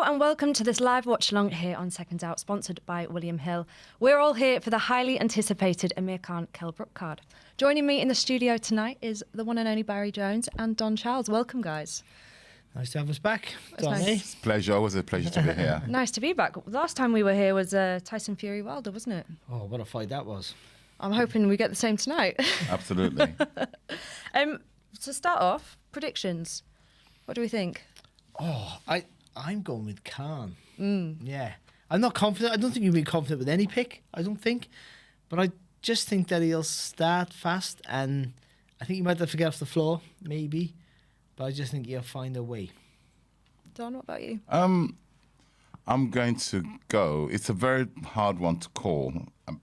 and welcome to this live watch-along here on Seconds Out, sponsored by William Hill. We're all here for the highly anticipated Amir Khan Kell Brook card. Joining me in the studio tonight is the one and only Barry Jones and Don Charles. Welcome, guys. Nice to have us back, Donny. Nice. It's a pleasure. Always a pleasure to be here. Nice to be back. Last time we were here was Tyson Fury Wilder, wasn't it? Oh, what a fight that was. I'm hoping we get the same tonight. Absolutely. To start off, predictions. What do we think? Oh, I'm going with Khan. Yeah. I'm not confident. I don't think you'll be confident with any pick, I don't think. But I just think that he'll start fast, and I think he might have to get off the floor, maybe. But I just think he'll find a way. Don, what about you? I'm going to go. It's a very hard one to call.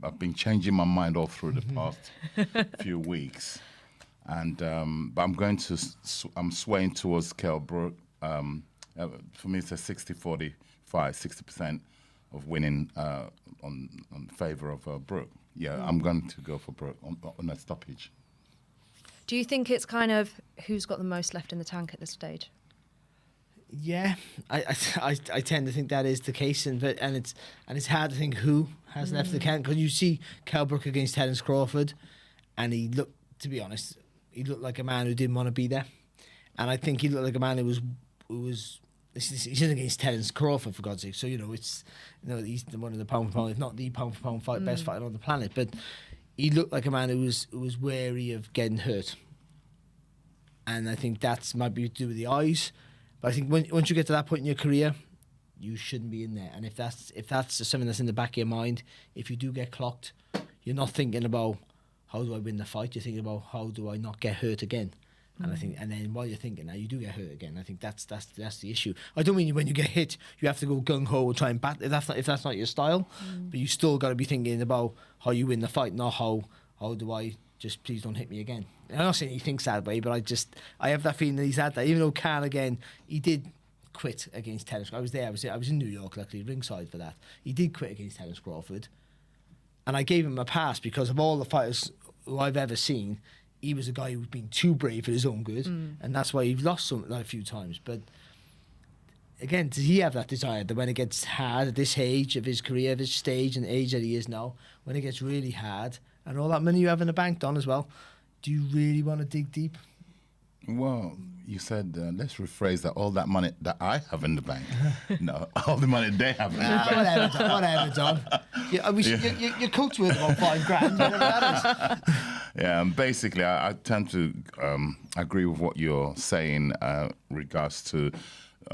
I've been changing my mind all through the past few weeks. And but I'm going to. I'm swaying towards Kell Brook. For me, it's a 60-45, 60% of winning on favour of Brook. Yeah, I'm going to go for Brook on a stoppage. Do you think it's kind of who's got the most left in the tank at this stage? Yeah, I tend to think that is the case, and it's hard to think who has left the tank, because you see Kell Brook against Terence Crawford, and he looked, to be honest, he looked like a man who didn't want to be there, and I think he looked like a man who was. He's in against Terence Crawford, for God's sake. So he's one of the pound for pound, if not the pound for pound best fighter on the planet. But he looked like a man who was wary of getting hurt, and I think that's might be to do with the eyes. But I think once you get to that point in your career, you shouldn't be in there. And if that's something that's in the back of your mind, if you do get clocked, you're not thinking about how do I win the fight. You're thinking about how do I not get hurt again. And I think, and then while you're thinking that, you do get hurt again. I think that's the issue. I don't mean when you get hit, you have to go gung ho and try and bat. If that's not your style, but you still got to be thinking about how you win the fight, not how do I just please don't hit me again. I'm not saying he thinks that way, but I have that feeling that he's had that. Even though Khan again, he did quit against Terence. I was there. I was in New York, luckily ringside for that. He did quit against Terence Crawford, and I gave him a pass because of all the fighters who I've ever seen. He was a guy who'd been too brave for his own good, and that's why he's lost a few times. But again, does he have that desire that when it gets hard at this age of his career, this stage and the age that he is now, when it gets really hard, and all that money you have in the bank, Don, as well, do you really want to dig deep? Well, you said, let's rephrase that, all that money that I have in the bank. No, all the money they have in the bank. Whatever, Don. Your coach worth about $5,000, whatever that is. Yeah, basically, I tend to agree with what you're saying regards to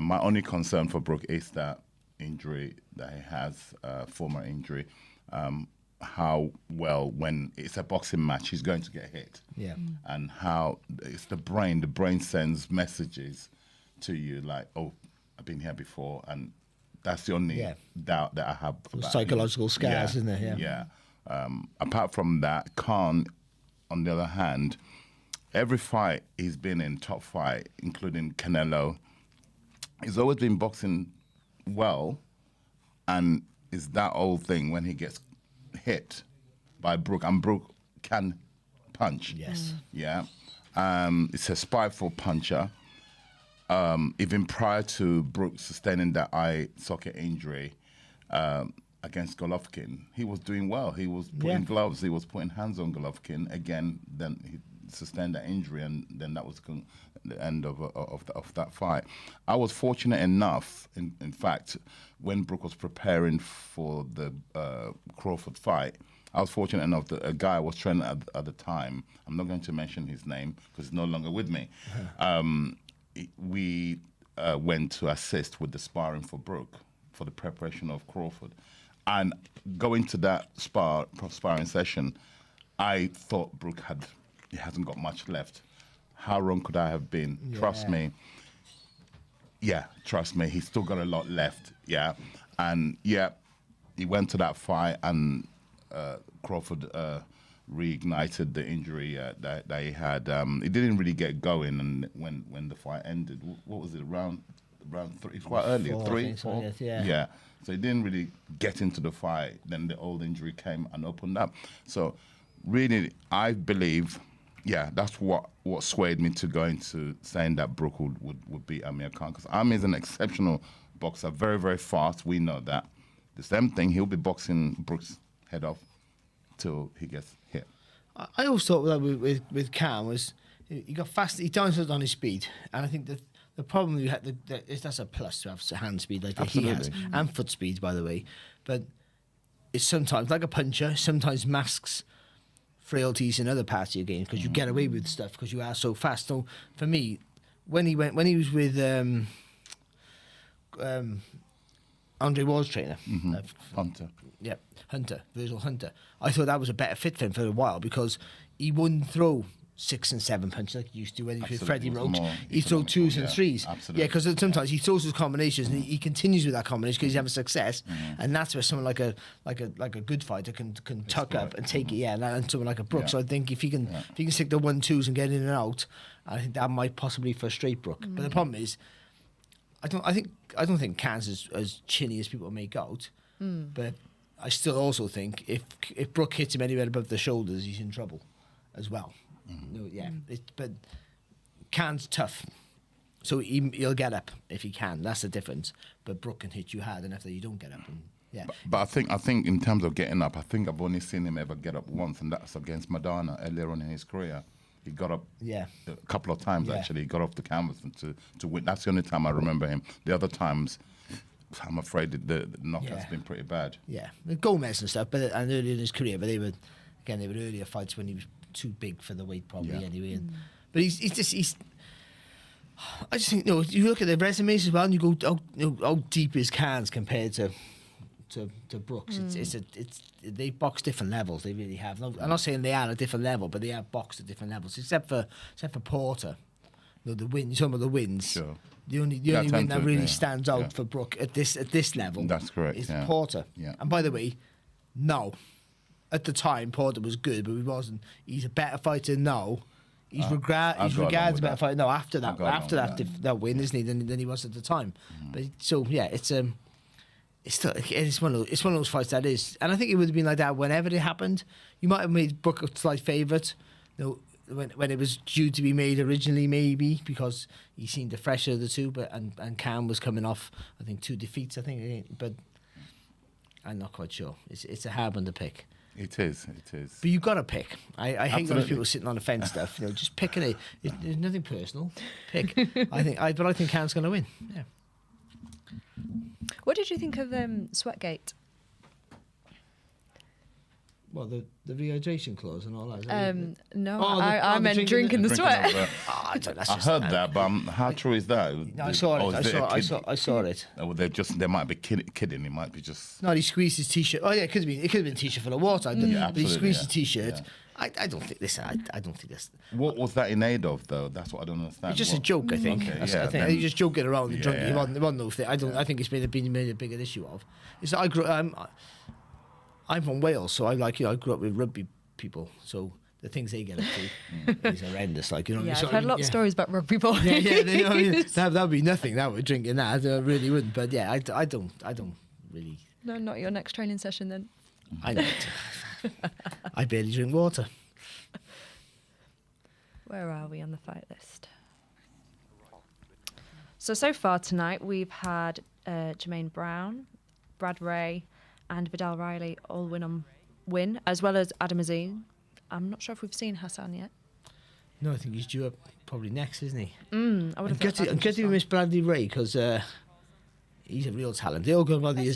my only concern for Brook is that injury that he has, former injury. How well, when it's a boxing match, he's going to get hit. Yeah. And how it's the brain sends messages to you like, oh, I've been here before, and that's the only doubt that I have. Psychological scars, isn't there? Yeah. Apart from that, Khan, on the other hand, every fight he's been in, top fight, including Canelo, he's always been boxing well, and it's that old thing when he gets hit by Brook, and Brook can punch. Yes. Yeah. It's a spiteful puncher. Even prior to Brook sustaining that eye socket injury against Golovkin, he was doing well. He was putting gloves, he was putting hands on Golovkin. Again, then he sustained that injury, and then that was the end of that fight. I was fortunate enough, in fact, when Brook was preparing for the Crawford fight, I was fortunate enough that a guy I was training at the time, I'm not going to mention his name because he's no longer with me, we went to assist with the sparring for Brook for the preparation of Crawford. And going to that sparring session, I thought Brook he hasn't got much left. How wrong could I have been? Yeah. Trust me. Yeah, trust me. He's still got a lot left. Yeah. And he went to that fight, and Crawford reignited the injury that he had. He didn't really get going, and when the fight ended, what was it, round 3? It's quite early, 3, 4? Yeah. So he didn't really get into the fight. Then the old injury came and opened up. So really, I believe, that's what swayed me to going to saying that Brook would beat Amir Khan, because Amir's an exceptional boxer, very, very fast. We know that. The same thing, he'll be boxing Brook's head off till he gets hit. I always thought that with Khan was he got fast. He downsized on his speed, and I think that the problem you had is that's a plus to have hand speed like that he has, and foot speed, by the way. But it's sometimes like a puncher. Sometimes masks frailties in other parts of your game because you get away with stuff because you are so fast. So for me, when he was with Andre Ward's trainer, Hunter. Yeah, Hunter, Virgil Hunter. I thought that was a better fit for him for a while because he wouldn't throw 6 and 7 punches like he used to when he was with Freddie Roach. He'd throw 2s and 3s. Absolutely. Yeah, because sometimes he throws his combinations and he continues with that combination because he's having success, and that's where someone like a good fighter can tuck up and take it. Yeah, and someone like a Brook. So I think if he can stick the 1-2s and get in and out, I think that might possibly frustrate Brook. But the problem is, I don't think Khan's as chinny as people make out, but I still also think if Brook hits him anywhere above the shoulders, he's in trouble as well. No, yeah, but Khan's tough, so he'll get up if he can. That's the difference. But Brook can hit you hard enough that you don't get up. And, yeah, but I think in terms of getting up, I think I've only seen him ever get up once, and that's against Madonna earlier on in his career. He got up a couple of times, actually. He got off the canvas to win. That's the only time I remember him. The other times, I'm afraid the knockout's been pretty bad. Yeah, with Gomez and stuff, and early in his career, but they were earlier fights when he was too big for the weight, probably, anyway. But he's I just think, you look at the resumes as well, and you go, how deep is Khan's compared to Brooks? They box different levels. They really have. I'm not saying they are at a different level, but they have boxed at different levels. Except for Porter, the win. You're talking about the wins. Sure. The only win that really stands out for Brook at this level. That's correct. Is Porter. Yeah. And by the way, no, at the time Porter was good, but he wasn't. He's a better fighter now. He's regarded as a better fighter now after that win, isn't he? Than he was at the time. But so yeah, it's one of those fights that is, and I think it would have been like that whenever it happened. You might have made Brook a slight favourite, when it was due to be made originally, maybe because he seemed the fresher of the two. But and Khan was coming off, I think, 2 defeats. I think, but I'm not quite sure. It's a hard one to pick. It is. But you've got to pick. I hate those people sitting on the fence stuff. Just picking it. There's nothing personal. Pick. I think Khan's going to win. Yeah. What did you think of Sweatgate? Well, the rehydration clause and all that. No, I meant drinking the sweat. I heard that, but how true is that? No, I saw it. I saw it. Oh, they might be kidding. It might be just. No, he squeezed his t-shirt. Oh yeah, it could have been a t-shirt full of water. But he squeezed his t-shirt. Yeah. I don't think this. I don't think this. What was that in aid of, though? That's what I don't understand. It's just a joke, I think. Okay, I think he's just joking around and drinking. Yeah. It wasn't no thing. I think it's been made a bigger issue of. It's I'm from Wales, so I grew up with rugby people, so the things they get up to is horrendous. Like, I've heard a lot of stories about rugby boys. That would be nothing. That would drinking that. I really wouldn't. But yeah, I don't really. No, not your next training session then. I know. I barely drink water. Where are we on the fight list? So far tonight we've had Jermaine Brown, Brad Ray, and Vidal Riley all win, as well as Adam Azim. I'm not sure if we've seen Hassan yet. No, I think he's due up probably next, isn't he? I would have I'm getting Miss Bradley Ray because he's a real talent. They all go about the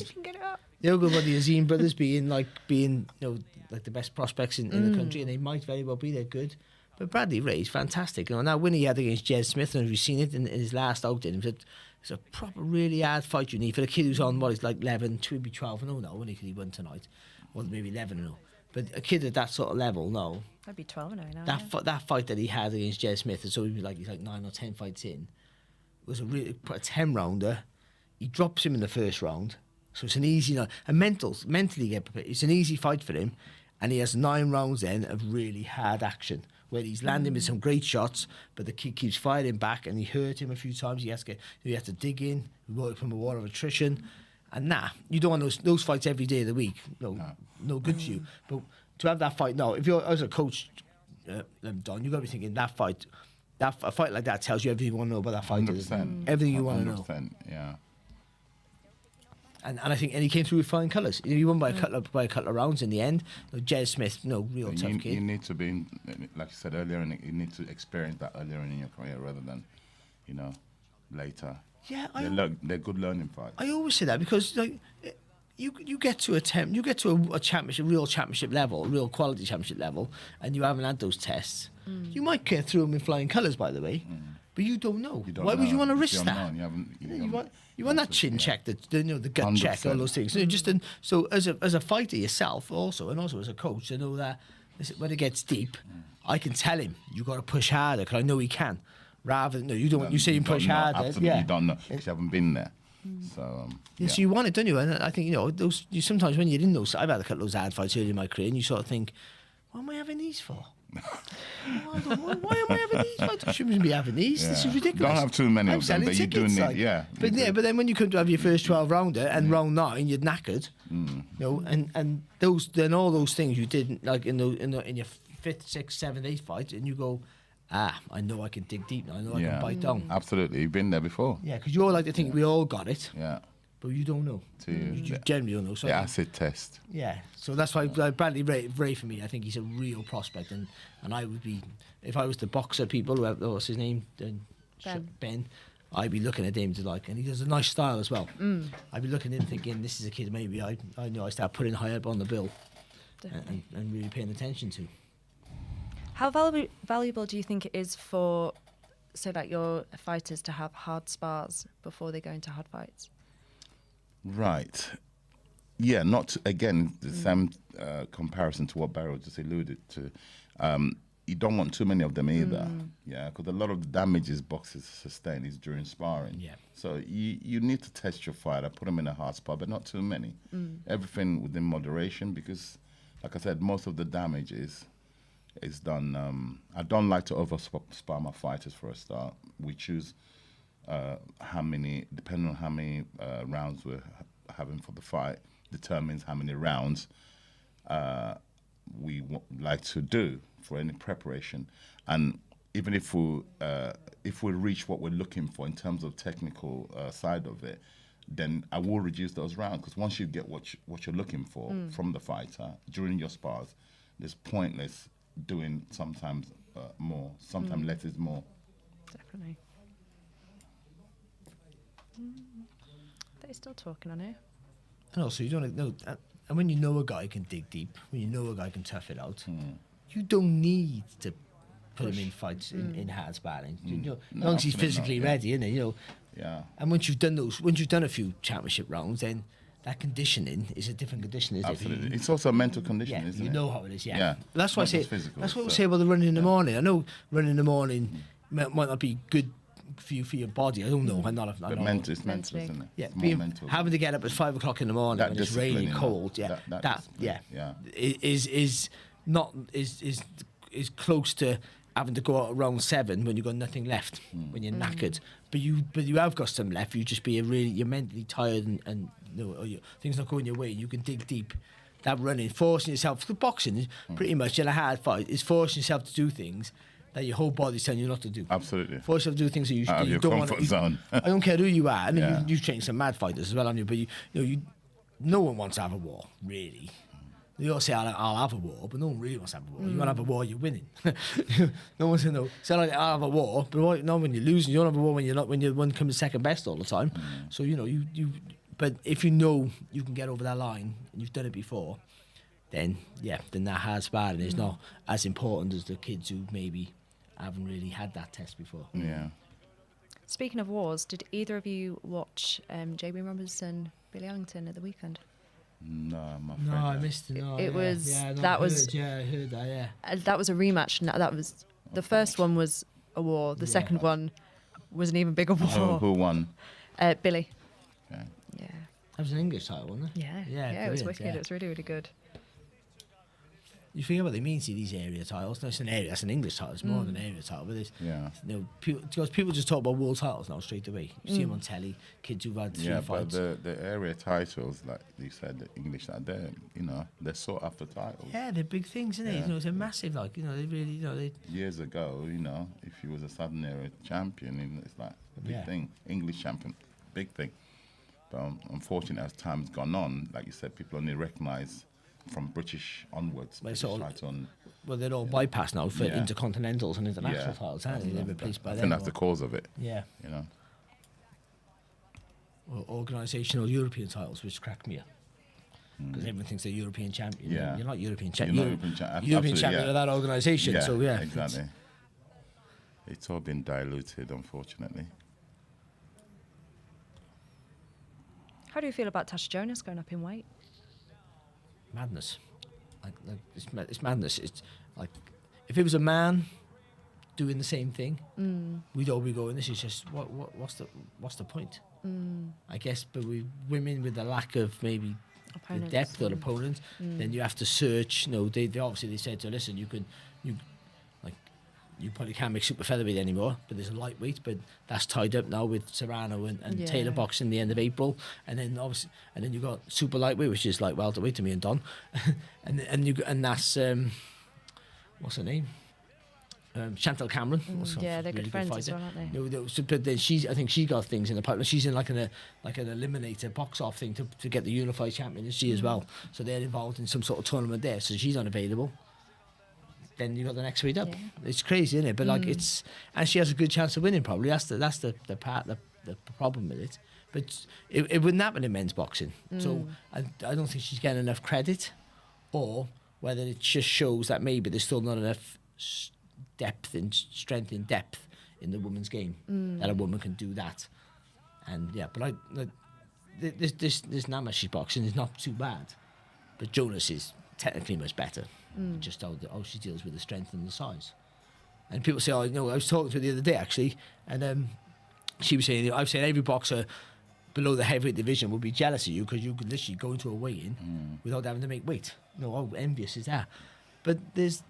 Azim brothers being like the best prospects in the country, and they might very well be. They're good. But Bradley Ray's fantastic. And that win he had against Jed Smith, and we've seen it in his last outing. It's a proper, really hard fight you need for a kid who's on it's like 11, maybe 12 and 0 now, when he won tonight, or maybe 11 and 0. But a kid at that sort of level, no. I'd be 12 and 0 now. That fight that he had against Jed Smith, and so he's like 9 or 10 fights in, was a 10-rounder. He drops him in the first round, so it's an easy, and mentally get prepared. It's an easy fight for him, and he has 9 rounds then of really hard action, where he's landing with some great shots, but the kid keeps fighting back, and he hurt him a few times. He has to dig in, work from a wall of attrition, and you don't want those fights every day of the week. No good for you. But to have that fight now, if you're as a coach, Don, you've got to be thinking a fight like that tells you everything you want to know about that fight. 100%. Everything you want to know. 100%, yeah. And I think he came through with flying colours. He won by a couple of rounds in the end. Jez Smith, real tough kid. You need to be, like you said earlier, you need to experience that earlier in your career rather than, later. Yeah, they're good learning fights. I always say that because you get to a championship, real championship level, real quality championship level, and you haven't had those tests. You might get through them in flying colours, by the way, but you don't know. Why would you want to risk that? You want that chin check, the gut 100%. Check, all those things. So as a fighter yourself, also, and also as a coach, I know that when it gets deep, I can tell him you got to push harder because I know he can. Rather than you don't, you say him push harder. Absolutely, you don't know because you haven't been there. So so you want it, don't you? And I think those. You sometimes when you're in those, I've had a couple of those hard fights early in my career, and you sort of think, what am I having these for? Why am I having these fights? I shouldn't be having these. Yeah. This is ridiculous. Don't have too many of them, but you do need, But then when you come to have your first 12 rounder and round 9, you're knackered. And all those things you did like in your 5th, 6th, 7th, 8th fight, and you go, I know I can dig deep now. I know I can bite down. Absolutely, you've been there before. Yeah, because you all like to think we all got it. Yeah. But you don't know. You generally don't know. So the acid test. Yeah, so that's why Bradley Ray for me, I think he's a real prospect, and I would be, if I was the boxer people, what's his name, Ben, I'd be looking at him and he has a nice style as well. I'd be looking at him thinking, this is a kid maybe I know I start putting high up on the bill, and really paying attention to. How valuable do you think it is for, say, like your fighters to have hard spars before they go into hard fights? Right. Yeah, again, the same comparison to what Barrow just alluded to. You don't want too many of them either. Yeah, because a lot of the damages boxers sustain is during sparring. Yeah. So you need to test your fighter, put them in a hard spar, but not too many. Everything within moderation, because, like I said, most of the damage is done. I don't like to over-spar my fighters for a start. We choose depending on how many rounds we're having for the fight, determines how many rounds we like to do for any preparation. And even if we reach what we're looking for in terms of technical side of it, then I will reduce those rounds, because once you get what you're looking for from the fighter during your spars, it's pointless doing sometimes more, sometimes less is more. Definitely. They're still talking on here. And also, you don't know. And when you know a guy can dig deep, when you know a guy can tough it out, you don't need to put him in fights in hard sparring. As long as he's physically ready, isn't he? Yeah. And once you've done a few championship rounds, then that conditioning is a different condition, isn't it? Absolutely. It's also a mental condition, isn't it? You know how it is, yeah. Yeah. That's why I say. Physical, that's what we say about the running in the morning. I know running in the morning might not be good for your body. I don't know. I'm not. But mental, it's mental, isn't it? Yeah, It's more mental. having to get up at 5 o'clock in the morning That when it's raining, discipline, cold. Yeah, is close to having to go out around 7 when you've got nothing left, when you're knackered. But you have got some left. You just you're mentally tired and things not going your way. You can dig deep. That running, forcing yourself. The boxing, pretty much in a hard fight, is forcing yourself to do things that your whole body's telling you not to do. Absolutely. Force yourself to do things that you out of your don't comfort want. zone. I don't care who you are. I mean, Yeah. you've trained some mad fighters as well, haven't you? But no one wants to have a war, really. They all say, I'll have a war, but no one really wants to have a war. You want to have a war, you're winning. No one says no. So like, I'll have a war, but not when you're losing. You don't have a war when you're one comes second best all the time. So but if you know you can get over that line and you've done it before, then that hard sparring is not as important as the kids who maybe haven't really had that test before. Yeah. Speaking of wars, did either of you watch JB Robertson, Billy Ellington at the weekend? No, I'm afraid. No, I not. missed it. No, It was- Yeah, no, that I was- heard, I heard that. Yeah. That was a rematch. That was the first one was a war. The second one was an even bigger war. Who won? Billy. Okay. Yeah. That was an English title, wasn't it? Yeah. It was brilliant, wicked. yeah. It was really, really good. You forget what they mean to these area titles. No, it's an area. That's an English title. It's more than an area title. But it's, because people just talk about world titles now straight away. You see them on telly. Kids who've had 3 fights. But the area titles, like you said, the English, they're sought after titles. Yeah, they're big things, isn't it? Yeah. It's a massive, they really, they. Years ago, if you was a Southern area champion, it's like a big thing. English champion, big thing. But unfortunately, as time's gone on, like you said, people only recognise from British onwards. Well, it's British all- titles on, Well, they're all bypassed now for Yeah. intercontinentals and international Yeah. titles, aren't they? They're replaced by I them. think that's the cause of it. Yeah. You know. Or organisational European titles, which crack me up. Because everyone thinks they're European champion. Yeah. You're not European You're champion. not You're European champ- European absolutely, champion yeah. of that organisation. So yeah, exactly. It's all been diluted, unfortunately. How do you feel about Natasha Jonas going up in weight? Madness. Like it's madness. It's like if it was a man doing the same thing, we'd all be going, this is just what's the point? I guess, but we women with the lack of maybe Opponents. the depth or opponents, then you have to search. They obviously they said to her, listen, you probably can't make super featherweight anymore, but there's a lightweight, but that's tied up now with Serrano and Taylor boxing the end of April, and then obviously, and then you got super lightweight, which is like welterweight to me and Don, and that's what's her name? Chantal Cameron. Yeah, they're good friends as fighter. well, aren't they? No, but then I think she got things in the pipeline. She's in like an eliminator box off thing to get the unified championship as well. So they're involved in some sort of tournament there. So she's unavailable. Then you got the next weight up. Yeah. It's crazy, isn't it? But like and she has a good chance of winning probably. That's the problem with it. But it wouldn't happen in men's boxing. So I don't think she's getting enough credit, or whether it just shows that maybe there's still not enough depth and strength in depth in the women's game that a woman can do that. And yeah, but this Nama she's boxing is not too bad, but Jonas is technically much better. Just how she deals with the strength and the size. And people say, I was talking to her the other day actually, and she was saying, I've said every boxer below the heavyweight division would be jealous of you because you could literally go into a weigh-in without having to make weight. How envious is that? But there's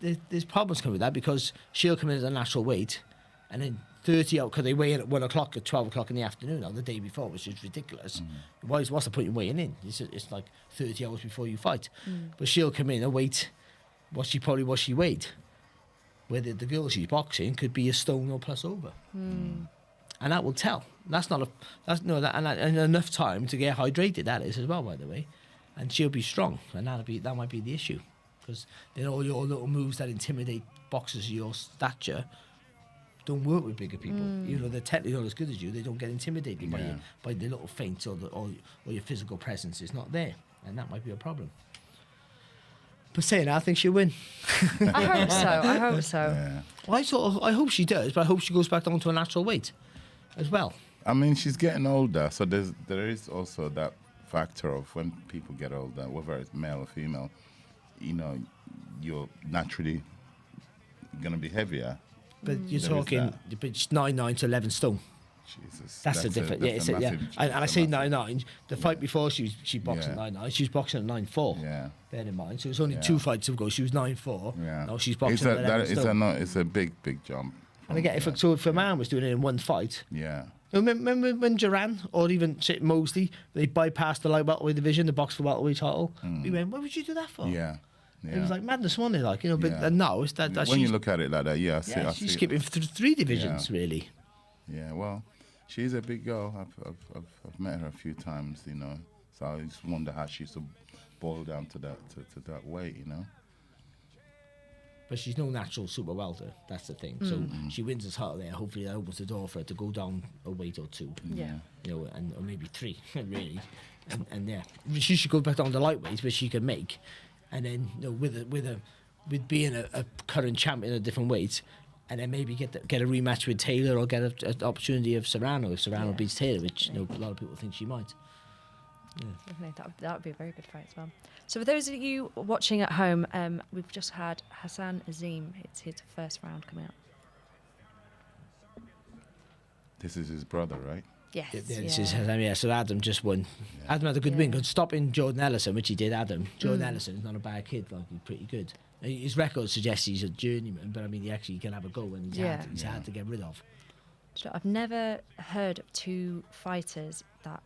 problems coming with that because she'll come in at a natural weight, and then 30 out because they weigh in at 1 o'clock at 12 o'clock in the afternoon the day before, which is ridiculous. What's the point in weighing in? It's like 30 hours before you fight. But she'll come in and weight what she weighed. Whether the girl she's boxing could be a stone or plus over. And that will tell. And enough time to get hydrated, that is as well, by the way. And she'll be strong, and that might be the issue. Because then all your little moves that intimidate boxers of your stature don't work with bigger people. They're technically not as good as you. They don't get intimidated by the little feints or your physical presence is not there, and that might be a problem. But saying that, I think she'll win. I hope so. Yeah. Well, I hope she does, but I hope she goes back down to a natural weight as well. I mean, she's getting older, so there is also that factor of when people get older, whether it's male or female, you're naturally going to be heavier. But you're There is talking, that. but it's 9'9" to 11 stone. Jesus, That's the difference. Yeah, that's a massive- and I that's a say massive- 9'9". The fight before she boxed at Yeah. 9'9". She was boxing at 9'4". Yeah. Bear in mind, so it was only Yeah. 2 fights ago. She was 9'4". Yeah. Now she's boxing at 11 stone. It's a big jump. And again, if a man was doing it in one fight, Yeah. remember when Duran or even Mosley, they bypassed the light welterweight division, the box for welterweight title. We went, what would you do that for? Yeah. It was like madness, wasn't it? But Yeah. now it's that When you look at it like that, I see. I she's see skipping through 3 divisions, really. Yeah, well, she's a big girl. I've met her a few times, So I just wonder how she used to boil down to that weight, But she's no natural super welter. That's the thing. So she wins the title there. Hopefully that opens the door for her to go down a weight or 2. Yeah. Or maybe 3, really. And yeah, she should go back down to lightweight, which she can make. And then with being a current champion at different weights, and then maybe get a rematch with Taylor or get an opportunity of Serrano if Serrano beats Taylor, which a lot of people think she might. Yeah. Definitely, that would be a very good fight as well. So for those of you watching at home, we've just had Hassan Azim. It's his first round coming up. This is his brother, right? Yes. This is so Adam just won. Yeah. Adam had a good win. Good stopping Jordan Ellison, which he did. Jordan Ellison is not a bad kid. He's pretty good. His record suggests he's a journeyman, but I mean, he actually can have a go, and he's hard to get rid of. So I've never heard of 2 fighters that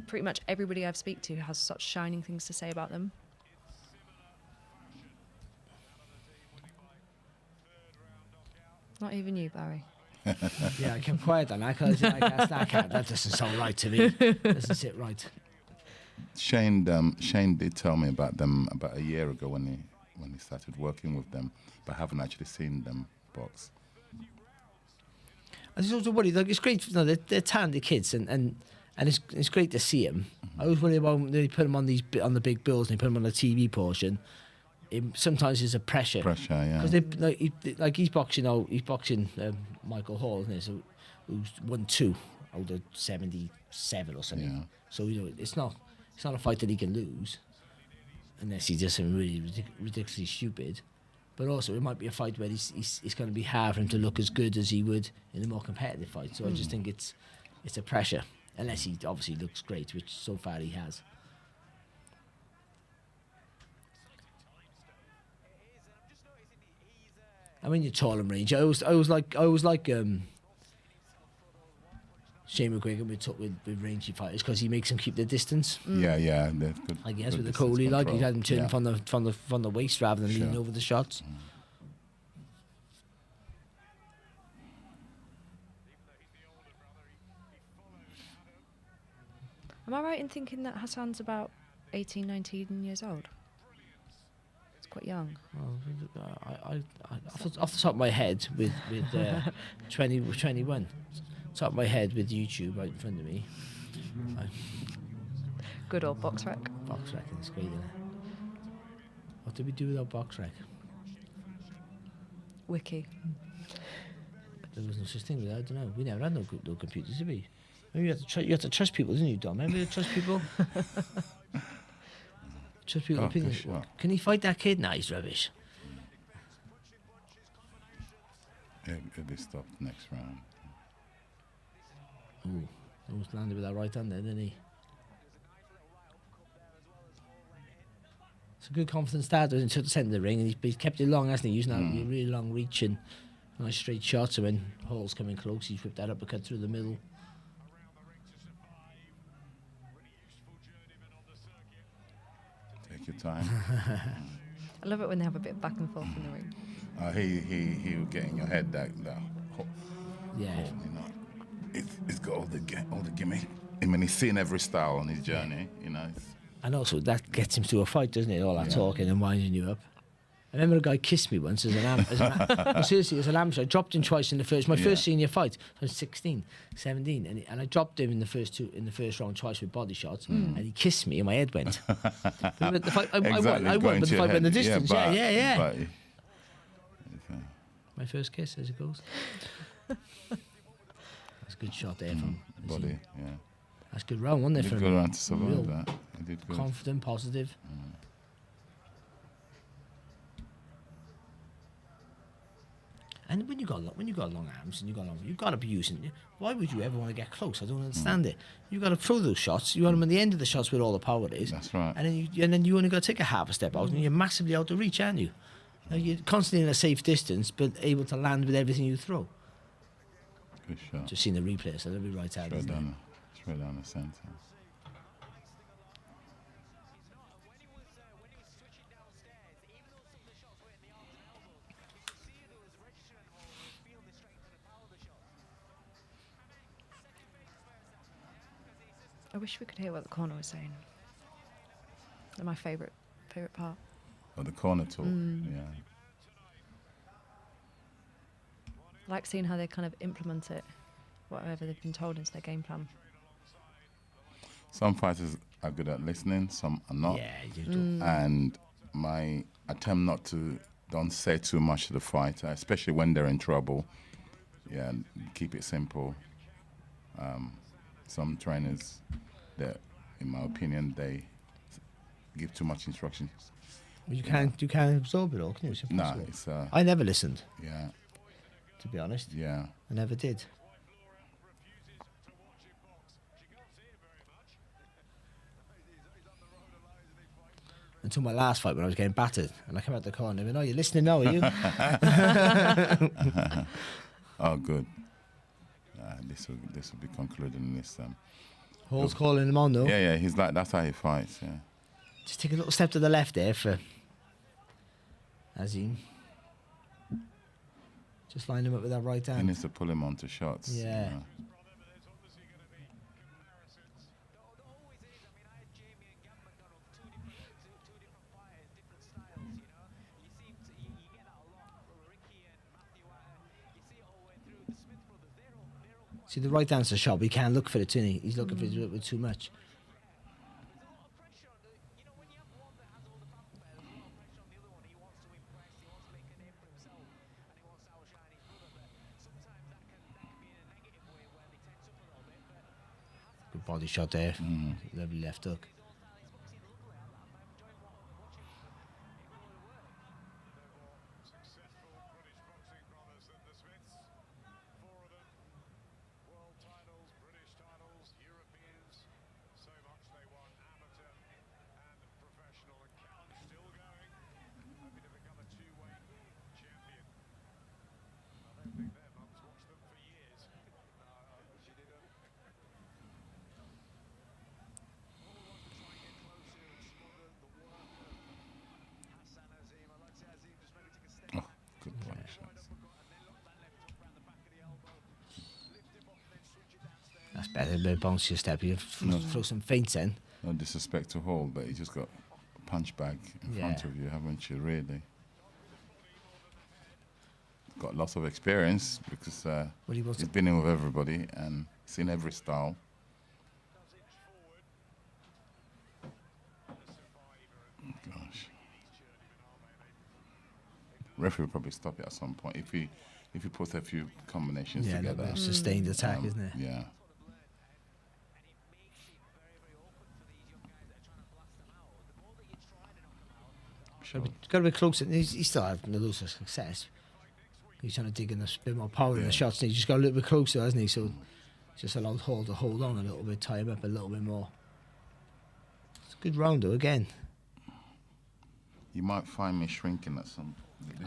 pretty much everybody I've speak to has such shining things to say about them. Not even you, Barry. Yeah, I kept quiet on that because that doesn't sound right to me. Doesn't sit right. Shane did tell me about them about a year ago when he started working with them, but I haven't actually seen them box. I just also worry, like, it's great, they're talented kids, and it's great to see them. I always worry about when they put them on the big bills and they put them on the TV portion. Sometimes there's a pressure. Pressure, yeah. Because he's boxing Michael Hall, isn't it? So who's won 2 out of 77 or something. Yeah. So it's not a fight that he can lose, unless he does something really ridiculously stupid. But also, it might be a fight where it's going to be hard for him to look as good as he would in a more competitive fight. So I just think it's a pressure, unless he obviously looks great, which so far he has. I mean, you're tall and range. I was like Shane McGuigan with rangy fighters because he makes them keep their distance. Yeah. Good, Like he has good with the distance Coley, like control. he had him turning from the waist rather than leaning over the shots. Am I right in thinking that Hassan's about 18, 19 years old? It's quite young. I off the top of my head with 21. Top of my head with YouTube right in front of me. Good old box rec. Box rec is great, isn't it? What did we do without box rec? Wiki. There was no such thing with that. I don't know. We never had no computers, did we? Maybe you had to trust people, didn't you, Dom? Remember you trust people? Trust people's opinions. Sure. Can he fight that kid? Nah, he's rubbish. It'll be stopped next round. Ooh, almost landed with that right hand there, didn't he? It's a good confident start into the centre of the ring, and he's kept it long, hasn't he? Using that really long reach and nice straight shots. And when Hall's coming close, he's whipped that uppercut through the middle. Take your time. I love it when they have a bit of back and forth in the ring. He will get in your head that Yeah. you know, it's got all the gimmick. I mean, he's seen every style on his journey. You know. And also that gets him to a fight, doesn't it? All that talking and winding you up. I remember a guy kissed me once as seriously, as an amateur. I dropped him twice in the first. My first senior fight. I was 16, 17, and I dropped him in the first round twice with body shots, and he kissed me, and my head went. But the fight, I won, but the fight went the distance. Yeah. But, My first kiss, as it goes. That's a good shot there from body. Yeah. That's a good round, wasn't it? He did For good him? round to survive Real that. He did good. Confident, positive. And when you got long arms and you've got to be using. Why would you ever want to get close? I don't understand it. You've got to throw those shots. You want them at the end of the shots where all the power is. That's right. And then you only got to take a half a step out, and you're massively out of reach, aren't you? You're constantly in a safe distance, but able to land with everything you throw. Good shot. Just seen the replay, so they'll be right out. Straight down the centre. I wish we could hear what the corner was saying. They're my favourite part. Oh, the corner talk. Yeah. I like seeing how they kind of implement it, whatever they've been told into their game plan. Some fighters are good at listening, some are not. Yeah, you do. And my attempt don't say too much to the fighter, especially when they're in trouble. Yeah, keep it simple. Some trainers, in my opinion, they give too much instructions. You can't absorb it all, can you? It's No, impossible. it's I never listened, yeah, to be honest. yeah. I never did. Until my last fight when I was getting battered, and I came out the corner and went, "Oh, you're listening now, are you?" Oh, good. This will be concluded in this. Hall's calling him on though. Yeah. He's like that's how he fights. Yeah. Just take a little step to the left there for Azim. Just line him up with that right He hand. needs to pull him onto shots. Yeah. See, the right hand's a shot, but he can't look for it, isn't he? He's looking for it with too much. Good body shot there. Lovely left hook. Oh, good body shot. That's better. A bit bouncy step. You throw some feints in. No disrespect to Hall, but you just got a punch bag in front of you, haven't you, really? Got lots of experience because he's been in with everybody and seen every style. Gosh. Referee will probably stop it at some point if he puts a few combinations together. Yeah, sustained attack, isn't it? Yeah. Sure. Got to be close. He's still having a lot of success. He's trying to dig in a bit more power in the shots. And he's just got a little bit closer, hasn't he? So just allowed Hall to hold on a little bit, tie him up a little bit more. It's a good round though. Again, You might find me shrinking at some.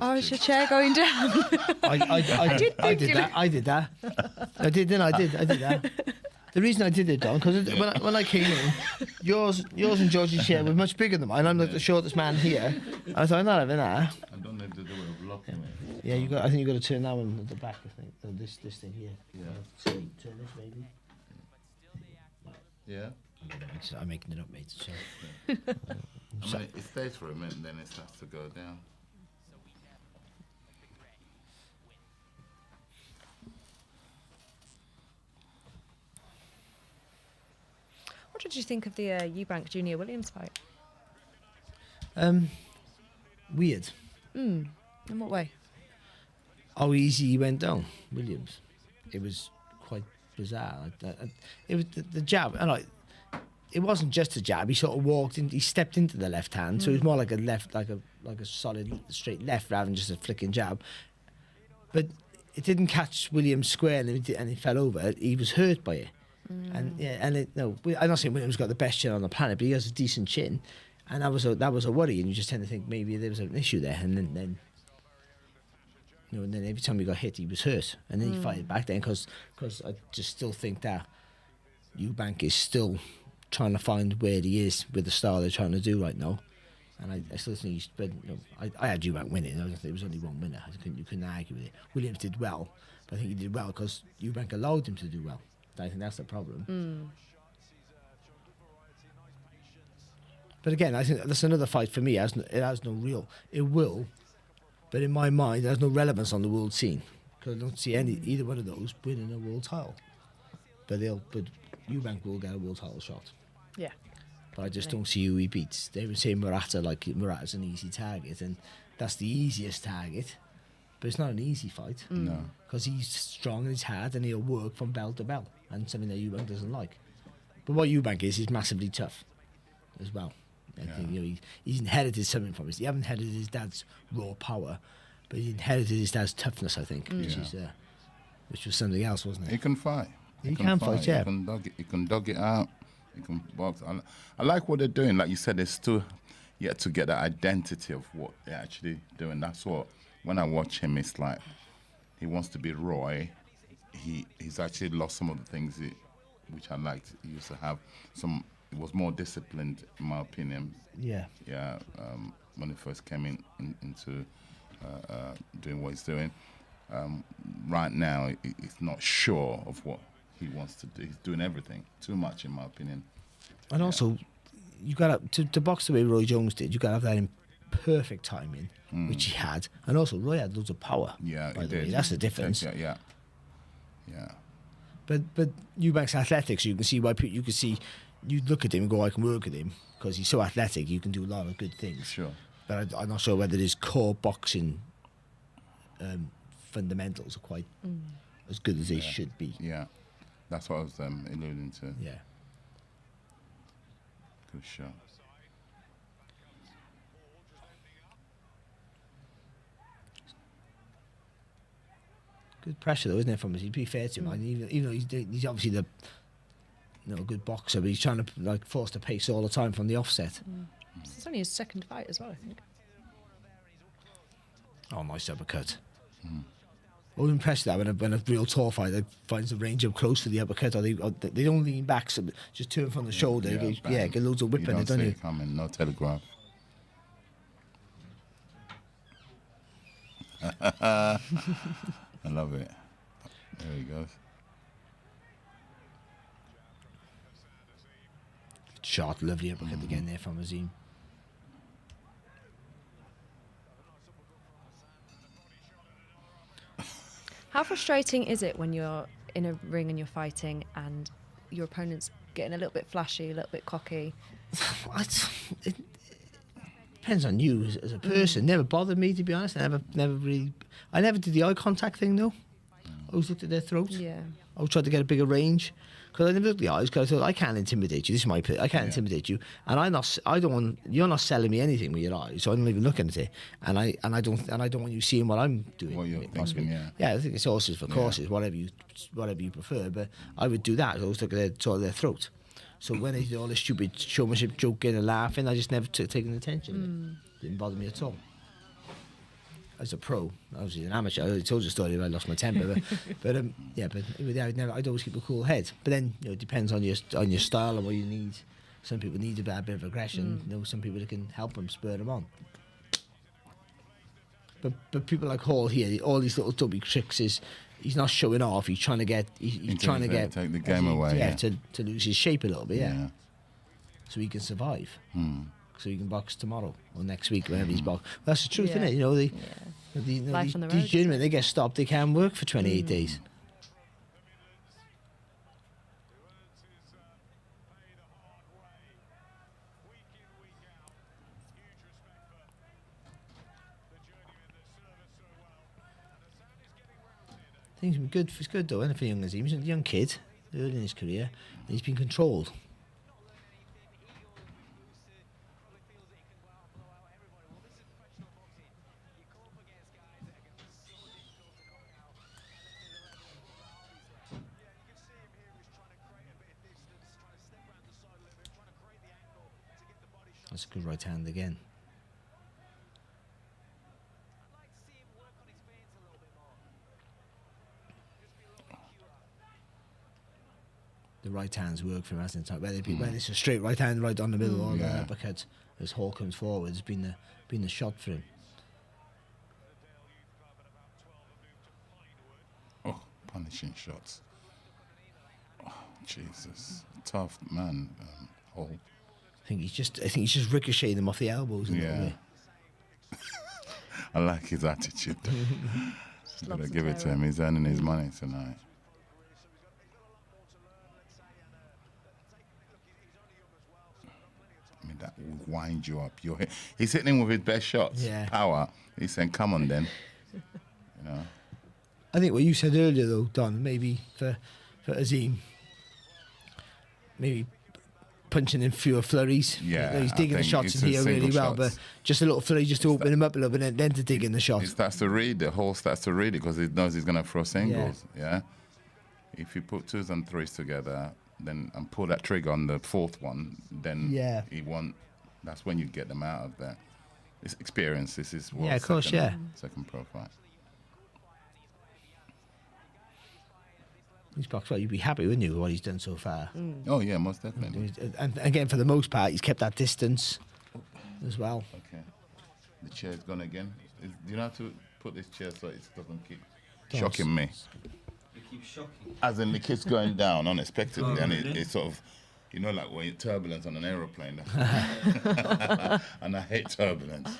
Oh, is your chair going down? I did that. I did that. I did that. The reason I did it, Don, because when I came in, yours and George's chair were much bigger than mine. I'm like the shortest man here. I thought, I'm not having that. I don't know if there's a way of blocking it. Yeah, I think you got to turn that one at the back. I think this thing here. Yeah. Turn this maybe. Yeah. I'm making it up, mate. So. I mean, it stays for a minute, then it starts to go down. What did you think of the Eubank Jr. Williams fight? Weird. In what way? How easy he went down, Williams. It was quite bizarre. It was the jab, and it wasn't just a jab. He sort of walked in. He stepped into the left hand, so it was more like a left, like a solid straight left rather than just a flicking jab. But it didn't catch Williams square, and he fell over. He was hurt by it. And I'm not saying Williams got the best chin on the planet, but he has a decent chin, and that was a worry. And you just tend to think maybe there was an issue there, and then and then every time he got hit, he was hurt, and then he fighted back then because I just still think that Eubank is still trying to find where he is with the style they're trying to do right now, and I still think I had Eubank winning. I don't think there was only one winner. You couldn't argue with it. Williams did well, but I think he did well because Eubank allowed him to do well. I think that's the problem. But again, I think that's another fight for me. It has no real. It will, but in my mind, it has no relevance on the world scene because I don't see either one of those winning a world title. But Eubank will get a world title shot. Yeah. But I just don't see who he beats. They would say Murata, like Murata's an easy target, and that's the easiest target. But it's not an easy fight. No. Because he's strong and he's hard and he'll work from bell to bell, and something that Eubank doesn't like. But what Eubank is massively tough as well. I think he's inherited something from us. He hasn't inherited his dad's raw power, but he inherited his dad's toughness, I think, which was something else, wasn't it? He can fight. He can fight, yeah. He can dog it out. He can box. I like what they're doing. Like you said, they're still yet to get the identity of what they're actually doing. That's what, when I watch him, it's like he wants to be Roy. He's actually lost some of the things which I liked. He used to have some. He was more disciplined, in my opinion. Yeah. Yeah. When he first came into doing what he's doing. right now, he's not sure of what he wants to do. He's doing everything too much, in my opinion. And also, you got to box the way Roy Jones did. You got to have that in perfect timing, which he had. And also, Roy had loads of power. Yeah, by he the way. did. That's the difference. Yeah. But Eubank's athletics, you can see why you can see. You look at him and go, I can work with him because he's so athletic. You can do a lot of good things. Sure. But I'm not sure whether his core boxing fundamentals are quite as good as they should be. Yeah, that's what I was alluding to. Yeah. Good shot. Good pressure though, isn't it, from us? He'd be fair to him. I mean, even though he's obviously the a good boxer, but he's trying to like force the pace all the time from the offset. It's only his second fight as well, I think. Oh, nice uppercut. I'm impressed that when a real tall fighter finds the range up close to the uppercut, or they don't lean back, so just turn from the shoulder. Get loads of whip in it, don't you? Coming, no telegraph. I love it. There he goes. Shot, lovely uppercut again there from Azim. How frustrating is it when you're in a ring and you're fighting and your opponent's getting a little bit flashy, a little bit cocky? It depends on you as a person. Never bothered me, to be honest. I never did the eye contact thing though. I always looked at their throats. Yeah. I always tried to get a bigger range because I never looked at the eyes because I thought I can't intimidate you. This is my I can't intimidate you, and you're not selling me anything with your eyes, so I'm not even looking at it. And I don't want you seeing what I'm doing. What you're thinking, I think it's horses for courses, whatever you prefer. But I would do that. I always look at their throat. So when they did all this stupid showmanship, joking and laughing, I just never took taken attention. Didn't bother me at all. As a pro, I was an amateur. I already told you the story where I lost my temper, but I'd always keep a cool head. But then it depends on your style and what you need. Some people need a bit of aggression. Some people that can help them, spur them on. But people like Hall here, all these little dubby tricks he's not showing off. He's trying to get take the game away. To lose his shape a little bit. Yeah. So he can survive. So he can box tomorrow or next week, whenever he's boxed. That's the truth, isn't it? Life on the road, these gentlemen, they get stopped, they can't work for 28 days. Things been good. It's good though, isn't it, for young Azim? He's a young kid, early in his career, and he's been controlled. That's a good right hand again. The right hands work for him, hasn't it? Whether it's a straight right hand right on the middle or the uppercut as Hall comes forward, has been the shot for him. Oh, punishing shots. Oh, Jesus, tough man, Hall. I think he's just ricocheting them off the elbows. I like his attitude. Gotta give it to him. He's earning his money tonight. I mean, that will wind you up. He's hitting him with his best shots. Yeah. Power. He's saying, "Come on, then." I think what you said earlier, though, Don, maybe for Azim, maybe punching in fewer flurries. Yeah, he's digging the shots in here really well, but just a little flurry just to open him up a little bit, and then to dig in the shots. He starts to read. The Hall starts to read it because he knows he's going to throw singles. Yeah. If you put twos and threes together, and pull that trigger on the fourth one, then he won't. That's when you get them out of there. It's experience. This is what. Yeah, of course. Second pro fight. He's boxed well. You'd be happy, wouldn't you, with what he's done so far? Oh yeah, most definitely. And again, for the most part, he's kept that distance as well. Okay. The chair's gone again. Do you know how to put this chair so it doesn't keep? shocking me. It keeps shocking. As in the kid's going down unexpectedly, and it's sort of, you know, like when you're turbulence on an aeroplane. And I hate turbulence.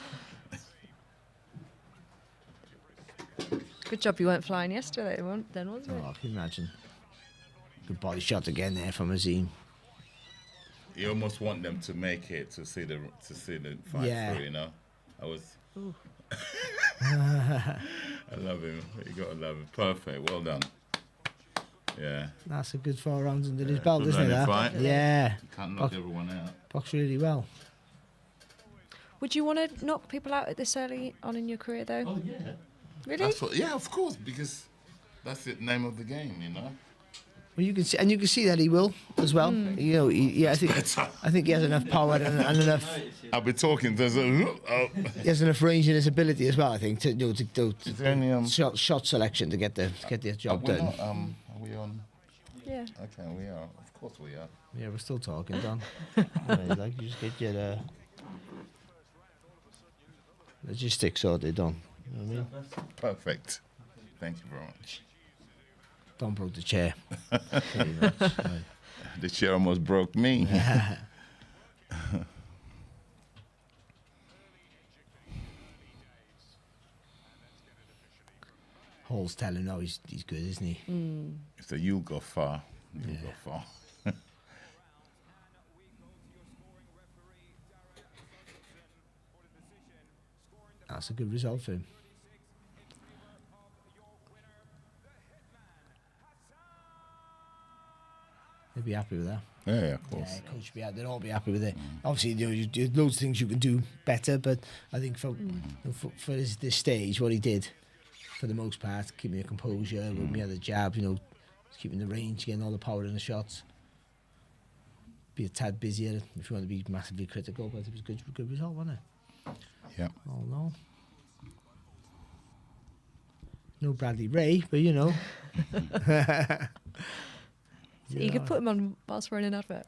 Good job you weren't flying yesterday, then, wasn't it? Oh, can you imagine? Good body shot again there from Azim. You almost want them to make it to see the fight through, you know. I love him. You gotta love him. Perfect. Well done. Yeah. That's a good 4 rounds under his belt, isn't it? learning That? fight. Yeah. You can't knock everyone out. Boxed really well. Would you want to knock people out at this early on in your career, though? Oh yeah. Really? Yeah, of course, because that's the name of the game, you know. Well, you can see that he will as well. You know, I think he has enough power and enough. I'll be talking. There's He has enough range in his ability as well. I think to Is there any shot selection to get the job done. Are we on? Yeah. Okay, we are. Of course we are. Yeah, we're still talking, Don. Like you just get your logistics sorted, Don. You know what I mean? Perfect. Thank you very much. Don broke the chair. Pretty much. Right. The chair almost broke me. Hall's telling now he's good, isn't he? So you'll go far. You'll go far. That's a good result for him. He'll be happy with that. Yeah, of course. Yeah, coach will be happy. They'll all be happy with it. Obviously, there's loads of things you can do better, but I think for this stage, what he did, for the most part, keeping the composure, with me at the jab, you know, keeping the range, getting all the power in the shots. Be a tad busier if you want to be massively critical, but it was a good result, wasn't it? Yeah. Oh no. No Bradley Ray, but you know. So you could put him on whilst we're in an advert.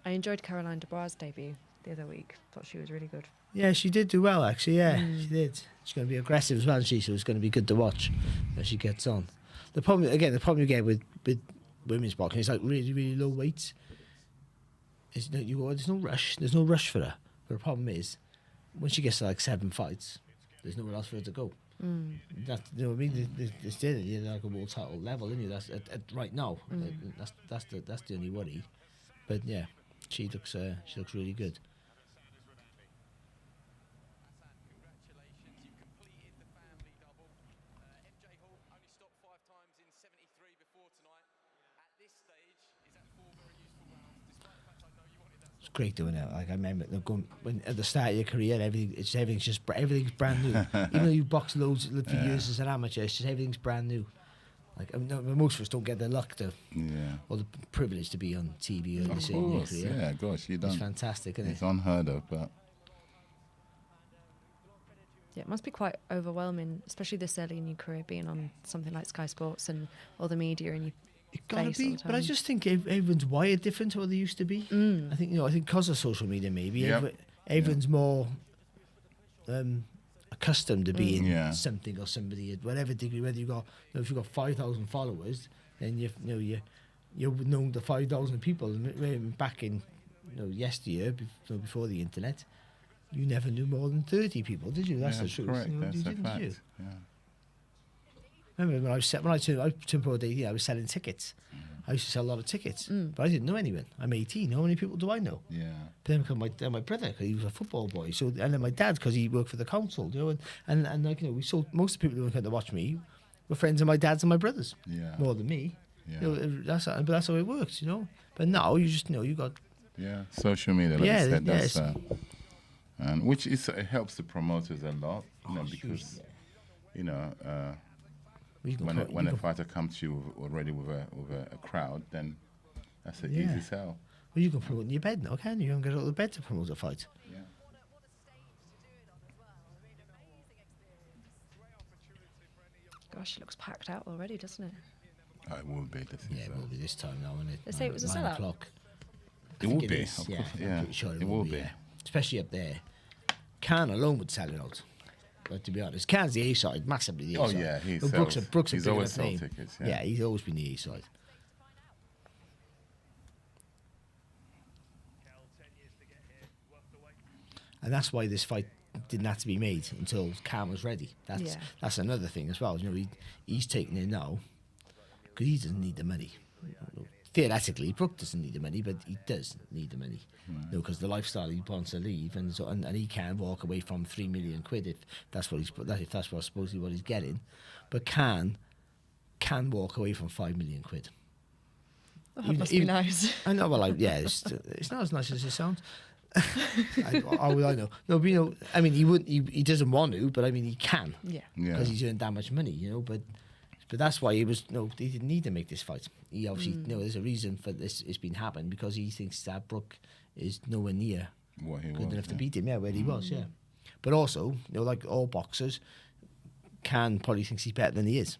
I enjoyed Caroline Dubois' debut the other week. Thought she was really good. Yeah, she did do well, actually. Yeah, she did. She's going to be aggressive as well, isn't she? So it's going to be good to watch as she gets on. The problem you get with women's boxing is like really, really low weights. There's no rush. There's no rush for her. But the problem is, when she gets to like 7 fights, there's nowhere else for her to go. That, you know what I mean? It's like a world title level, isn't it? That's at right now. That's the only worry. But yeah, she looks really good. It's great doing it. Like I remember going when at the start of your career, everything's brand new. Even though you box loads for years as an amateur, it's just everything's brand new. Like most of us don't get the luck or the privilege to be on TV early in your career. Yeah, gosh, you don't. It's fantastic, isn't it? It's unheard of, but Yeah, it must be quite overwhelming, especially this early in your career, being on something like Sky Sports and all the media and you. It gotta be, but I just think everyone's wired different to what they used to be. I think because of social media, maybe everyone's more accustomed to being something or somebody at whatever degree. Whether if you've got 5,000 followers, then you're known to 5,000 people. And back in yesteryear, before the internet, you never knew more than 30 people, did you? That's the truth. Correct. You That's a didn't, fact. you? Yeah. Remember when I turned pro day, I was selling tickets. I used to sell a lot of tickets, but I didn't know anyone. I'm 18. How many people do I know? Yeah. But then my brother, because he was a football boy. So and then my dad, because he worked for the council. And like we sold most of the people who came to watch me were friends of my dad's and my brothers. Yeah. More than me. Yeah. But that's how it works, But now you just you got. Yeah. Social media, like you said, that's and which it helps the promoters a lot, because when a fighter comes to you already with a crowd, then that's an easy sell. Well, you can promote in your bed now, can you? You can get out of the bed to promote a fight. Yeah. Gosh, it looks packed out already, doesn't it? It will be. It will be this time now, isn't it? They say it was a 9 sellout. o'clock. It will be. is. Of Yeah, course, I'm yeah. pretty sure It will be. Yeah. Especially up there. Khan alone would sell it out. But to be honest, Khan's the A side, massively the A Oh side. yeah, he But sells. Brooks a He's big always enough sold name. tickets. Yeah, he's always been the A side. And that's why this fight didn't have to be made until Khan was ready. That's another thing as well. You know, he's taking it now because he doesn't need the money. Theoretically, Brook doesn't need the money, but he does need the money. You know, because the lifestyle he wants to leave, and he can walk away from £3 million if that's what supposedly what he's getting. But can walk away from £5 million. That must be nice. I know. Well, it's not as nice as it sounds. How would I know? No, but you know, I mean, he wouldn't. He doesn't want to, but I mean, he can. Yeah. Because he's earned that much money, you know. But that's why he was. No, he didn't need to make this fight. He obviously, there's a reason for this. It's been happening because he thinks that Brook is nowhere near good enough to beat him. Yeah, where he was. Yeah. But also, you know, like all boxers, Khan probably thinks he's better than he is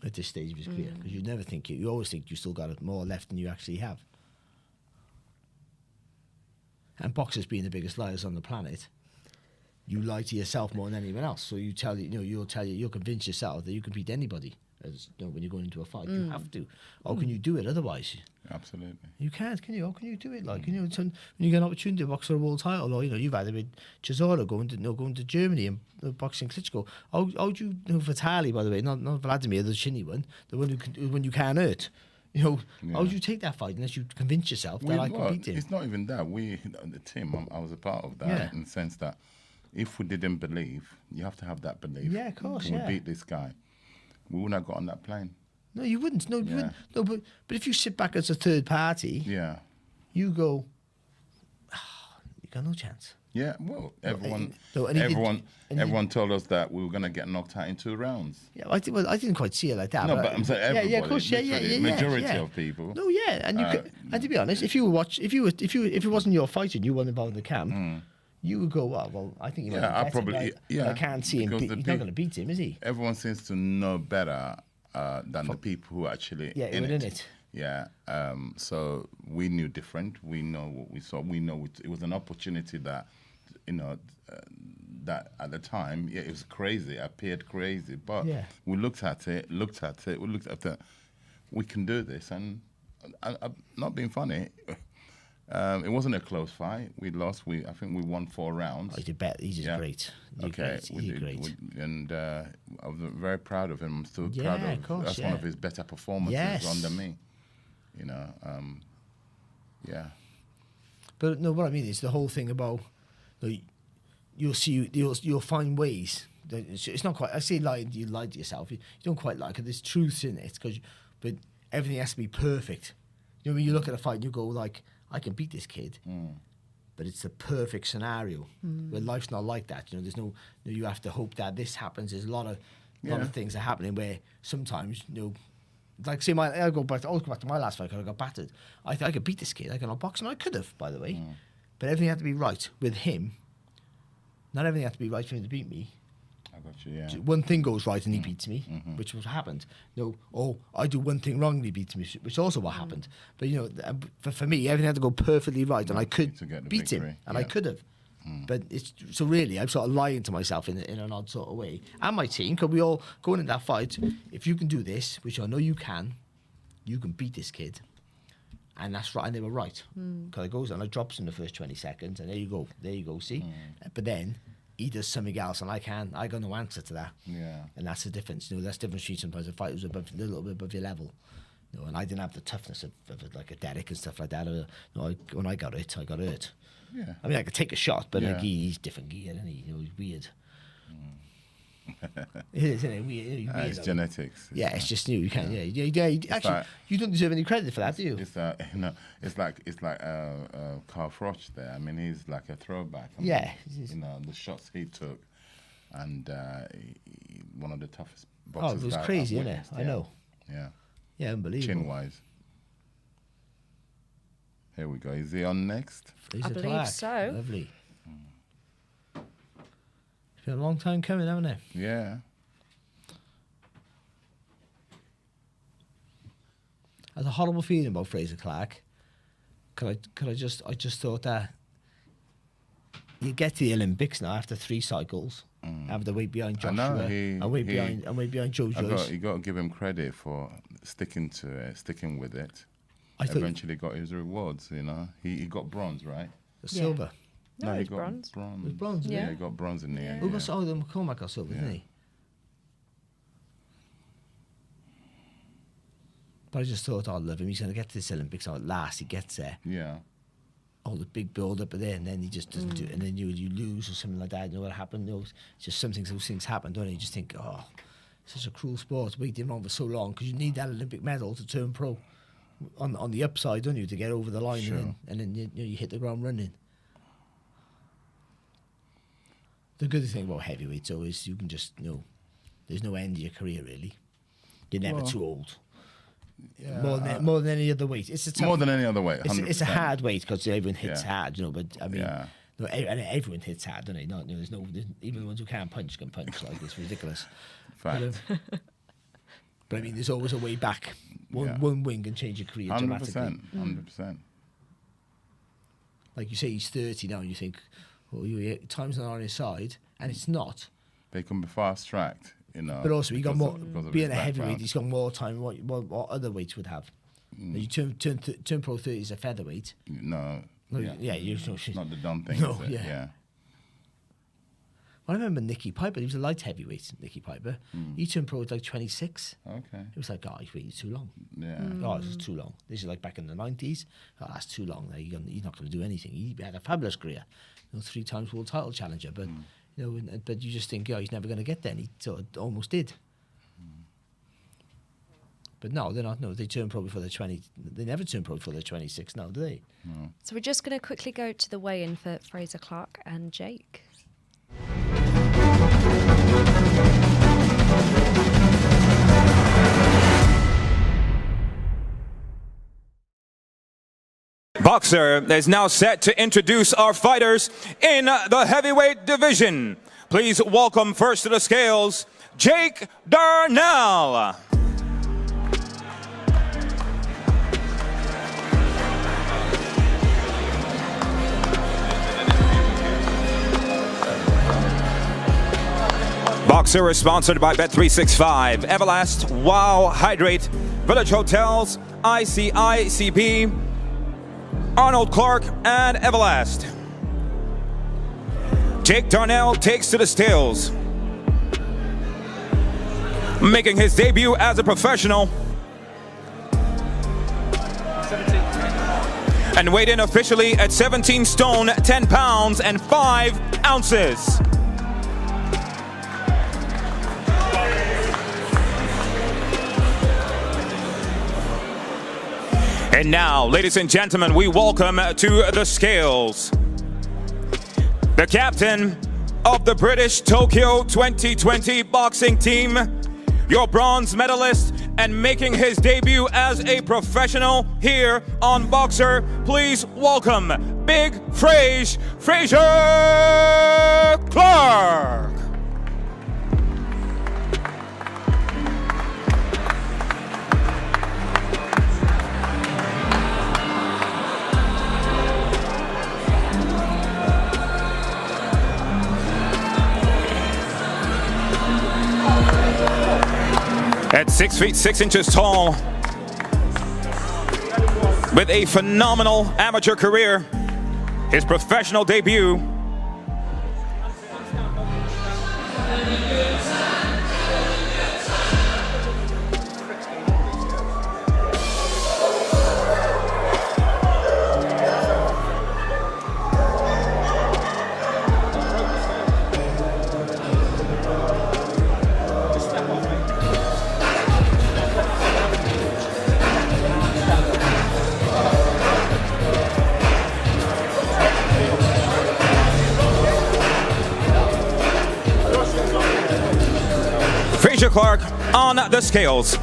at this stage of his career. Because you never think you always think you still got more left than you actually have. And boxers being the biggest liars on the planet, you lie to yourself more than anyone else. So you'll convince yourself that you can beat anybody. As you know, when you're going into a fight, you have to. How can you do it otherwise? Absolutely. You can't, can you? How can you do it? Like, you know, when you get an opportunity to box for a world title, or you know, you've had it with Chisora going to Germany and boxing Klitschko. How do you know Vitali, by the way, not Vladimir, the chinny one, the one you can't hurt. You know, how do you take that fight unless you convince yourself that I can beat him? It's not even that. The team, I was a part of that in the sense that if we didn't believe, you have to have that belief. Yeah, of course, we beat this guy. We wouldn't have got on that plane. No, you wouldn't. No, you wouldn't. No, but if you sit back as a third party, you go, you got no chance. Yeah, well, everyone told us that we were going to get knocked out in 2 rounds. Yeah, I didn't quite see it like that. No, but I'm saying everybody. Yeah, of course, majority of people. No, yeah, and and to be honest, if it wasn't your fight and you weren't involved in the camp, you would go, well, I think he might be better, but I can't see him. He's not going to beat him, is he? Everyone seems to know better than the people who actually in it. Yeah, so we knew different. We know what we saw. We know it was an opportunity that, you know, that at the time, it was crazy. It appeared crazy, but we looked at it. We can do this, and not being funny. It wasn't a close fight. We lost. I think we won 4 rounds. Oh, he's just great. He's great. And I was very proud of him. I'm still proud of him. That's one of his better performances under me. You know, But no, what I mean is the whole thing about you'll find ways. It's not quite. I say you lied to yourself. You don't quite like it. There's truth in it, but everything has to be perfect. You know, when you look at a fight, and you go like, I can beat this kid, but it's the perfect scenario. Where life's not like that. You know, there's no. You have to hope that this happens. There's a lot of things are happening where sometimes like say I'll go back to my last fight because I got battered. I could beat this kid. I can outbox him. I could have, by the way, but everything had to be right with him. Not everything had to be right for him to beat me. I got you. Yeah. One thing goes right and he beats me, which was what happened. I do one thing wrong and he beats me, which is also what happened. But you know, for me, everything had to go perfectly right, and I could beat him, and I could have. But it's so really, I'm sort of lying to myself in an odd sort of way, and my team, because we all going in that fight. If you can do this, which I know you can beat this kid. And that's right, and they were right. Because it goes and I drops in the first 20 seconds, and there you go, see? But then he does something else, and I got no answer to that. Yeah. And that's the difference. You know, that's the difference between sometimes a fight was a little bit above your level. You know, and I didn't have the toughness of like a Derek and stuff like that. When I got hurt, I got hurt. Yeah. I mean, I could take a shot, but like he's different gear, isn't he? You know, he's weird. It is, isn't it? Weird, it's genetics. It's just new. You can't. Actually, you don't deserve any credit for that, do you? It's like Carl Froch there. I mean, he's like a throwback. You know, the shots he took, and one of the toughest boxers. Oh, it was crazy, isn't it? I know. Yeah. Yeah, unbelievable. Chin wise. Here we go. Is he on next? I believe so. Lovely. It's been a long time coming, hasn't it? Yeah. I had a horrible feeling about Fraser Clark. I just thought that you get to the Olympics now after 3 cycles, have the weight behind Joshua, and weight behind Joe Joyce. You got to give him credit for sticking with it. Eventually got his rewards. You know, he got bronze, right? The silver. No, he it's got bronze. bronze. It was bronze. Yeah, he got bronze in the end. Who got McCormack got silver, didn't he? But I just thought, I love him. He's going to get to this Olympics. At last, he gets there. Yeah. All the big build up there, and then he just doesn't do it. And then you lose or something like that. You know what happened? You know, it's just those things happen, don't they? You just think, oh, such a cruel sport. Waiting on for so long because you need that Olympic medal to turn pro on the upside, don't you, to get over the line, Sure. and then you hit the ground running. The good thing about heavyweights, though, is you can just, there's no end to your career, really. You're never too old. Yeah. More than any other weight. It's a tough, More than any other weight. it's a hard weight because everyone hits Yeah. hard, But I mean, Yeah. and everyone hits hard, don't they? There's even the ones who can't punch can punch. Like it's ridiculous. Fact. But I mean, there's always a way back. One win can change your career dramatically. 100%. Like you say, he's 30 now, and you think, time's not on his side, and it's not. They can be fast-tracked, But also, he got more. because of Being his a heavyweight, background. he's got more time than what other weights would have. You turn pro 30 as a featherweight. No. It's not the dumb thing, No, is it? yeah. I remember Nicky Piper. He was a light heavyweight. Nicky Piper. He turned pro at like 26. Okay. It was like, he's waited too long. Yeah. Oh, this is too long. This is like back in the 90s. Oh, that's too long. He's not going to do anything. He had a fabulous career. 3 times world title challenger. But but you just think, he's never going to get there. And he sort of almost did. But no, they're not. No, they turn pro before they're 20. They never turn pro before they're 26 now, do they? No. So we're just going to quickly go to the weigh-in for Fraser Clark and Jake. Boxer is now set to introduce our fighters in the heavyweight division. Please welcome first to the scales, Jake Darnell. Boxer is sponsored by Bet365, Everlast, Wow Hydrate, Village Hotels, ICICP, Arnold Clark, and Everlast. Jake Darnell takes to the stills, making his debut as a professional, and weighed in officially at 17 stone, 10 pounds, and 5 ounces. And now, ladies and gentlemen, we welcome to the scales the captain of the British Tokyo 2020 boxing team, your bronze medalist, and making his debut as a professional here on Boxer. Please welcome Big Fraser Clark. At 6 feet 6 inches tall, with a phenomenal amateur career, his professional debut. Fraser Clark on the scales.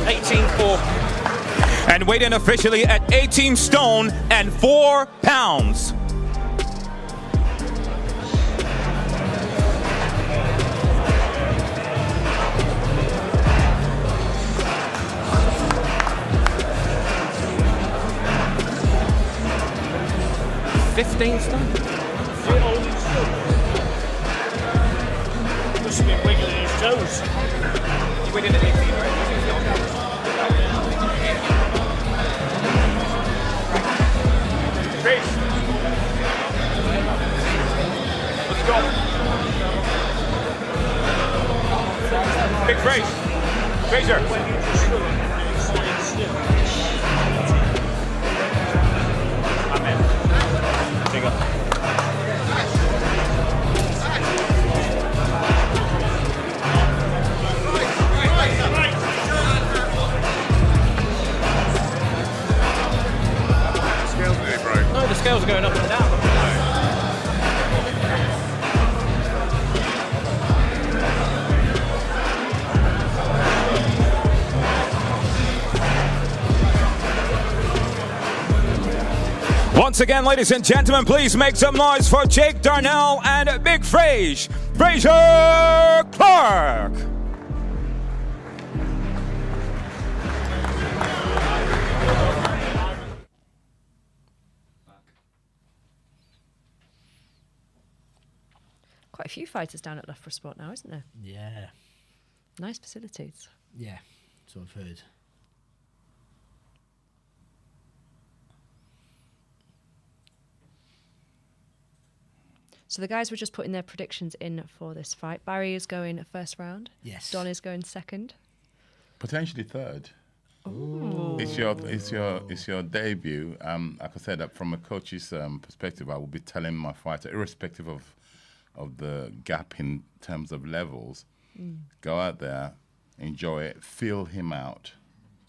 18-4. And weighed in officially at 18 stone and 4 pounds. 16 stone. Must have been wiggling his toes. You went in at 18, right? Race. Let's go. Big race. Fraser. Amen. Big up. No, the scales are going up and down. Once again, ladies and gentlemen, please make some noise for Jake Darnell and Big Fraser Clark. Quite a few fighters down at Loughborough Sport now, isn't there? Yeah. Nice facilities. Yeah. So I've heard. So the guys were just putting their predictions in for this fight. Barry is going first round. Yes. Don is going second. Potentially third. Ooh. It's your debut. Like I said, from a coach's perspective, I will be telling my fighter, irrespective of the gap in terms of levels, go out there, enjoy it, feel him out,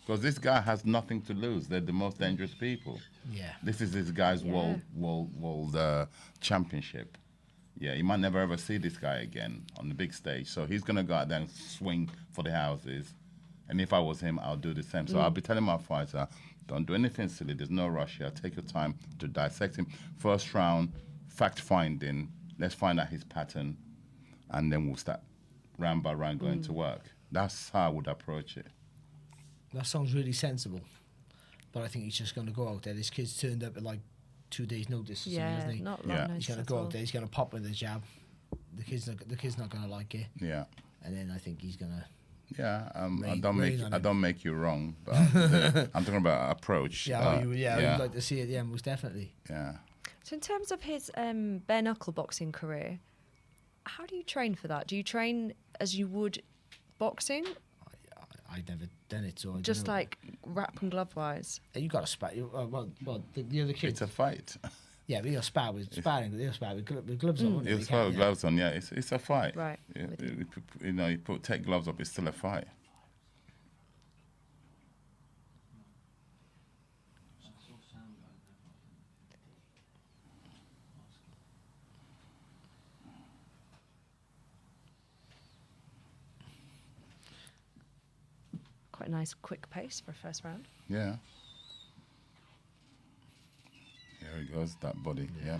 because this guy has nothing to lose. They're the most dangerous people. Yeah. This is this guy's world championship. Yeah, you might never ever see this guy again on the big stage. So he's gonna go out there and swing for the houses. And if I was him, I'll do the same. So I'll be telling my fighter, don't do anything silly. There's no rush here. Take your time to dissect him. First round, fact finding. Let's find out his pattern, and then we'll start round by round going to work. That's how I would approach it. That sounds really sensible. But I think he's just going to go out there. This kid's turned up at like 2 days' notice or something, Yeah, isn't he? not Yeah. long He's notice going to at go all. out there. He's going to pop with a jab. The kid's not going to like it. Yeah. And then I think he's going to... Yeah, I Rain don't on I him. don't make you wrong, but I'm talking about approach. I'd like to see it, yeah, most definitely. Yeah. So in terms of his bare knuckle boxing career, how do you train for that? Do you train as you would boxing, I've never done it, so I don't just know. like wrap and glove wise? You got to spar. The other kid. It's a fight. Yeah, but you got to spar with sparring. They'll spar with gloves on. wouldn't they? It's They can't, got gloves on, yeah. It's a fight. Right. Yeah, take gloves off, it's still a fight. Quite a nice quick pace for a first round. Yeah. Here he goes, that body, yeah.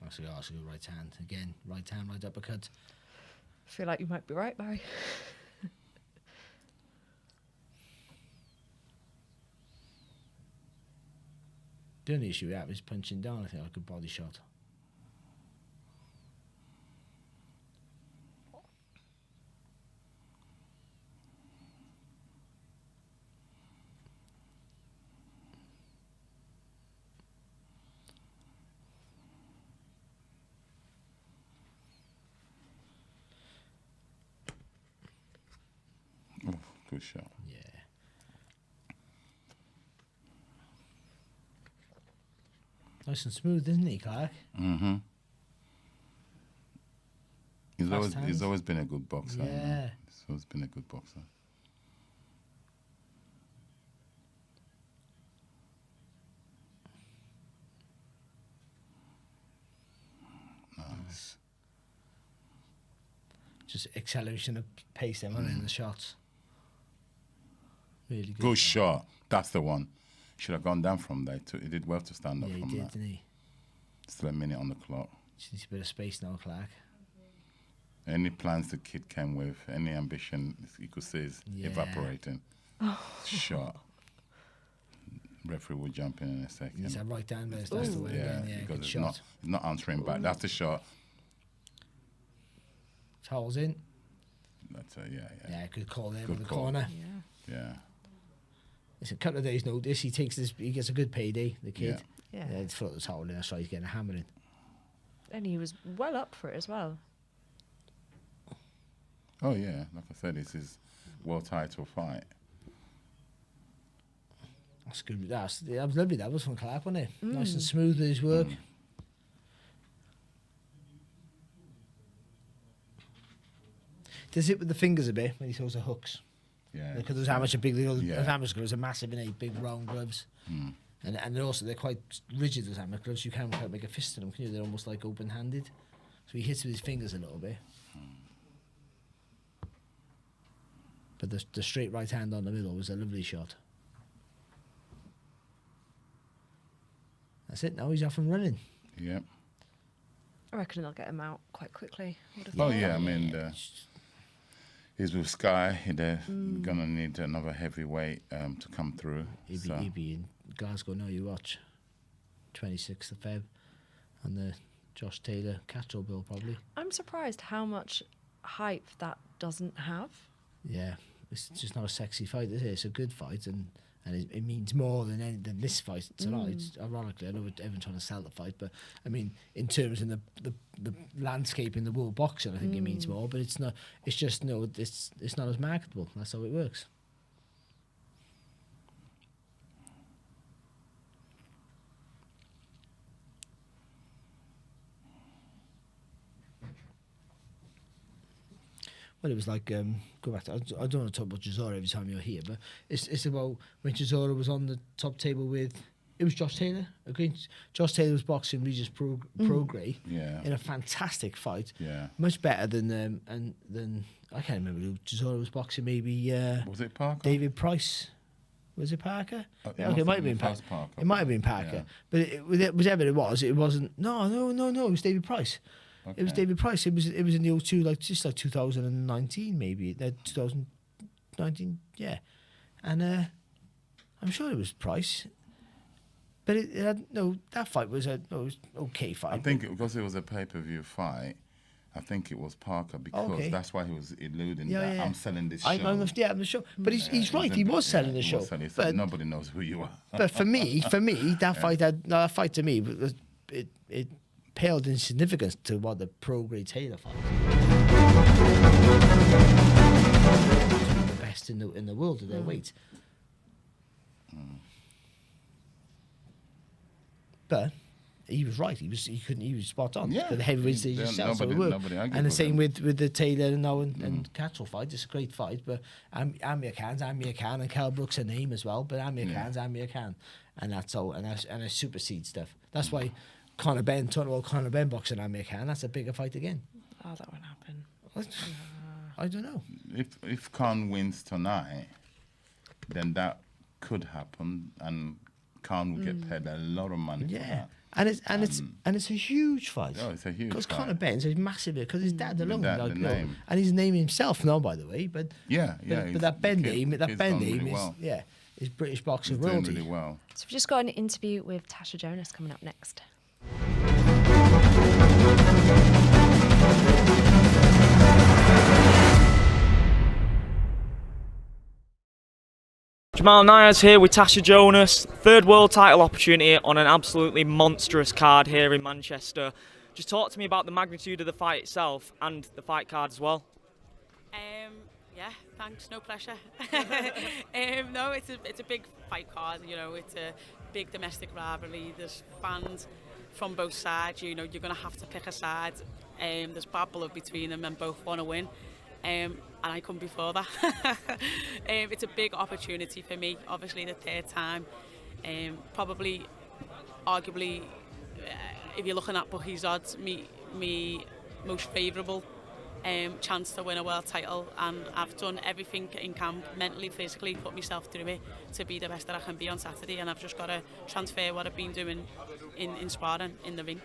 That's a good right hand. Again, right hand, right uppercut. I feel like you might be right, Barry. The only issue we have is punching down, I think, like a body shot. Oh, good shot. Yeah. Nice and smooth, isn't he, Clark? Mm-hmm. Fast hands. He's always been a good boxer. you know. Yeah. He's always been a good boxer. Nice. Just acceleration of pace them, in the shots. Really good. Good shot. That's the one. Should have gone down from there. He did well to stand up Yeah, he from did, that. didn't he? Still a minute on the clock. Just needs a bit of space now, Clark. Any plans the kid came with, any ambition, you could see is Yeah. evaporating. Shot. Referee will jump in a second. He's a right hand, but that's the way. Yeah, Yeah, because good it's shot. not answering back. That's the shot. Towels in. That's Yeah, good call there Good with the call. corner. Yeah. It's a couple of days' notice. He gets a good payday. The kid. Yeah. He'd float the towel in. That's why he's getting a hammering. And he was well up for it as well. Oh yeah, like I said, it's his world title fight. That's good. That was lovely. That was from Clark, wasn't it? Nice and smooth with his work. Does it with the fingers a bit when he throws the hooks? Yeah. Because those amateur big, those Yeah. amateur gloves are massive, big round gloves. And they're quite rigid, those amateur gloves. You can't quite make a fist in them, can you? They're almost like open-handed. So he hits with his fingers a little bit. But the straight right hand on the middle was a lovely shot. That's it. Now he's off and running. Yeah. I reckon they'll get him out quite quickly. Oh yeah, I mean, he's with Sky. They're gonna need another heavyweight to come through. He'd be in Glasgow now. You watch. 26th of Feb, and the Josh Taylor catch-all bill probably. I'm surprised how much hype that doesn't have. Yeah, it's just not a sexy fight, is it? It's a good fight, and it means more than this fight tonight. It's, ironically, I know everyone's trying to sell the fight, but I mean, in terms of the landscape in the world boxing, I think it means more. But it's not. It's just it's not as marketable. That's how it works. Well, it was like go back to. I don't want to talk about Chisora every time you're here, but it's about when Chisora was on the top table with. It was Josh Taylor. Against Josh Taylor was boxing Regis Prograis in a fantastic fight. Yeah. Much better than I can't remember who Chisora was boxing. Maybe Was it Parker? David Price. Was it Parker? It It might have been Parker. Parker. It might have been Parker. Yeah. But whatever it wasn't. No. It was David Price. Okay. It was David Price. It was in the 02, like 2019 maybe. 2019, yeah. And I'm sure it was Price. But it had, that fight was it was okay fight. I think because it was a pay-per-view fight, I think it was Parker because that's why he was eluding that. Yeah. I'm selling this show. I'm the show. But he's right. He was selling the show. But nobody knows who you are. But for me, that fight to me it paled in significance to what the Prograis Taylor fight. The best in the world at their weight. But he was right. He was spot on. Yeah. The heavyweight stage itself. So it worked. And the same with the Taylor and Catchell fight. It's a great fight. But Amir Khan, and Kell Brook's a name as well. But Amir Khan's Amir Khan, and that's all. And I supersede stuff. That's why Conor Ben, talking about Conor Ben boxing Amir Khan. That's a bigger fight again. Oh, that won't happen. I don't know. If Khan wins tonight, then that could happen, and Khan will get paid a lot of money for that. And it's a huge fight. Oh, it's a huge because fight. Conor Ben's a massive because his dad alone, The name. and he's naming himself now, by the way. But but that Ben name, really is British boxing He's doing royalty. really well. So we've just got an interview with Natasha Jonas coming up next. Jamal Niaz here with Natasha Jonas, third world title opportunity on an absolutely monstrous card here in Manchester. Just talk to me about the magnitude of the fight itself and the fight card as well. Yeah, thanks, no pressure. No, it's a big fight card, it's a big domestic rivalry. There's fans from both sides, you're going to have to pick a side. There's bad blood between them and both want to win. And I come before that. It's a big opportunity for me, obviously the third time. Probably, arguably, if you're looking at bookies odds, me most favourable chance to win a world title, and I've done everything in camp, mentally, physically, put myself through it to be the best that I can be on Saturday, and I've just got to transfer what I've been doing in sparring in the ring.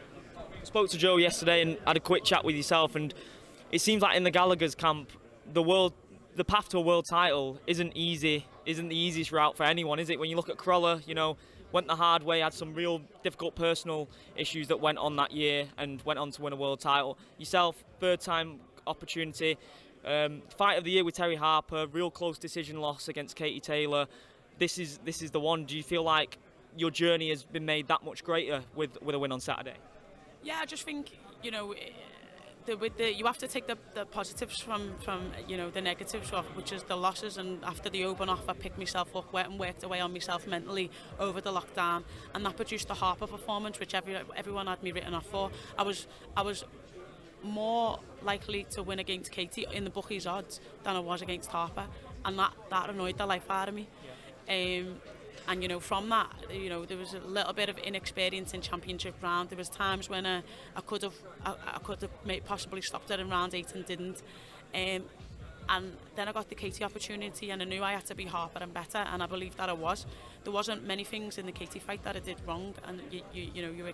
I spoke to Joe yesterday and had a quick chat with yourself, and it seems like in the Gallagher's camp, the path to a world title isn't easy isn't the easiest route for anyone, is it? When you look at Crawler, you know, went the hard way, had some real difficult personal issues that went on that year and went on to win a world title. Yourself, third time opportunity. Fight of the year with Terry Harper, real close decision loss against Katie Taylor. This is the one. Do you feel like your journey has been made that much greater with a win on Saturday? Yeah, I just think, you know, you have to take the positives from you know, the negatives, which is the losses. And after the Open off, I picked myself up, went and worked away on myself mentally over the lockdown, and that produced the Harper performance, which everyone had me written off for. I was more likely to win against Katie in the bookies' odds than I was against Harper, and that annoyed the life out of me. And you know, from that, you know, there was a little bit of inexperience in championship round. There was times when I could have possibly stopped it in round 8 and didn't. And then I got the Katie opportunity, and I knew I had to be Harper and better, and I believe that I was. There wasn't many things in the Katie fight that I did wrong, and you know,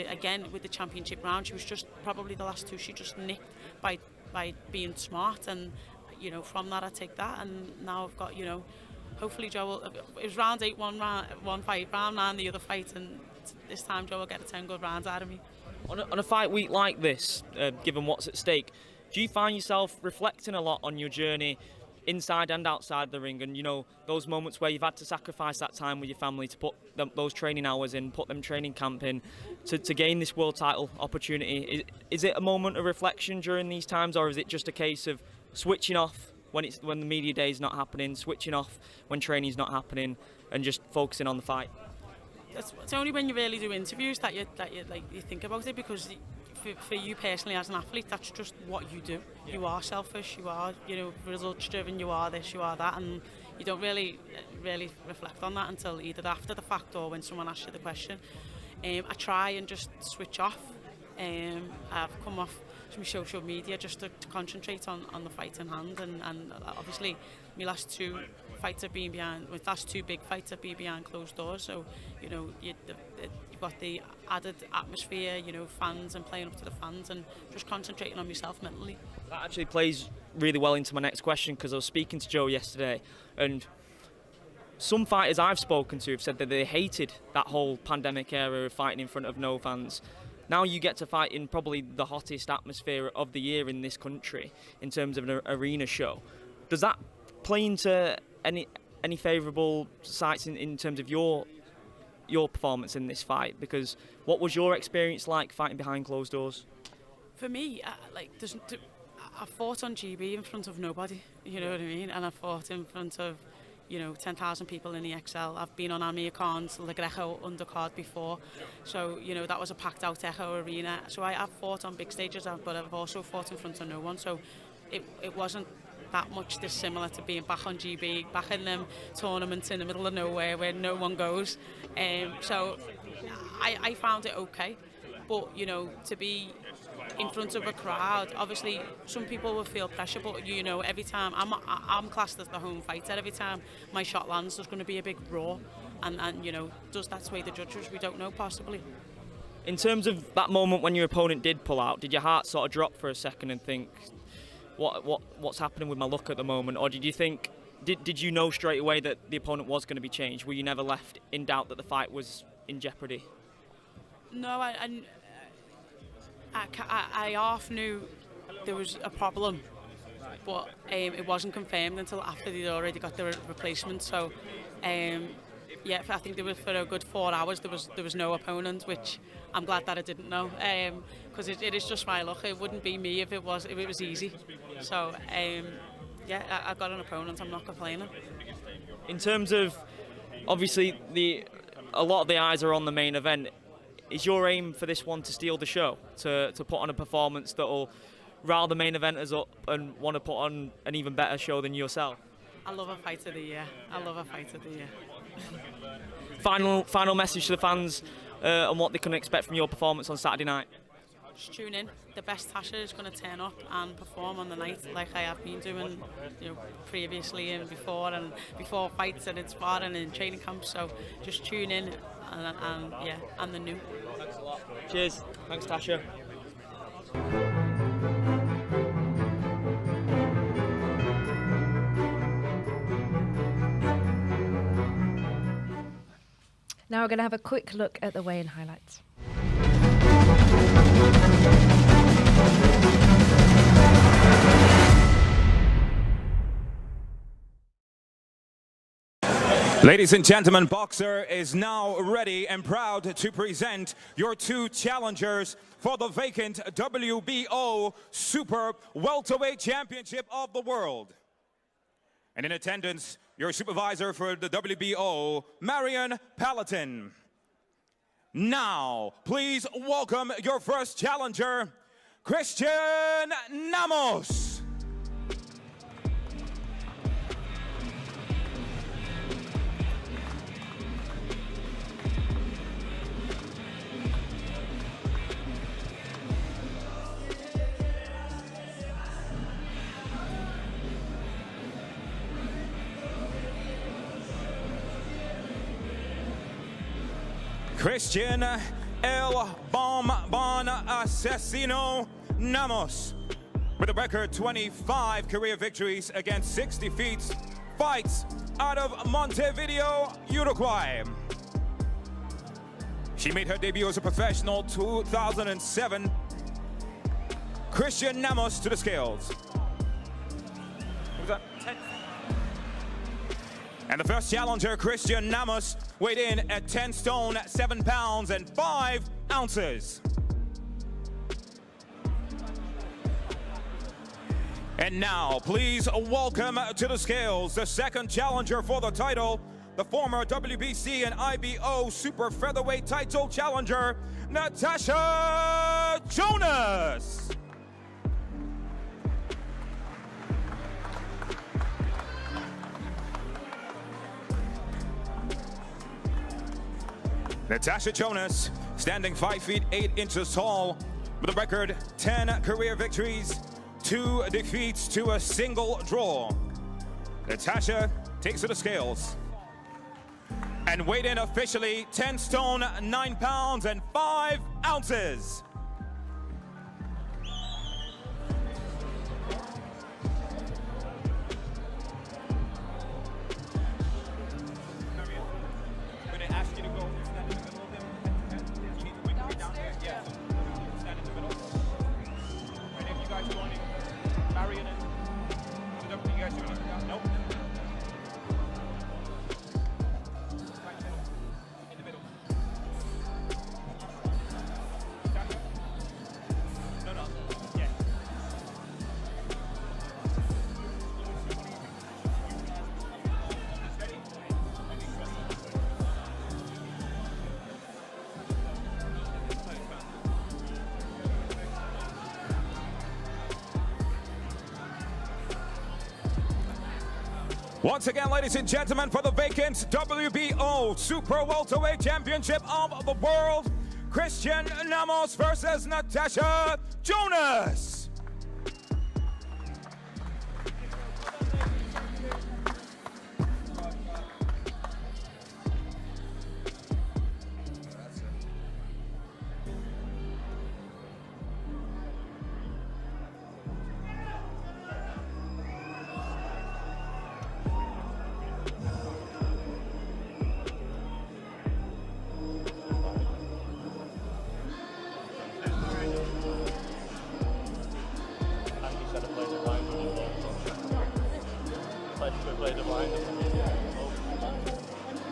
again with the championship round, she was just probably the last two she just nicked by being smart, and you know, from that I take that, and now I've got, you know, hopefully Joe will, it was round 8 one fight, round 9 the other fight, and this time Joe will get a 10 good rounds out of me. On a fight week like this, given what's at stake, do you find yourself reflecting a lot on your journey inside and outside the ring, and you know, those moments where you've had to sacrifice that time with your family to put those training hours in, put them training camp in to gain this world title opportunity? Is it a moment of reflection during these times, or is it just a case of switching off when the media day is not happening, switching off when training's not happening, and just focusing on the fight? It's only when you really do interviews that you think about it, because for you personally as an athlete, that's just what you do. Yeah. You are selfish, you are, you know, results driven, you are this, you are that, and you don't really reflect on that until either after the fact or when someone asks you the question. I try and just switch off. I've come off my social media just to concentrate on the fight in hand, and obviously my last two fights have been last two big fights have been behind closed doors, so you know, you've got the added atmosphere, you know, fans and playing up to the fans, and just concentrating on myself mentally. That actually plays really well into my next question, because I was speaking to Joe yesterday, and some fighters I've spoken to have said that they hated that whole pandemic era of fighting in front of no fans. Now you get to fight in probably the hottest atmosphere of the year in this country in terms of an arena show. Does that play into any favourable sights in terms of your performance in this fight? Because what was your experience like fighting behind closed doors? For me, I fought on GB in front of nobody, you know what I mean? And I fought in front of, you know, 10,000 people in the XL. I've been on Amir Khan's Echo undercard before, so you know, that was a packed out Echo arena. So I have fought on big stages, but I've also fought in front of no one. So it wasn't that much dissimilar to being back on GB, back in them tournaments in the middle of nowhere where no one goes. So I found it okay, but you know, to be in front of a crowd, obviously some people will feel pressure, but you know, every time I'm classed as the home fighter, every time my shot lands there's going to be a big roar, and you know, does that sway the judges? We don't know, possibly. In terms of that moment when your opponent did pull out, did your heart sort of drop for a second and think, what's happening with my luck at the moment? Or did you think, did you know straight away that the opponent was going to be changed? Were you never left in doubt that the fight was in jeopardy? No, I half knew there was a problem, but it wasn't confirmed until after they'd already got the replacement. So, yeah, I think there was, for a good 4 hours there was no opponent, which I'm glad that I didn't know, because it is just my luck. It wouldn't be me if it was easy. So, yeah, I got an opponent. I'm not complaining. In terms of, obviously, a lot of the eyes are on the main event. Is your aim for this one to steal the show, to put on a performance that will rile the main eventers up and want to put on an even better show than yourself? I love a fight of the year. Final message to the fans on what they can expect from your performance on Saturday night. Just tune in. The best Tasha is going to turn up and perform on the night, like I have been doing, you know, previously and before fights and in sparring and in training camps. So just tune in, and the new. Thanks a lot. Cheers. Thanks, Tasha. Now we're going to have a quick look at the weigh-in highlights. Ladies and gentlemen, Boxer is now ready and proud to present your two challengers for the vacant WBO Super Welterweight Championship of the World. And in attendance, your supervisor for the WBO, Marion Palatin. Now, please welcome your first challenger, Christian Namos. Christian El Bombon Asesino Namos, with a record 25 career victories against 6 defeats, fights out of Montevideo, Uruguay. She made her debut as a professional 2007. Christian Namos to the scales. What was that? 10. And the first challenger, Christian Namos, weighed in at 10 stone, 7 pounds and 5 ounces. And now, please welcome to the scales the second challenger for the title, the former WBC and IBO Super Featherweight title challenger, Natasha Jonas. Natasha Jonas, standing 5 feet 8 inches tall, with a record 10 career victories, 2 defeats to a single draw. Natasha takes to the scales and weighed in officially 10 stone, 9 pounds and 5 ounces. Once again, ladies and gentlemen, for the vacant WBO Super Welterweight Championship of the World, Christian Namos versus Natasha Jonas.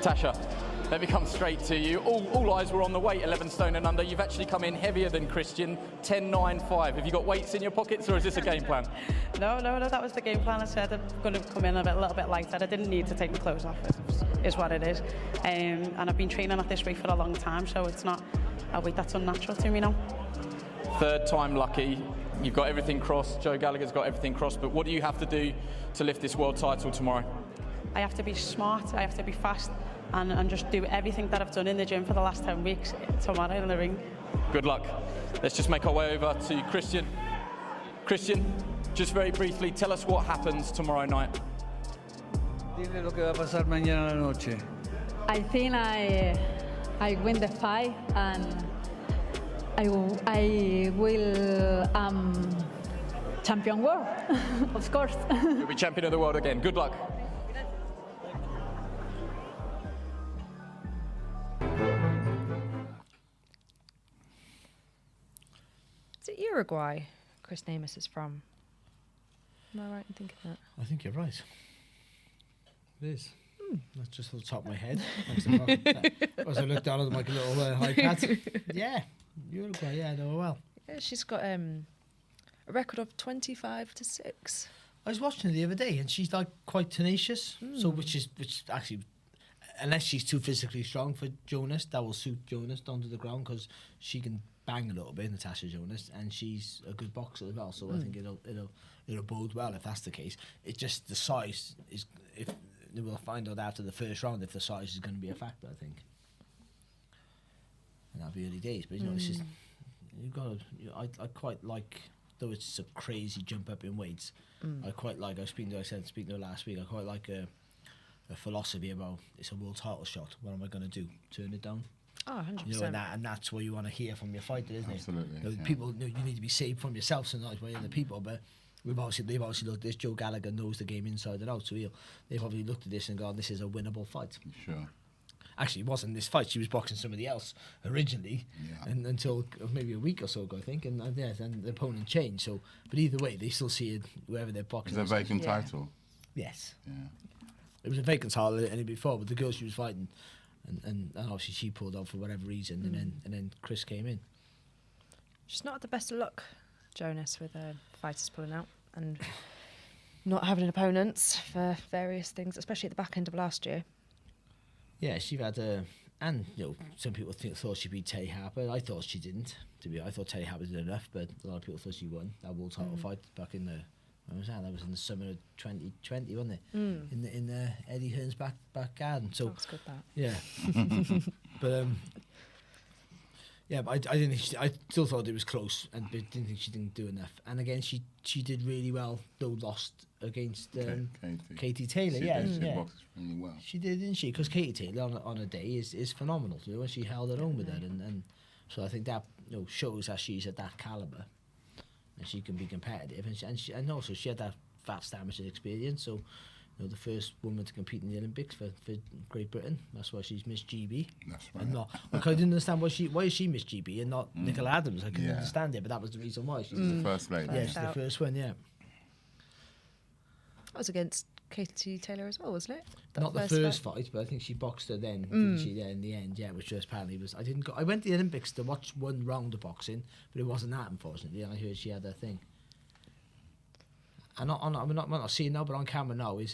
Tasha, let me come straight to you. All eyes were on the weight, 11 stone and under. You've actually come in heavier than Christian, 10.95. Have you got weights in your pockets, or is this a game plan? No, that was the game plan. I said I'm going to come in a little bit lighter. I didn't need to take my clothes off, is what it is. And I've been training at this weight for a long time, so it's not a weight that's unnatural to me now. Third time lucky. You've got everything crossed. Joe Gallagher's got everything crossed. But what do you have to do to lift this world title tomorrow? I have to be smart. I have to be fast. And just do everything that I've done in the gym for the last 10 weeks tomorrow in the ring. Good luck. Let's just make our way over to Christian. Christian, just very briefly, tell us what happens tomorrow night. Dile lo que va a pasar mañana a la noche. I think I win the fight and I will champion world, of course. You'll be champion of the world again. Good luck. Uruguay Chris Namus is from? Am I right in thinking that? I think you're right. It is. That's just off the top of my head. As I looked down at my little iPad. Yeah, Uruguay. Yeah, I know her well. Yeah, she's got a record of 25-6. I was watching her the other day, and she's like quite tenacious. So which actually, unless she's too physically strong for Jonas, that will suit Jonas down to the ground because she can bang a little bit, Natasha Jonas, and she's a good boxer as well. So I think it'll bode well if that's the case. It's just the size is if. We'll find out after the first round if the size is going to be a factor, I think. And that'll be early days. But, it's just, you've got to, I quite like, though it's a crazy jump up in weights, I quite like, speaking to her last week, I quite like a philosophy about it's a world title shot. What am I going to do? Turn it down? Oh, 100%. And that's what you want to hear from your fighter, isn't Absolutely, it? People, you need to be saved from yourself sometimes by other people, but they've obviously looked at this. Joe Gallagher knows the game inside and out, so they've probably looked at this and gone, this is a winnable fight. Sure. Actually, it wasn't this fight. She was boxing somebody else originally, and until maybe a week or so ago, I think, and the opponent changed. So, but either way, they still see it wherever they're boxing. Is it a vacant title? Yes. Yeah. It was a vacant title any before, but the girl she was fighting, and obviously she pulled out for whatever reason, and then Chris came in. She's not had the best of luck, Jonas, with fighters pulling out and not having opponents for various things, especially at the back end of last year. Yeah, she had and some people thought she beat Terry Harper. I thought she didn't. I thought Terry Harper did enough, but a lot of people thought she won that world title fight back in the. When was that? That was in the summer of 2020, wasn't it? In Eddie Hearn's back garden. So that's good. That. Yeah, but yeah, but I didn't. I still thought it was close, and didn't think she didn't do enough. And again, she did really well, though lost against Katie Taylor. She boxed really well. She did, didn't she? Because Katie Taylor on a day is phenomenal. When she held her own with her, and so I think that shows that she's at that caliber, and she can be competitive. And also she had that vast amateur experience. So. The first woman to compete in the Olympics for Great Britain. That's why she's Miss GB. That's right. And not, I didn't understand why is she Miss GB and not Nicola Adams. I couldn't understand it, but that was the reason why. She's the first lady. Yeah, she's the first one, yeah. That was against Katie Taylor as well, wasn't it? Not the first fight, but I think she boxed her then, didn't she? Yeah, in the end, yeah, which apparently was. I went to the Olympics to watch one round of boxing, but it wasn't that, unfortunately. I heard she had her thing. I'm not seeing now, but on camera now is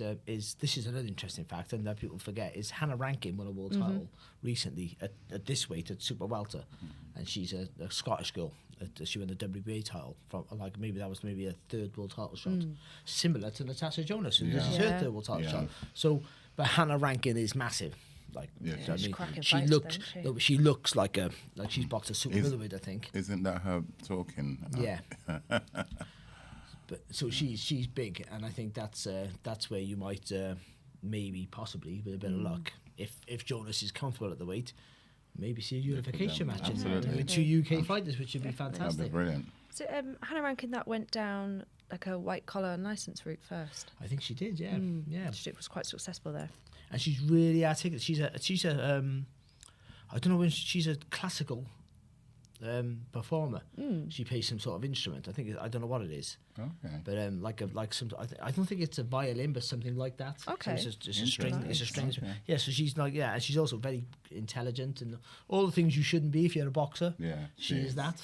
this is another interesting fact, and that people forget is Hannah Rankin won a world title recently at this weight at super welter, and she's a Scottish girl. She won the WBA title from maybe a third world title shot, similar to Natasha Jonas, who this is her third world title shot. So, but Hannah Rankin is massive. She looks like she's boxed a super middleweight, I think. Isn't that her talking? Yeah. But so she's big, and I think that's where you might maybe possibly with a bit of luck, if Jonas is comfortable at the weight, maybe see a unification match with two UK fighters, which would be fantastic. That'd be brilliant. Is it Hannah Rankin that went down like a white collar and license route first? I think she did, yeah. Yeah. She was quite successful there. And she's really articulate. She's a I don't know when she's a classical performer. She plays some sort of instrument. I don't know what it is. Okay. But I don't think it's a violin, but something like that. Okay. So it's a string. It's a string. Okay. Yeah. So she's and she's also very intelligent and all the things you shouldn't be if you're a boxer. Yeah. She is that.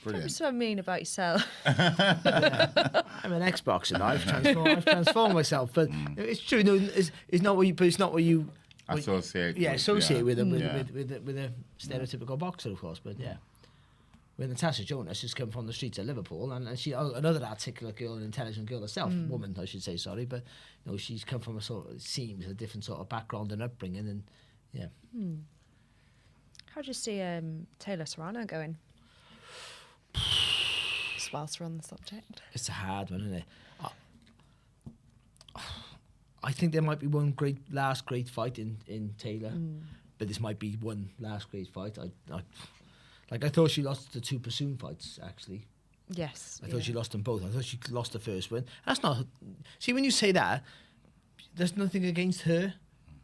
Don't be Brilliant. so mean about yourself. I'm an ex-boxer now. I've transformed myself, but it's true. No, it's not what you. But it's not what you associate. Yeah, associate with a stereotypical boxer, of course. But yeah. When Natasha Jonas has come from the streets of Liverpool, and she another articulate girl, an intelligent girl herself, woman I should say, sorry, but she's come from a different sort of background and upbringing, and yeah. How do you see Taylor Serrano going? Just whilst we're on the subject. It's a hard one, isn't it? I think there might be one last great fight in Taylor, but this might be one last great fight. I thought she lost the two Pursuit fights, actually. Yes. I thought she lost them both. I thought she lost the first one. That's not... See, when you say that, there's nothing against her.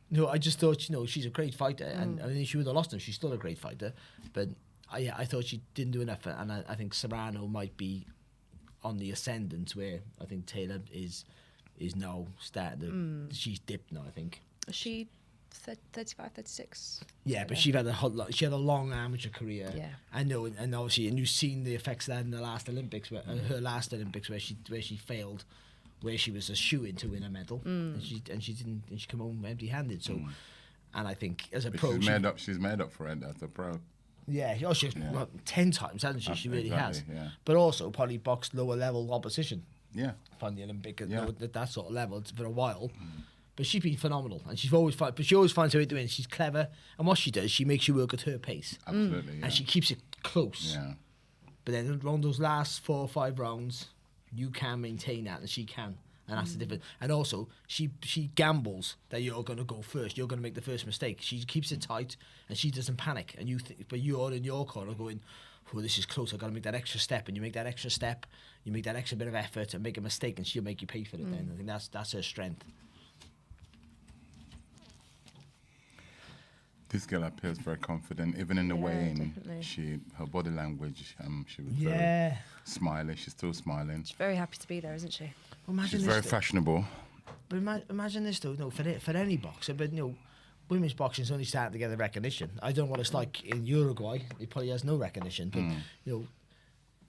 No, I just thought, she's a great fighter. And I mean, she would have lost them. She's still a great fighter. But I thought she didn't do enough, and I think Serrano might be on the ascendant, where I think Taylor is now starting to, she's dipped now, I think. Is she 35, 36? Yeah, but she had a long amateur career. Yeah. I know, and obviously, and you've seen the effects of that in the last Olympics, her last Olympics, where she failed, where she was a shoo-in to win a medal, and she came home empty-handed. So, and I think as a pro, she's made up for it as a pro. Yeah, she's 10 times, hasn't she? She really has. Yeah. But also probably boxed lower level opposition. Yeah. On the Olympic at that sort of level for a while. But she's been phenomenal, and she always finds her way to win. She's clever, and what she does, she makes you work at her pace. Absolutely. And she keeps it close. Yeah. But then around those last 4 or 5 rounds, you can maintain that, and she can. And that's the difference. And also, she gambles that you're going to go first. You're going to make the first mistake. She keeps it tight, and she doesn't panic. And but you're in your corner going, "Oh, this is close. I've got to make that extra step." And you make that extra step, you make that extra bit of effort, and make a mistake, and she'll make you pay for it. Then I think that's her strength. This girl appears very confident, even in the weighing. Her body language, she was very smiling. She's still smiling. She's very happy to be there, isn't she? She's very fashionable. But imagine this though, for any boxer, but women's boxing is only starting to get the recognition. I don't know what it's like in Uruguay. It probably has no recognition, but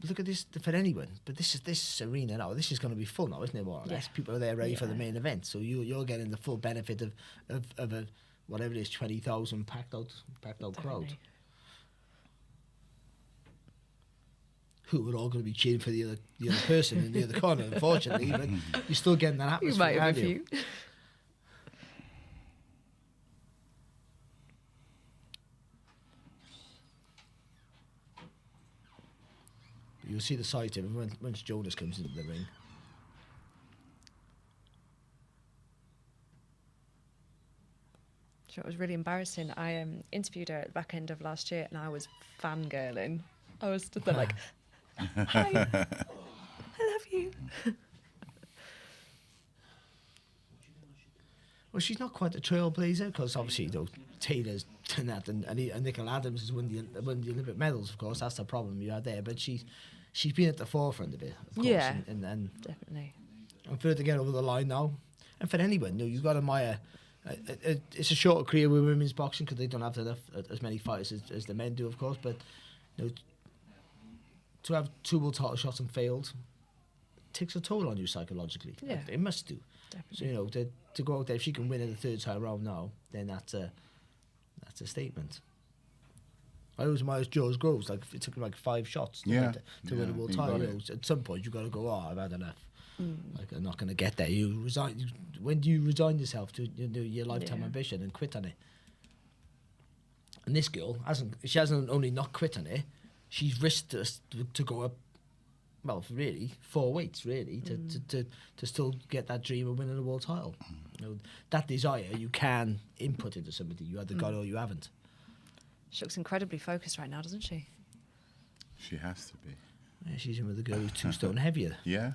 look at this for anyone. But this arena now. This is going to be full now, isn't it? More or less, people are there ready for the main event. So you're getting the full benefit of a whatever it is, 20,000 packed out crowd. Who are all going to be cheering for the other person in the other corner, unfortunately, but you're still getting that atmosphere. You might have a few. You'll see the side of him once Jonas comes into the ring. It was really embarrassing. I interviewed her at the back end of last year, and I was fangirling. I was stood there like, "Hi, I love you." Well, she's not quite a trailblazer, because obviously, Taylor's done that, and Nicole Adams has won the Olympic medals. Of course, that's the problem you had there. But she's been at the forefront of it, of course. Yeah, and definitely. And for her to get over the line now, and for anyone, you've got to admire. It's a shorter career with women's boxing because they don't have as many fighters as the men do, of course. But to have 2 world title shots and failed takes a toll on you psychologically. Yeah, it must do. Definitely. So to go out there, if she can win it the 3rd time round now, then that's a statement. I always admire Joe's Groves. Like it took him 5 shots to win a world title. At some point, you've got to go. I've had enough. Like, I'm not going to get there. You resign. When do you resign yourself to your lifetime ambition and quit on it? And this girl hasn't only not quit on it, she's risked to go up. Well, really, 4 weights really to still get that dream of winning a world title. That desire you can input into somebody. You either got or you haven't. She looks incredibly focused right now, doesn't she? She has to be. Yeah, she's in with a girl who's 2 stone heavier. Yeah.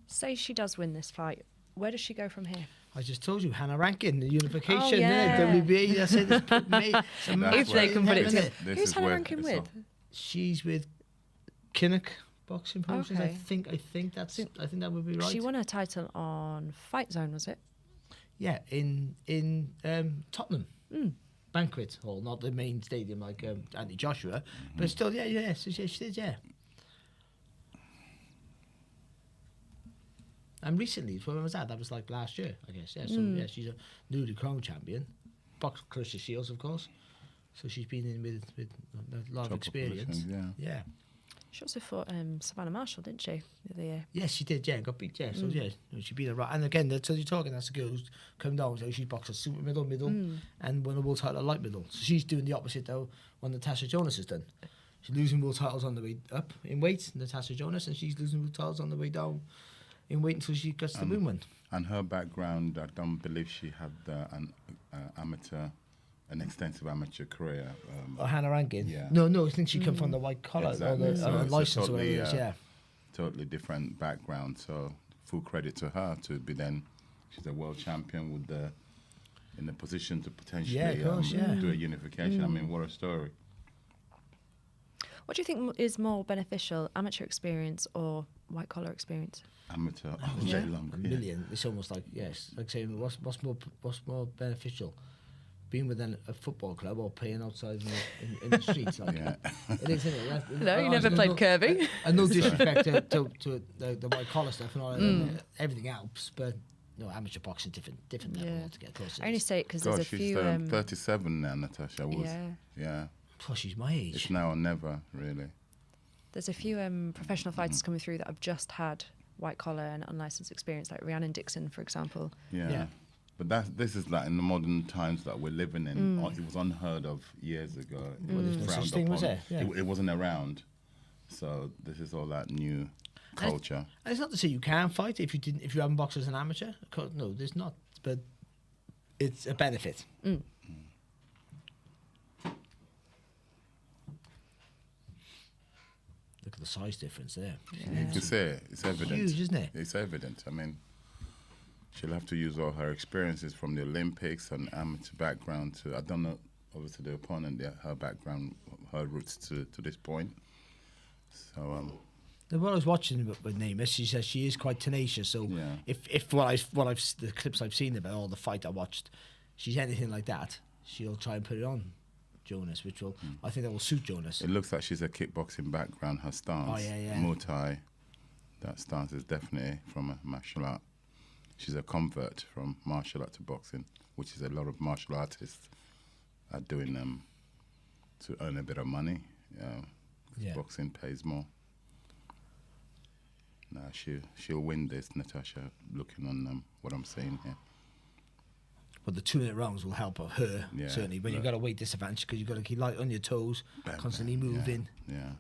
Say she does win this fight, where does she go from here? I just told you, Hannah Rankin, the unification, Oh, yeah. WBA. I said, If they can put it together. Who's Hannah Rankin with? She's with Kinnock Boxing Promotions. Okay. I think that's it. I think that would be right. She won her title on Fight Zone, was it? Yeah, in Tottenham. Banquet Hall, not the main stadium like Andy Joshua, but still, she did, yeah. And recently, when was that? That was like last year, I guess. Yeah, so she's a newly crowned champion. Boxed Clarissa Shields, of course. So she's been in with a lot of experience. Yeah. She also fought Savannah Marshall, didn't she, the other year? Yes, she did. Yeah, got beat. Yeah, so she beat her right. And again, so you're talking, that's a girl who's come down. So she's boxed a super middle, and won a world title at light middle. So she's doing the opposite though. What Natasha Jonas has done. She's losing world titles on the way up in weight, Natasha Jonas, and she's losing world titles on the way down in weight until she gets the win one. And her background, I don't believe she had an extensive amateur career. Hannah Rankin. Yeah. No, I think she come from the white collar Exactly. or So the it's a license or whatever it is. totally, Yeah. Totally different background. So full credit to her to be then. She's a world champion in the position to potentially do a unification. I mean, what a story. What do you think is more beneficial, amateur experience or white collar experience? Amateur, Yeah. long. A million. It's almost like, yes, like saying what's more beneficial, being within a football club or playing outside in the streets. Like, it is, isn't it? No, you never played curving. And no disrespect to the white collar stuff and all that. Everything helps, but no, amateur boxing different level altogether. I only say it because there's a few. She's 37 now, Natasha. Yeah. Oh, she's my age. It's now or never, really. There's a few professional fighters coming through that have just had white collar and unlicensed experience, like Rhiannon Dixon, for example. Yeah. But this is like in the modern times that we're living in. It was unheard of years ago. Well, there's no such thing, was there? Yeah. It wasn't around. So this is all that new culture. And it's not to say you can't fight if you haven't boxed as an amateur. No, there's not. But it's a benefit. Look at the size difference there. You can see it. It's evident. Huge, isn't it? It's evident. I mean, she'll have to use all her experiences from the Olympics and amateur background to, I don't know, obviously the opponent, her background, her roots to this point. So, what I was watching with Namus, she says she is quite tenacious. So if the clips I've seen about all the fight I watched, she's anything like that, she'll try and put it on Jonas, which will I think that will suit Jonas. It looks like she's a kickboxing background. Her stance, Muay Thai, that stance is definitely from a martial art. She's a convert from martial art to boxing, which is a lot of martial artists are doing to earn a bit of money. Boxing pays more. Nah, she'll win this, Natasha, looking on what I'm saying here. But the 2-minute rounds will help her, certainly. But you've got a weight disadvantage because you've got to keep light on your toes, constantly moving. Yeah.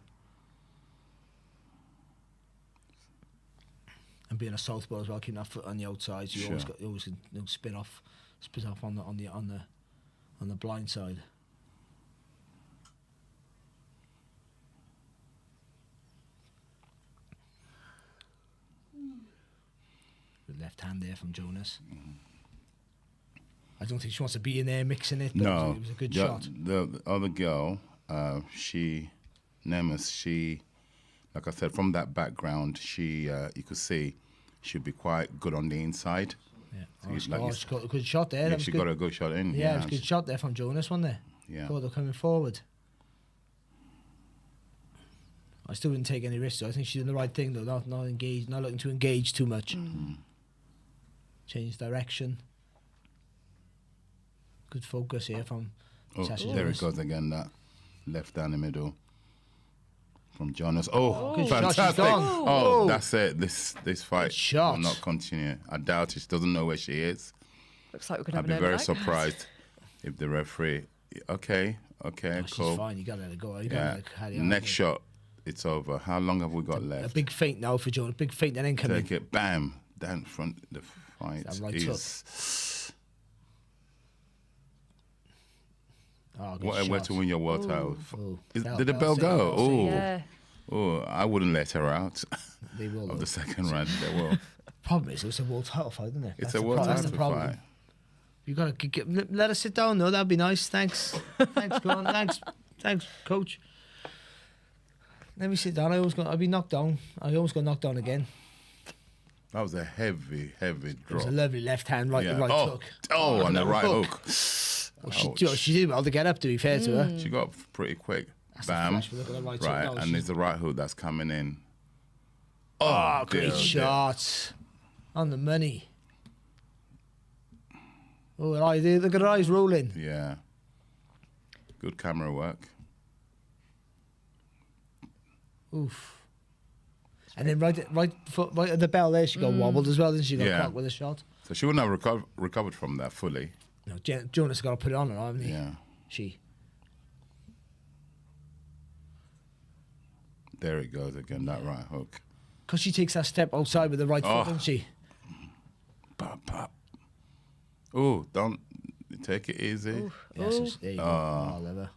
And being a southpaw as well, keeping that foot on the outside, so you always spin off on the blind side. The left hand there from Jonas. I don't think she wants to be in there mixing it. No, it was a good shot. The other girl, Nemes, she, like I said, from that background, she you could see she'd be quite good on the inside. Yeah, she got a good shot there. Yeah, she got a good shot in. Yeah, it was a good shot there from Jonas, wasn't there? Yeah. They're coming forward. I still wouldn't take any risks. I think she's doing the right thing, though. Not engaged, not looking to engage too much. Change direction. Good focus here from Natasha Jonas. There it goes again, that left down the middle from Jonas. Good fantastic. Shot, That's it. This fight shot. will not continue. I doubt it. She doesn't know where she is. Looks like we're going to I'd have be very surprised if the referee... Okay, cool. She's fine. You got to let her go. Next shot, it's over. How long have we got left? A big feint now for Jonas. Big feint and then come in. Take it, bam, down front. The fight is... What a way to win your world title. Did the bell go? Oh, I wouldn't let her out. They will. Of the second round, they will. Problem is, it's a world title fight, isn't it? It's a world title fight. You got to let us sit down, though. That'd be nice. Thanks. Thanks, Glenn. Thanks, coach. Let me sit down. I'd be knocked down. I almost got knocked down again. That was a heavy drop. It was a lovely left hand, right hook. Oh, on the right hook. Well, she did well to get up, to be fair to her. She got up pretty quick. Bam. Look at the right hook now, and there's the right hook that's coming in. Oh, great shot. On the money. Oh, look at her eyes rolling. Yeah. Good camera work. Oof. And then right at the bell there, she got wobbled as well, didn't she? Got caught with a shot. So she wouldn't have recovered from that fully. No, Jonas got to put it on her, haven't he? Yeah. She. There it goes again, that right hook. Because she takes that step outside with the right foot, doesn't she? Pop, pop. Oh, don't Take it easy. Ooh. Yes, Ooh. there you go. Oh. Oliver.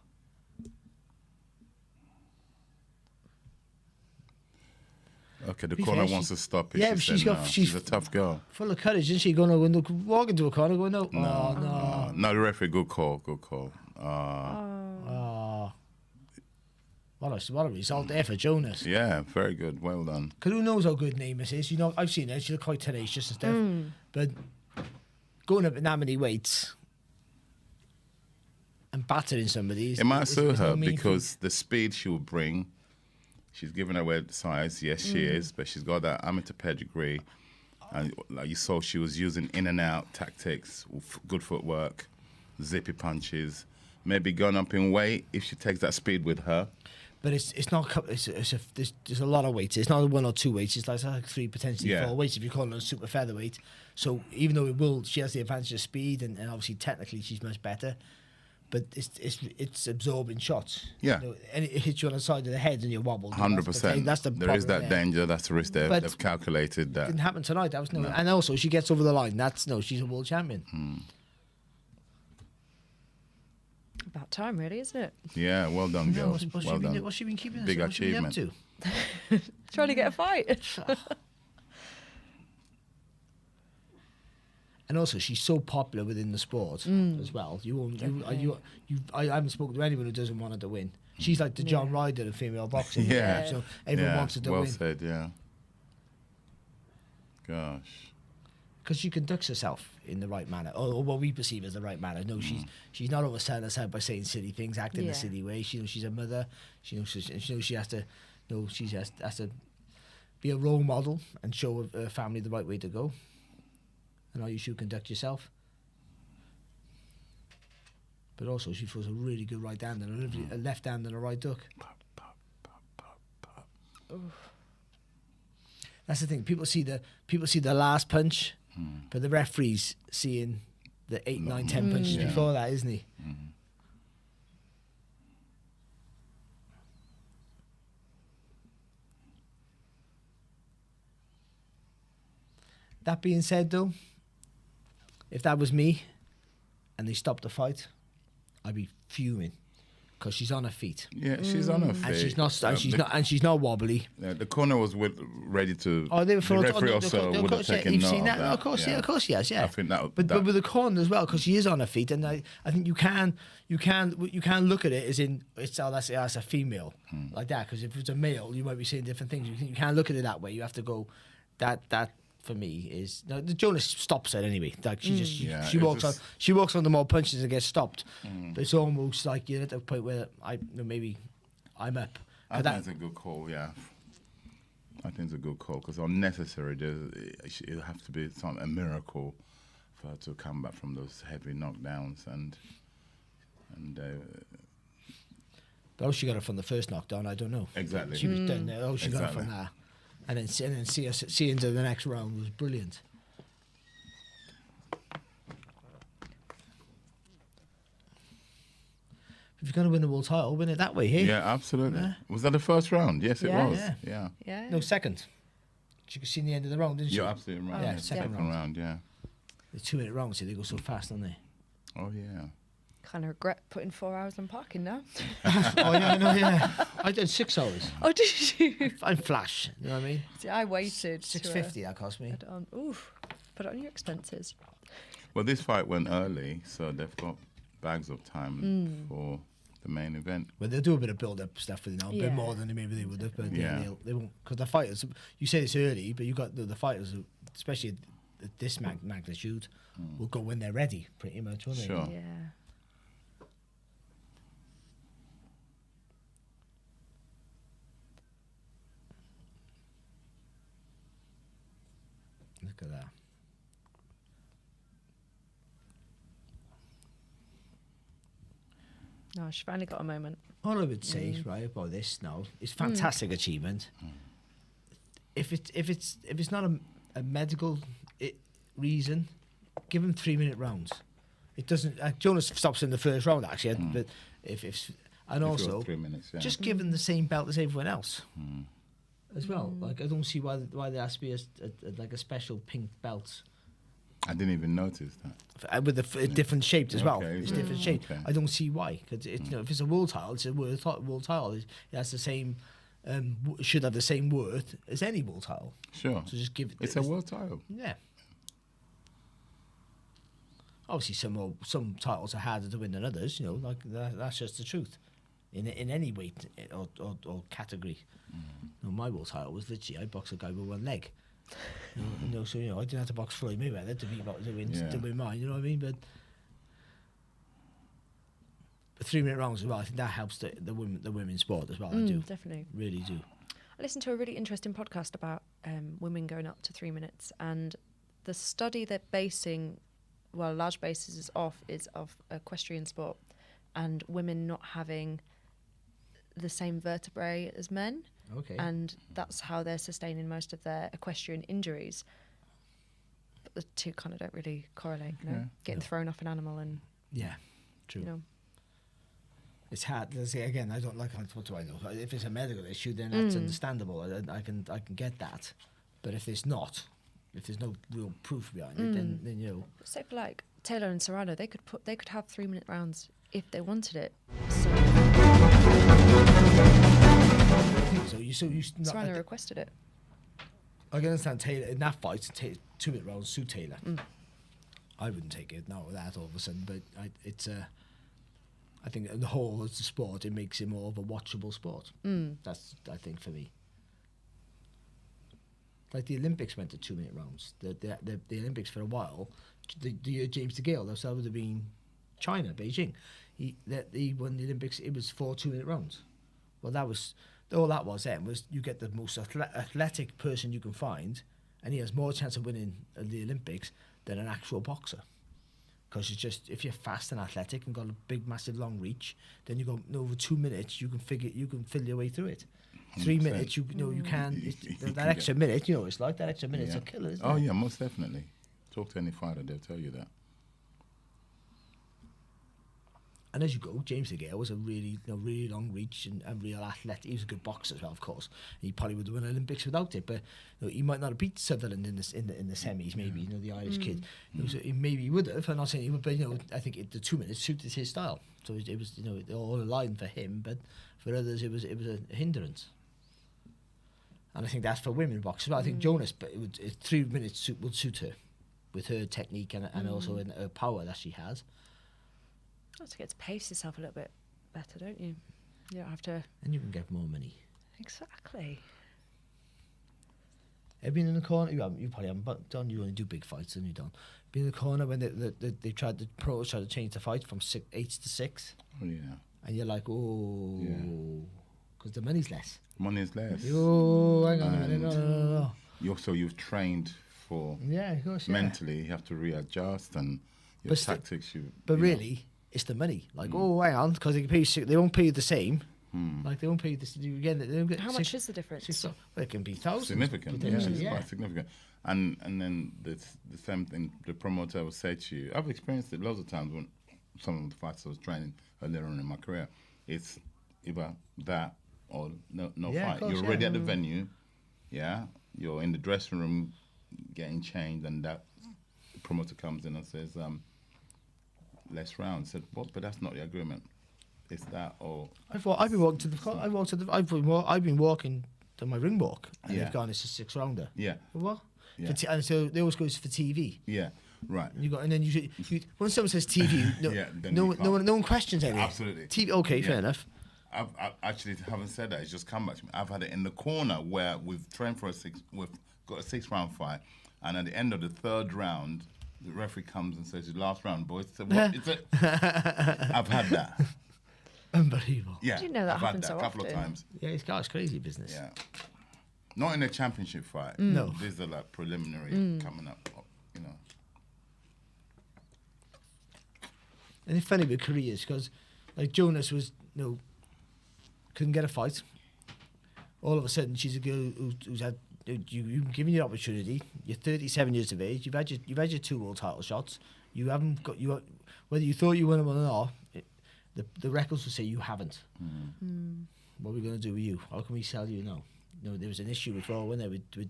Okay, the Be corner fair, wants to stop it. Yeah, she but said no. She's a tough girl. full of courage, isn't she? Going to window, walk into a corner, going, no. No, Oh, no. no, the referee, good call. Oh. What a result there for Jonas. Yeah, very good. Well done. Because who knows how good Namus is? You know, I've seen her. She's quite tenacious and stuff. But going up in that many weights and battering somebody is... It might is suit no her mean because the speed she will bring, she's given away the size. Yes, she is, but she's got that amateur pedigree. And like you saw, she was using in and out tactics, good footwork, zippy punches. Maybe going up in weight if she takes that speed with her. But it's not. There's a lot of weights. It's not one or two weights. It's like 3, potentially 4 weights if you call it a super featherweight. So even though she has the advantage of speed and obviously technically she's much better, but it's absorbing shots. Yeah. You know, and it hits you on the side of the head and you wobble. 100%. That's the there is problem that danger. That's the risk they've calculated. It That didn't happen tonight. That was no. And also she gets over the line. She's a world champion. About time, really, isn't it? Yeah, well done, girl. Well done. What's she been keeping? Big what's she been up achievement. to? Trying to get a fight. And also, she's so popular within the sport as well. I haven't spoken to anyone who doesn't want her to win. She's like the John Ryder of female boxing. Yeah. So everyone wants her to well win. said, yeah. Gosh. Because she conducts herself in the right manner, or what we perceive as the right manner. No, she's not overselling herself by saying silly things, acting in a silly way. She knows she's a mother. She knows she has to. She has to be a role model and show her family the right way to go, and how you should conduct yourself. But also, she throws a really good right hand and a left hand and a right hook. That's the thing. People see the last punch. But the referee's seeing the 8, 9, 10 punches before that, isn't he? That being said, though, if that was me and they stopped the fight, I'd be fuming. Because she's on her feet. Yeah, she's on her feet. And she's not wobbly. The corner was ready to. Oh, they were the referee also would have taken You've note seen that? that. Of course, of course, yes, yeah. I think that. But with the corner as well, because she is on her feet, and I think you can look at it as in that's a female like that. Because if it's a male, you might be saying different things. You can't look at it that way. You have to go that. For me, is the Jonas stops it anyway. Like she walks on the more punches and gets stopped. But it's almost like you're at the point where maybe I'm up. I think it's a good call. Yeah, I think it's a good call because unnecessary. It'll have to be a miracle for her to come back from those heavy knockdowns and. But how she got it from the first knockdown, I don't know. Exactly. She was done there. How she got it from that. And then see into the next round was brilliant. If you're going to win the world title, win it that way, hey? Yeah, absolutely. Yeah. Was that the first round? Yes, it was. Yeah. No, second. She could see the end of the round, didn't she? You're absolutely right. Yeah, second round. Yeah. The 2-minute rounds, they go so fast, don't they? Oh, yeah. Kind of regret putting 4 hours on parking now. Oh, yeah, I know, yeah. I did 6 hours. Oh, did you? I'm flash, you know what I mean? See, I waited. $6.50 that cost me. Put it on your expenses. Well, this fight went early, so they've got bags of time for the main event. Well, they'll do a bit of build-up stuff with it now, a bit more than maybe they would have, but they won't. Because the fighters, you say this early, but you got the fighters, especially at this magnitude, will go when they're ready, pretty much, won't they? Sure. Yeah. Look at that. No, she finally got a moment. All I would say, right, about this now, it's fantastic achievement. If it's not a medical reason, give him 3-minute rounds. It doesn't. Jonas stops in the first round actually, but if also 3 minutes, just give him the same belt as everyone else. As well, like I don't see why there has to be a special pink belt I didn't even notice that. With a different shape as well. Okay, It's yeah. different shape. Okay. I don't see why. Because you know, if it's a world title, it's a world title. It has the same, should have the same worth as any world title. Sure. So just give it. It's a world title. Yeah. Obviously, some titles are harder to win than others. You know, like that's just the truth. In any weight or category. You know, my world title was literally I boxed a guy with one leg. You know, so you know I didn't have to box Floyd Mayweather to win mine. You know what I mean? But 3-minute rounds as well. I think that helps the women's sport as well. I do Definitely, really do. I listened to a really interesting podcast about women going up to 3 minutes, and the study they're basing, well, large basis is of equestrian sport, and women not having the same vertebrae as men. Okay. And that's how they're sustaining most of their equestrian injuries. But the two kind of don't really correlate, you know? Yeah. Getting thrown off an animal and, Yeah, true. you know. It's hard. Let's say again, I don't like. What do I know? If it's a medical issue, then that's understandable. I can get that. But if it's not, if there's no real proof behind it, then you know. Say for like Taylor and Serrano, they could have 3-minute rounds if they wanted it. So Serrano requested it. I can understand Taylor in that fight. 2-minute rounds suit Taylor. I wouldn't take it now with that all of a sudden, but I think in the whole of the sport, it makes it more of a watchable sport. That's, I think, for me. Like the Olympics went to 2-minute rounds. The Olympics for a while, the year James DeGale, that would have been China, Beijing. He won the Olympics. It was 4 2-minute rounds. Well, that was all that was then was you get the most athletic person you can find, and he has more chance of winning the Olympics than an actual boxer. Because it's just if you're fast and athletic and got a big, massive, long reach, then you go over 2 minutes. You can fill your way through it. 3 minutes, you know, you can. That extra minute, you know, it's like that extra minute's a killer. Isn't it? Yeah, most definitely. Talk to any fighter, they'll tell you that. And as you go, James DeGale was a really long reach and real athlete. He was a good boxer as well, of course. He probably would have won Olympics without it, but you know, he might not have beat Sutherland in the semis. Maybe you know the Irish kid. Maybe he would have. I'm not saying he would, but you know I think the 2 minutes suited his style. So it was you know all aligned for him, but for others it was a hindrance. And I think that's for women boxers. Well, I think Jonas, but 3 minutes would suit her, with her technique and also in her power that she has. You have to get to pace yourself a little bit better, don't you? You don't have to. And you can get more money. Exactly. Have you been in the corner? You probably haven't, but Don, you only do big fights, and you don't. Been in the corner when they tried the pros tried to change the fight from 8 to 6. Oh yeah. And you're like, oh, because the money's less. Money's less. Oh, hang on a minute, no. You've trained for. Yeah, of course. Mentally, you have to readjust and your tactics. But really, it's the money. Like, oh, hang on, because they won't pay you the same. Like they won't pay you the same. How much is the difference? Well, it can be thousands. Significant. Yeah, it's quite significant. And then the same thing the promoter will say to you. I've experienced it loads of times when some of the fighters I was training earlier on in my career. It's either that or no fight. Course, you're already at the venue. Yeah, you're in the dressing room getting changed, and that promoter comes in and says, less rounds. Said, what? But that's not the agreement. It's that or I've been walking to my ring walk, and they've gone. It's a 6-rounder. Yeah. What? Yeah. And so they always goes for TV. Yeah. Right. And then you when someone says TV, no one questions anything. Absolutely. TV. Okay, fair enough. I actually haven't said that. It's just come back to me. I've had it in the corner where we've trained for we've got a 6-round fight, and at the end of the 3rd round, the referee comes and says, "Last round, boys." So what is it? I've had that. Unbelievable. Yeah, I didn't know that I've happened had that so a couple often. of times. Yeah, it's crazy business. Yeah. Not in a championship fight. No. These are like preliminary coming up, you know. And it's funny with careers because, like Jonas was, couldn't get a fight. All of a sudden, she's a girl who's had you've given you the opportunity. You're 37 years of age. You've had your 2 world title shots. You haven't got whether you thought you won them or not. The records will say you haven't. What are we going to do with you? How can we sell you now? there was an issue with Raw, wasn't there,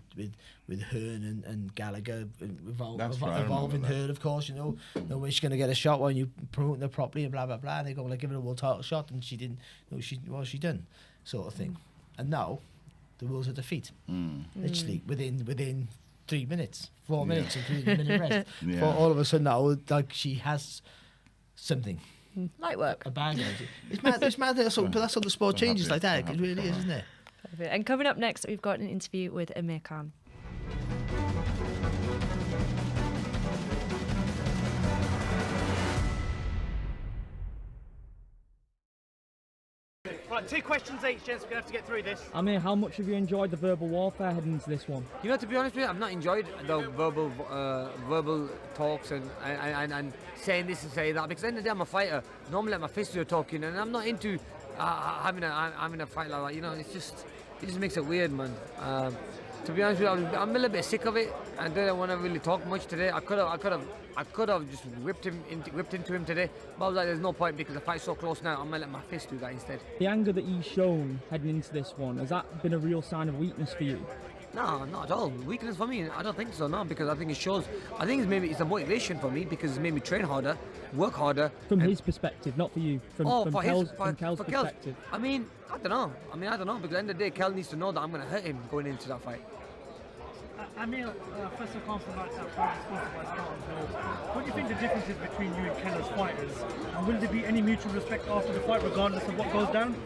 with Hearn and Gallagher That's right, I involving remember that. Hearn, of course. No way she's going to get a shot when you promoting her properly and blah blah blah. And they go, like, give her a world title shot, and she didn't. No, she done, sort of thing. And now the world's at her feet, literally within 3 minutes, 4 minutes, including the minute rest. Yeah. For all of a sudden now, like, she has something. Light work. A bang. It's mad. It's mad. But that's how the sport changes like that. It really is, isn't it? And coming up next, we've got an interview with Amir Khan. Right, 2 questions each, gents. We're going to have to get through this. Amir, how much have you enjoyed the verbal warfare heading into this one? You know, to be honest with you, I've not enjoyed the verbal talks and saying this and saying that, because at the end of the day, I'm a fighter. Normally, like, my fists are talking, and I'm not into having a fight like that. You know, it just makes it weird, man. To be honest with you, I'm a little bit sick of it. I didn't want to really talk much today. I could have just whipped into him today, but I was like, there's no point because the fight's so close now. I'm gonna let my fist do that instead. The anger that he's shown heading into this one, has that been a real sign of weakness for you? No, not at all. Weakness for me? I don't think so. No, because I think it shows. I think it's a motivation for me because it's made me train harder, work harder. From his perspective, not for you. From Kell's perspective. I mean, I don't know. Because at the end of the day, Kell needs to know that I'm going to hurt him going into that fight. Amir, first of all, what do you think the difference is between you and Kell as fighters? And will there be any mutual respect after the fight, regardless of what goes down?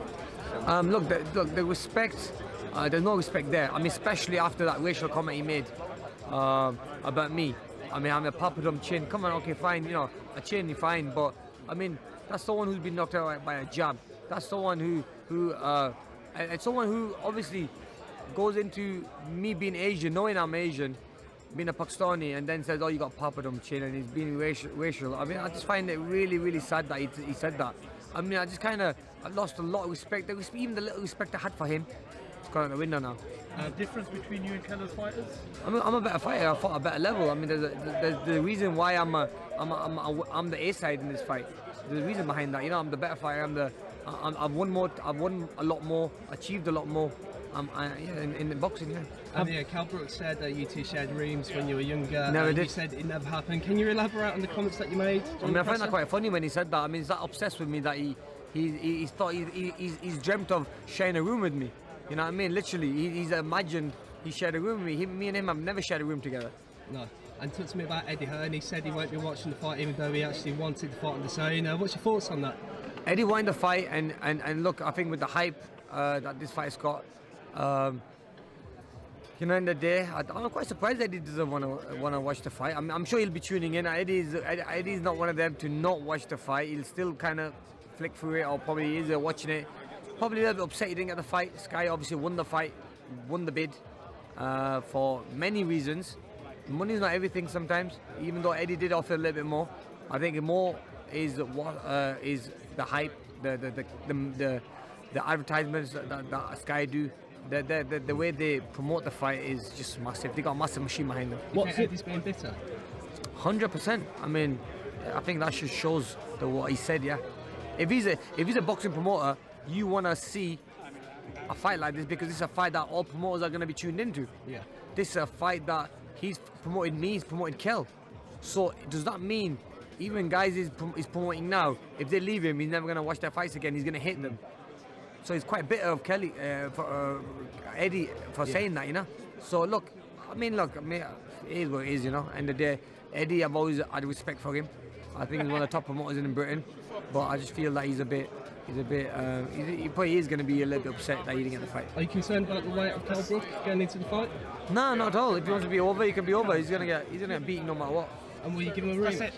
Look, the respect. There's no respect there. I mean, especially after that racial comment he made about me. I mean, I'm a papadum chin. Come on, okay, fine. You know, a chin, fine. But I mean, that's someone who's been knocked out by a jab. That's someone who it's someone who obviously goes into me being Asian, knowing I'm Asian, being a Pakistani, and then says, "Oh, you got papadum chin," and he's being racial. I mean, I just find it really, really sad that he said that. I mean, I lost a lot of respect. Even the little respect I had for him, it's gone out the window now. Difference between you and Kell as fighters? I'm a better fighter. I fought a better level. I mean, there's the reason why I'm the A side in this fight. There's a reason behind that. You know, I'm the better fighter. I've won more. I've won a lot more. Achieved a lot more. In boxing, yeah. Yeah, Kell Brook said that you two shared rooms when you were younger. Never did. You said it never happened. Can you elaborate on the comments that you made? I mean, I find that quite funny when he said that. I mean, he's that obsessed with me that he's thought he's dreamt of sharing a room with me. You know what I mean? Literally, he's imagined he shared a room with me. Me and him have never shared a room together. No. And talk to me about Eddie Hearn. He said he won't be watching the fight even though he actually wanted the fight on the zone. What's your thoughts on that? Eddie wanted the fight, and look, I think with the hype that this fight's got, you know, in the day, I'm quite surprised Eddie doesn't want to watch the fight. I'm sure he'll be tuning in. Eddie's not one of them to not watch the fight. He'll still kind of flick through it, or probably is watching it. Probably a little bit upset he didn't get the fight. Sky obviously won the fight, won the bid for many reasons. Money's not everything sometimes, even though Eddie did offer a little bit more. I think more is what is the hype, the advertisements that Sky do. The way they promote the fight is just massive. They got a massive machine behind them. What's Eddie's being bitter? 100%. I mean, I think that just shows what he said. Yeah, if he's a boxing promoter, you want to see a fight like this because this is a fight that all promoters are going to be tuned into. Yeah. This is a fight that he's promoted me, he's promoted Kell. So does that mean even guys he's promoting now, if they leave him, he's never going to watch their fights again, he's going to hit them. So he's quite bitter of Kelly, for Eddie for saying that, you know. So look, it is what it is, you know. End of the day, Eddie, I've always had respect for him. I think he's one of the top promoters in Britain, but I just feel that he probably is going to be a little bit upset that he didn't get the fight. Are you concerned about the weight of Kell Brook going into the fight? No, not at all. If he wants to be over, he can be over. He's gonna get beaten no matter what. And will you give him a rematch?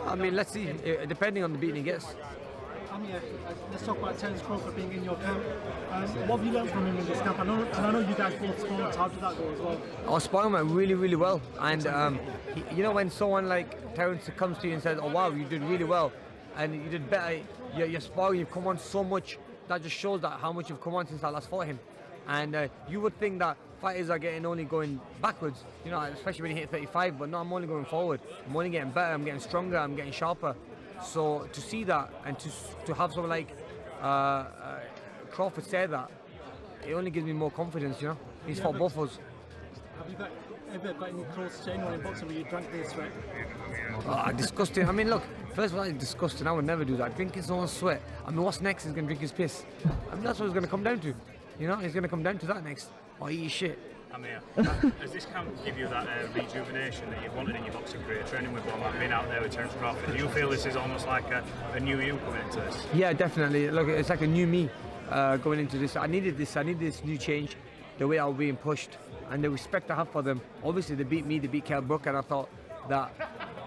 I mean, let's see. Depending on the beating he gets. Let's talk about Terence Crawford being in your camp. What have you learned from him in this camp? I know you guys both sparred. How did that go as well? Our sparring went really, really well. And you know, when someone like Terence comes to you and says, "Oh wow, you did really well," and you did better, your sparring, you've come on so much. That just shows that how much you've come on since I last fought him. And you would think that fighters are only going backwards, you know, especially when you hit 35. But no, I'm only going forward. I'm only getting better. I'm getting stronger. I'm getting sharper. So to see that and to have someone like Crawford say that, it only gives me more confidence, you know. He's fought both of us. Have you ever got any close to anyone in boxing where you drank their sweat? Disgusting. I mean, look, first of all, it's disgusting. I would never do that. Drink his own sweat. I mean, what's next? He's going to drink his piss. I mean, that's what it's going to come down to. You know, it's going to come down to that next. Or eat his shit. Amir, does this camp give you that rejuvenation that you've wanted in your boxing career, training with one, like being out there with Terence Crawford? Do you feel this is almost like a new you coming into this? Yeah, definitely. Look, it's like a new me going into this. I needed this new change, the way I was being pushed, and the respect I have for them. Obviously, they beat me, they beat Kell Brook, and I thought that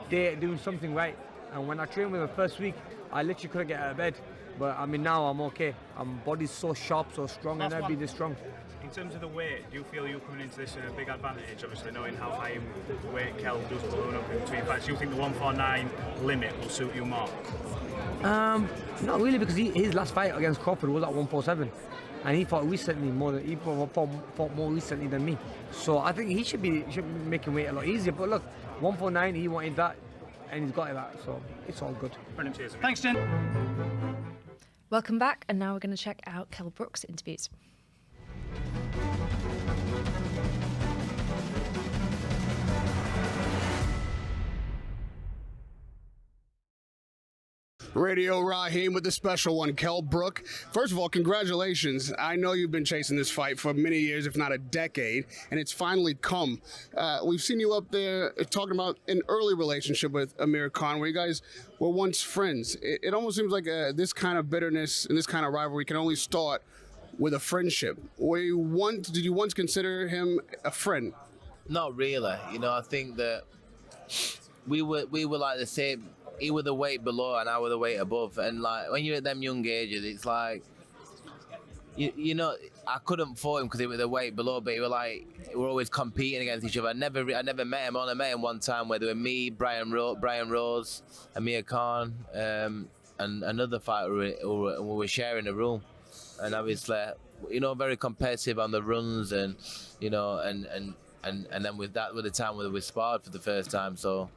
they're doing something right. And when I trained with them first week, I literally couldn't get out of bed. But I mean, now I'm okay. My body's so sharp, so strong, and I've been this strong. In terms of the weight, do you feel you coming into this in a big advantage, obviously knowing how high in weight Kell does balloon up in between fights? Do you think the 149 limit will suit you more? Not really, because his last fight against Crawford was at 147, and he fought recently fought more recently than me. So I think he should be making weight a lot easier. But look, 149, he wanted that, and he's got that, so it's all good. Brilliant, cheers. Thanks, Jen. Welcome back, and now we're going to check out Kell Brook's interviews. Radio Raheem with the special one, Kell Brook. First of all, congratulations. I know you've been chasing this fight for many years, if not a decade, and it's finally come. We've seen you up there talking about an early relationship with Amir Khan, where you guys were once friends. It almost seems like this kind of bitterness and this kind of rivalry can only start with a friendship. Did you once consider him a friend? Not really. You know, I think that we were like the same. He was the weight below and I was the weight above, and like when you're at them young ages, it's like you know, I couldn't fight him because he was the weight below, but we're always competing against each other. I never met him. I only met him one time where there were me, Brian Rose, Amir Khan, and another fighter, and we were sharing a room, and obviously, you know, very competitive on the runs, and you know, and then with the time when we sparred for the first time, so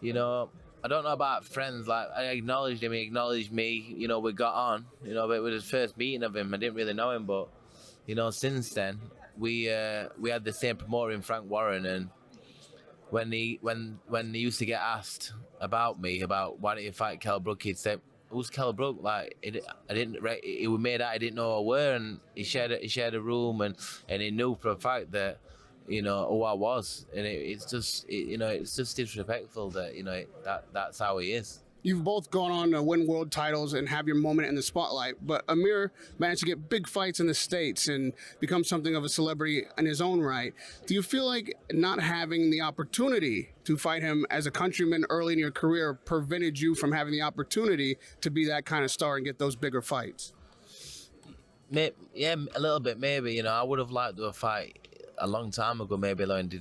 you know. I don't know about friends. Like, I acknowledged him, he acknowledged me. You know, we got on. You know, but it was the first meeting of him. I didn't really know him, but you know, since then we had the same promoter in Frank Warren, and when he used to get asked about me, about why don't you fight Kell Brook, he'd say, "Who's Kell Brook?" Like, he was made out I didn't know who I were, and he shared a room, and he knew for a fact that, you know, who I was, and it's just disrespectful that, you know, that's how he is. You've both gone on to win world titles and have your moment in the spotlight, but Amir managed to get big fights in the States and become something of a celebrity in his own right. Do you feel like not having the opportunity to fight him as a countryman early in your career prevented you from having the opportunity to be that kind of star and get those bigger fights? Yeah, a little bit, maybe. You know, I would have liked to have fight a long time ago, maybe like a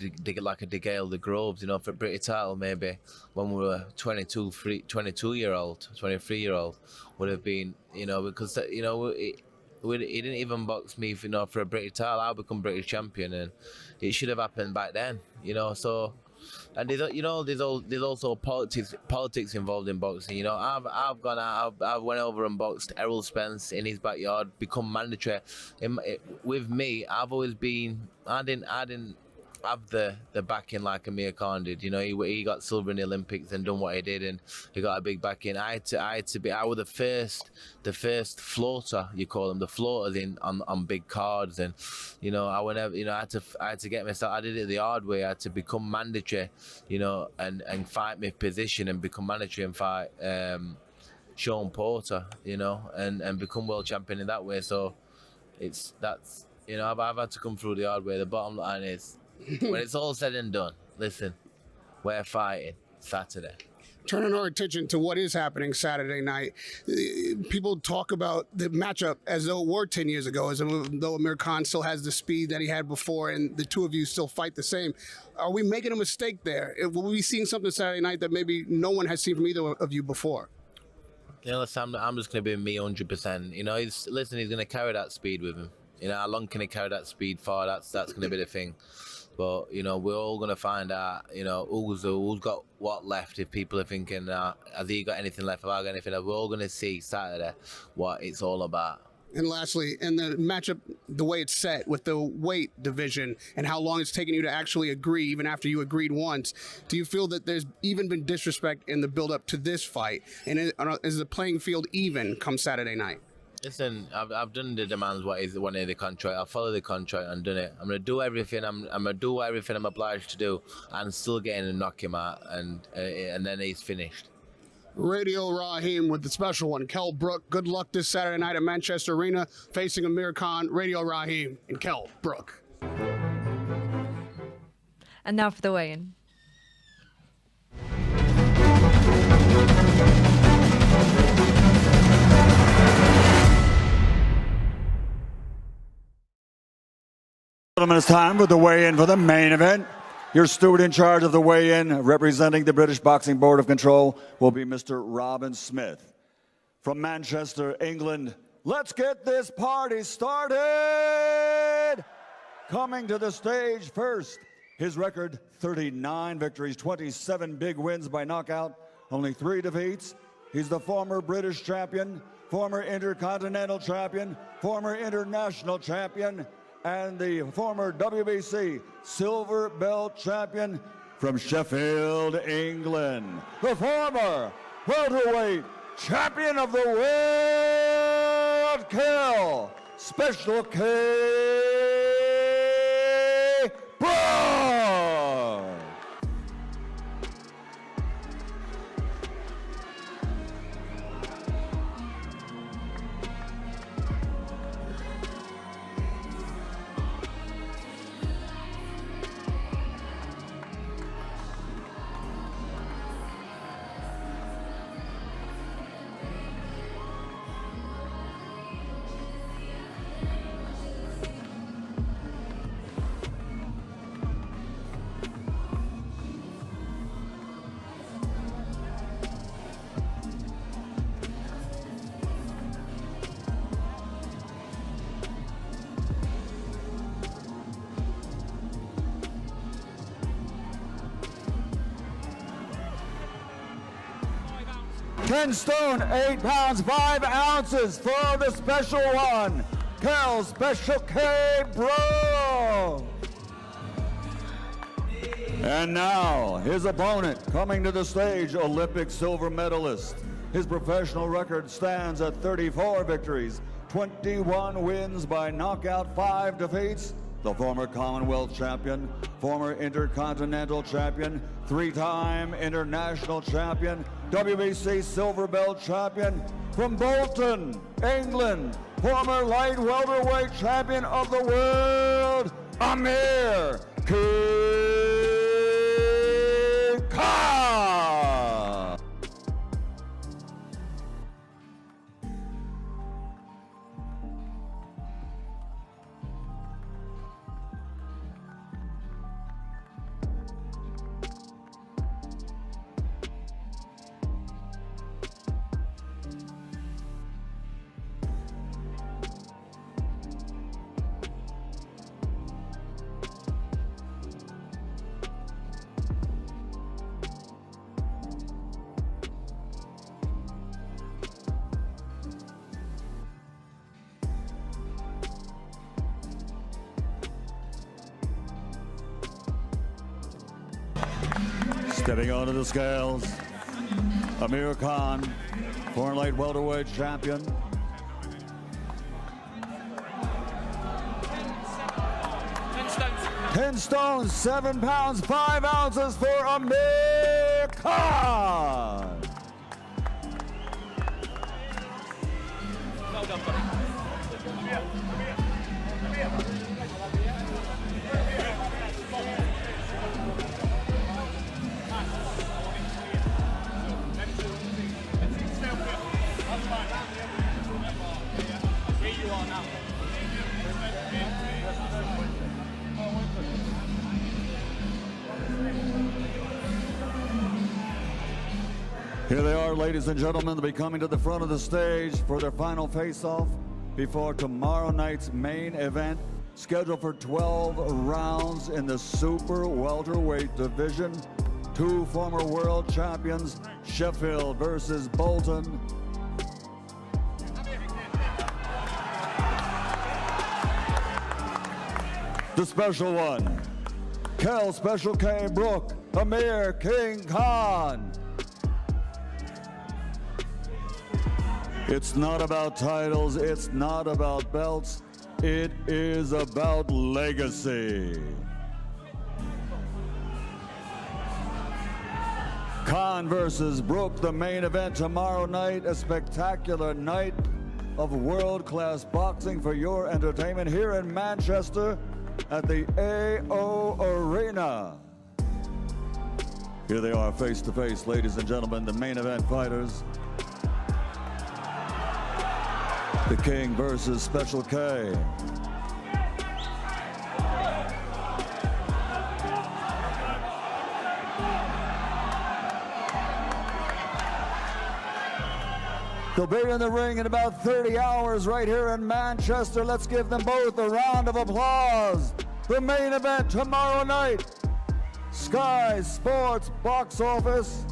DeGale the Groves, you know, for a British title, maybe when we were 23-year-old would have been, you know, because, you know, he didn't even box me, you know, for a British title. I'll become British champion, and it should have happened back then, you know. So, and there's also politics involved in boxing. You know, I've gone out, I went over and boxed Errol Spence in his backyard, become mandatory. With me, I've always been, I didn't have the backing like Amir Khan did. You know, he got silver in the Olympics and done what he did, and he got a big backing. I was the first floater, you call them, the floaters on big cards, and you know, I had to get myself. I did it the hard way. I had to become mandatory, you know, and fight my position and become mandatory and fight Sean Porter, you know, and become world champion in that way. So that's you know, I've had to come through the hard way. The bottom line is, when it's all said and done, listen, we're fighting Saturday. Turning our attention to what is happening Saturday night, people talk about the matchup as though it were 10 years ago, as though Amir Khan still has the speed that he had before, and the two of you still fight the same. Are we making a mistake there? Will we be seeing something Saturday night that maybe no one has seen from either of you before? You know, listen, I'm just going to be me 100%. You know, he's going to carry that speed with him. You know, how long can he carry that speed for? That's going to be the thing. But, you know, we're all going to find out, you know, who's got what left. If people are thinking, has he got anything left? Have I got anything left? We're all going to see Saturday what it's all about. And lastly, in the matchup, the way it's set with the weight division and how long it's taken you to actually agree, even after you agreed once, do you feel that there's even been disrespect in the build-up to this fight? And is the playing field even come Saturday night? Listen, I've done the demands what is one of the contract. I follow the contract and done it. I'm gonna do everything. I'm gonna do everything I'm obliged to do, and still getting to knock him out, and then he's finished. Radio Raheem with the special one, Kell Brook. Good luck this Saturday night at Manchester Arena, facing Amir Khan. Radio Raheem and Kell Brook. And now for the weigh-in. Gentlemen, it's time for the weigh-in for the main event. Your steward in charge of the weigh-in, representing the British Boxing Board of Control, will be Mr. Robin Smith. From Manchester, England, let's get this party started! Coming to the stage first, his record, 39 victories, 27 big wins by knockout, only 3 defeats. He's the former British champion, former Intercontinental champion, former international champion, and the former WBC silver belt champion from Sheffield, England. The former welterweight champion of the world, Kell Special K. Brook. Ten stone, 8 pounds, 5 ounces for the special one, Kell Special K. Brook. And now, his opponent coming to the stage, Olympic silver medalist. His professional record stands at 34 victories, 21 wins by knockout, 5 defeats. The former Commonwealth champion, former Intercontinental champion, 3-time international champion, WBC silver belt champion from Bolton, England, former light welterweight champion of the world, Amir Khan. Stepping onto the scales, Amir Khan, former light welterweight champion. Ten stones, 7 pounds, 5 ounces for Amir Khan. Well done, buddy. Here they are, ladies and gentlemen. They'll be coming to the front of the stage for their final face-off before tomorrow night's main event, scheduled for 12 rounds in the super welterweight division. 2 former world champions, Sheffield versus Bolton. The special one, Kell Special K Brook, Amir King Khan. It's not about titles, it's not about belts, it is about legacy. Khan versus Brook, the main event tomorrow night, a spectacular night of world-class boxing for your entertainment here in Manchester at the AO Arena. Here they are face to face, ladies and gentlemen, the main event fighters. The King versus Special K. They'll be in the ring in about 30 hours right here in Manchester. Let's give them both a round of applause. The main event tomorrow night. Sky Sports Box Office,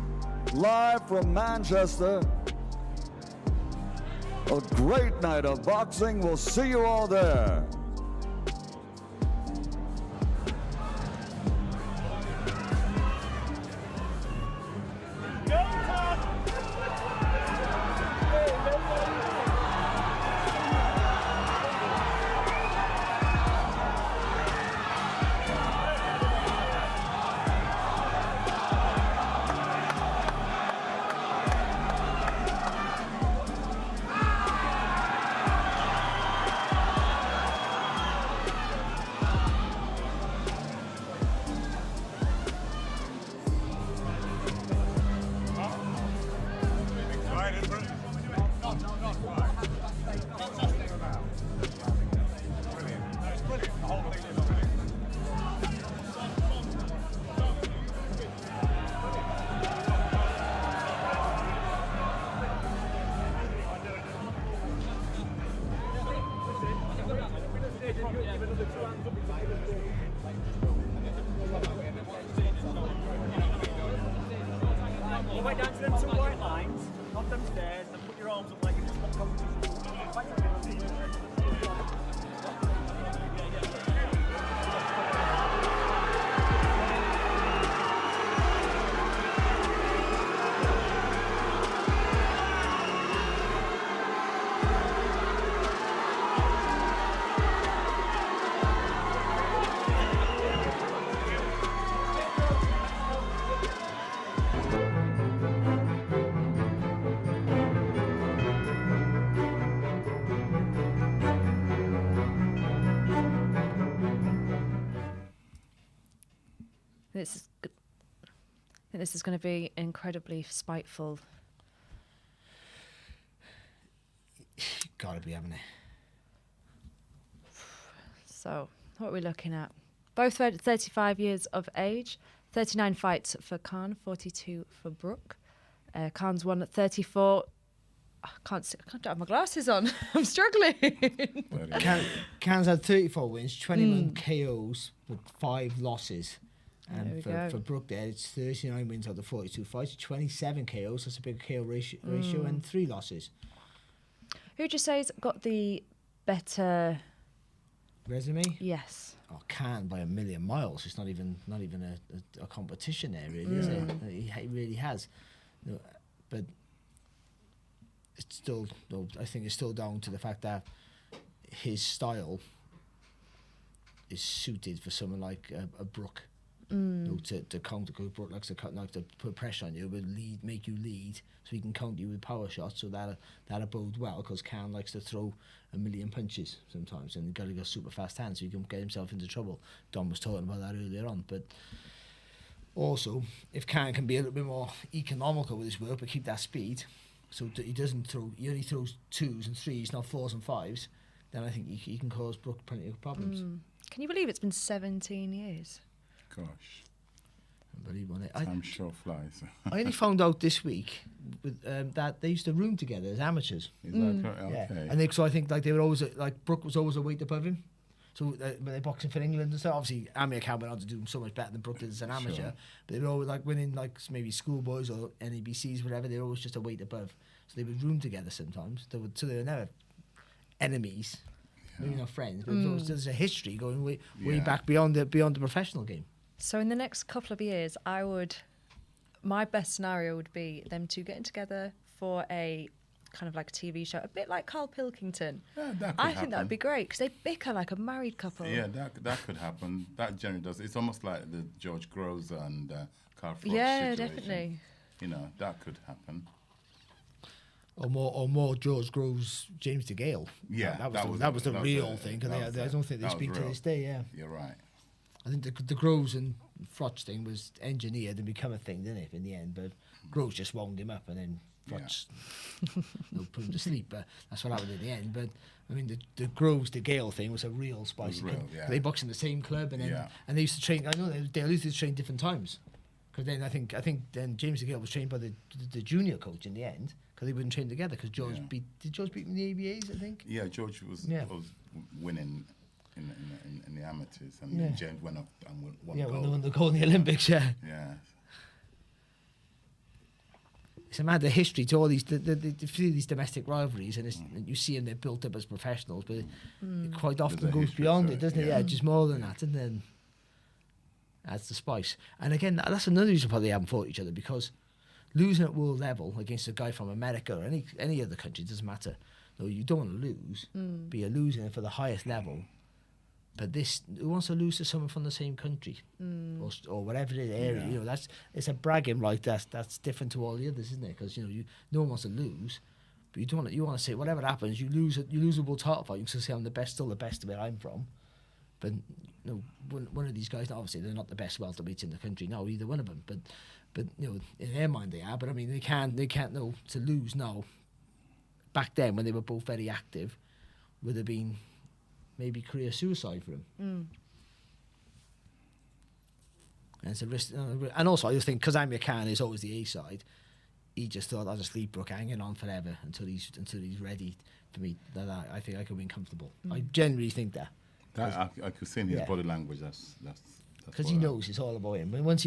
live from Manchester. A great night of boxing. We'll see you all there. All the way down to them two white lines, not them stairs, and put your arms up like you just want I think this is going to be incredibly spiteful. Gotta be, haven't it? So, what are we looking at? Both 35 years of age, 39 fights for Khan, 42 for Brook. Khan's won at 34. I can't have my glasses on. I'm struggling. Khan's had 34 wins, 21 KOs, with 5 losses. And for Brook there, it's 39 wins out of 42 fights, 27 KOs, that's a big KO ratio, and 3 losses. Who'd you say's got the better resume? Yes. Oh, Khan by a million miles. It's not even a competition there, really, is it? He really has. No, but it's still, I think it's still down to the fact that his style is suited for someone like a Brook. You know, to counter, because Brook likes to put pressure on you, but make you lead, so he can counter you with power shots. So that'll bode well, because Khan likes to throw a million punches sometimes, and he's got to go super fast hands, so he can get himself into trouble. Don was talking about that earlier on, but also if Khan can be a little bit more economical with his work, but keep that speed, so that he only throws 2s and 3s, not 4s and 5s, then I think he can cause Brook plenty of problems. Can you believe it's been 17 years? Gosh. Unbelievable. Time sure flies. I only found out this week with, that they used to room together as amateurs. Is that correct? Yeah. Okay. And so I think they were always Brook was always a weight above him. So when they're boxing for England and stuff, obviously Amir Khan went on to do so much better than Brook did as an amateur. Sure. But they were always winning maybe schoolboys or NABCs, whatever. They were always just a weight above. So they would room together sometimes. So they were never enemies. maybe not friends, but there's a history going way Yeah. back beyond the professional game. So in the next couple of years, my best scenario would be them two getting together for a kind of like a TV show, a bit like Carl Pilkington. Yeah, that could I think that happen. would be great because they bicker like a married couple. Yeah, that could happen. That generally does. It's almost like the George Groves and Carl Frost Yeah, situation. definitely. You know, that could happen. Or more George Groves, James DeGale. Yeah, that was the real thing. Cause I don't think they speak to this day. Yeah, you're right. I think the Groves and Frotch thing was engineered and become a thing, didn't it? In the end, but Groves just wound him up and then Frotch put him to sleep. But that's what happened in the end. But I mean, the Groves DeGale thing was a real spicy. They boxed in the same club and then and they used to train. I know they used to train different times. Because then I think then James DeGale was trained by the junior coach in the end because they wouldn't train together because George did George beat him in the ABAs, I think. Yeah, George was winning in the amateurs and Yeah. James went up and won Yeah, gold. when they won the gold in the Olympics. Yeah. Yeah. It's a mad the history to all these these domestic rivalries, and you see them, they're built up as professionals, but it quite often goes beyond it, doesn't it? Yeah, just more than that, and then adds the spice. And again, that's another reason why they haven't fought each other, because losing at world level against a guy from America or any other country doesn't matter. No, you don't want to lose, but you're losing it for the highest level. But who wants to lose to someone from the same country or whatever it is area? Yeah. You know, it's a bragging right. That's different to all the others, isn't it? Because no one wants to lose, but you want to say whatever happens, you lose a world title fight. You can say I'm the best, still the best where I'm from. But one of these guys, obviously they're not the best welterweights in the country now, either one of them. But in their mind they are. But I mean they can't know to lose now. Back then when they were both very active, would have been maybe career suicide for him. And it's a risk. And also I just think because Amir Khan is always the A side, he just thought I'll just leave Brook hanging on forever until he's ready for me. I think I could win comfortable. I genuinely think that. I could see in his body language that's because he knows it's all about him. And once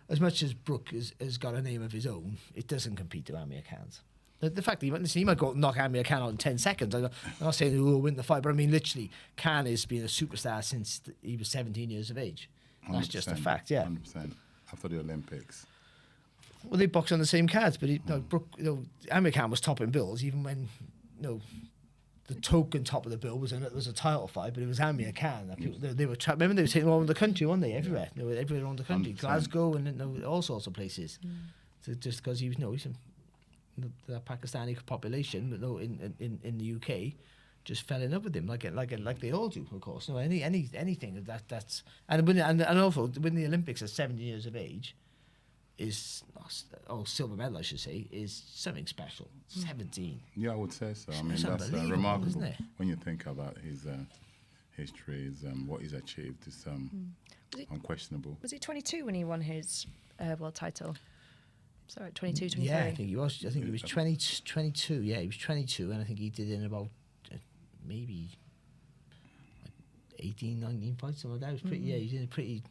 as much as Brook has got a name of his own, it doesn't compete to Amir Khan's. The fact that he might go knock Amir Khan out in 10 seconds. I'm not saying he will win the fight, but I mean literally, Khan has been a superstar since he was 17 years of age. That's just a fact, yeah. 100%. After the Olympics. Well, they boxed on the same cards, but Brook, Amir Khan was topping bills even when the token top of the bill was a title fight, but it was Amir Khan. They were remember they were taking all over the country, weren't they? Everywhere, they were everywhere around the country, 100%. Glasgow and all sorts of places. So just because he was the Pakistani population, but in the UK, just fell in love with him like they all do, of course. Anything that's and also when the Olympics at 17 years of age is silver medal, I should say, is something special. 17. Yeah, I would say so. I mean, It's that's unbelievable, remarkable isn't it? when you think about his history, what he's achieved. It's unquestionable. Was he 22 when he won his world title? Sorry, 22, 23. Yeah, I think he was. I think he was 22. Yeah, he was 22, and I think he did in about maybe 18, 19 fights. Something like that. It was pretty. Yeah, he did pretty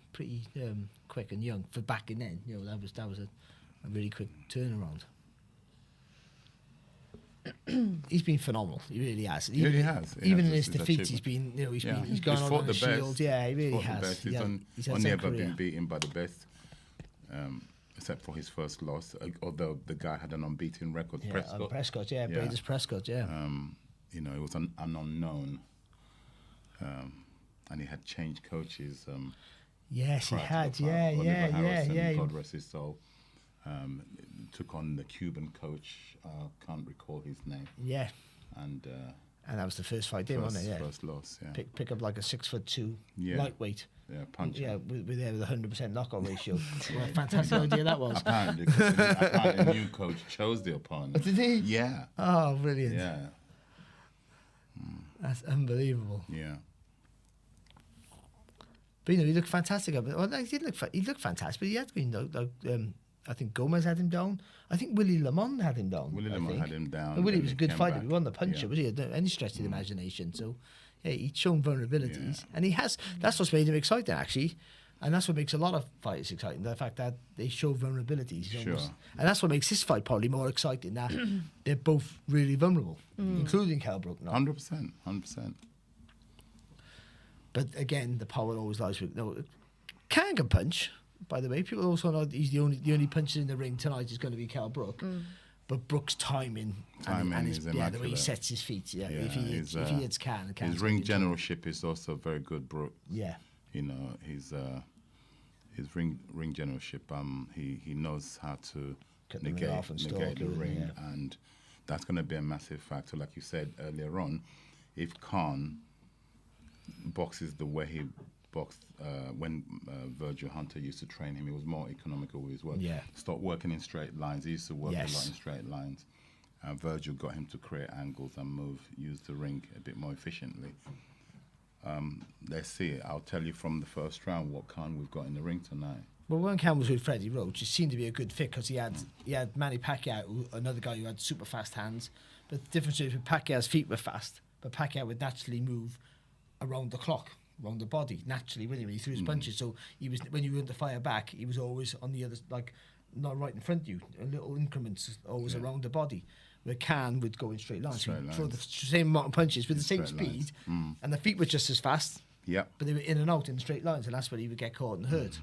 quick and young for back in then. That was a really quick turnaround. He's been phenomenal. He really has. He really has. Even in his defeats, he's been. He's gone on the shield. Yeah, he really has. He's only ever been beaten by the best. Except for his first loss, although the guy had an unbeaten record. Prescott. Prescott, Bradis Prescott, yeah. It was an unknown, and he had changed coaches. Yes, he had. Yeah. God rest his soul. Took on the Cuban coach. Can't recall his name. Yeah. And that was the first fight, wasn't it? Yeah. First loss. Yeah. Pick up like a 6'2" lightweight. Yeah, punch. Yeah, with 100% knockout ratio. What a fantastic idea that was. Apparently, because the new coach chose the opponent. Did he? Yeah. Oh, brilliant. Yeah. That's unbelievable. Yeah. But he looked fantastic. He looked fantastic, but he had been I think Gomez had him down. I think Willie Lamont had him down. Willie Lamont had him down. And Willie was a good fighter. He won the puncher, was he? Any stretch of the imagination. So, yeah, he'd shown vulnerabilities. And he has. That's what's made him exciting, actually. And that's what makes a lot of fighters exciting, the fact that they show vulnerabilities. Sure. And that's what makes this fight probably more exciting, that they're both really vulnerable, including Kell Brook now. 100%. But again, the power always lies with Khan can punch. By the way, people also know he's the only puncher in the ring tonight is going to be Kell Brook. But Brook's timing and his, is the way he immaculate. sets his feet. Yeah, if he hits Khan, his ring generalship is also very good, Brook. Yeah, you know, his ring generalship. He knows how to negate the ring, and that's going to be a massive factor. Like you said earlier on, if Khan boxes the way he boxed when Virgil Hunter used to train him, he was more economical with his work. Yeah. Stop working in straight lines. He used to work a lot in straight lines. Virgil got him to create angles and use the ring a bit more efficiently. Let's see. I'll tell you from the first round what Khan we've got in the ring tonight. Well, when Khan was with Freddie Roach, it seemed to be a good fit because he had Manny Pacquiao, another guy who had super fast hands. But the difference is with Pacquiao's feet were fast, but Pacquiao would naturally move around the clock, around the body, naturally, when he threw his punches. So he was, when you went to fire back, he was always on the other, like, not right in front of you, little increments, always around the body. Where Khan would go in straight lines. So he'd throw the same amount of punches with the same speed, and the feet were just as fast. Yeah. But they were in and out in straight lines, and that's where he would get caught and hurt.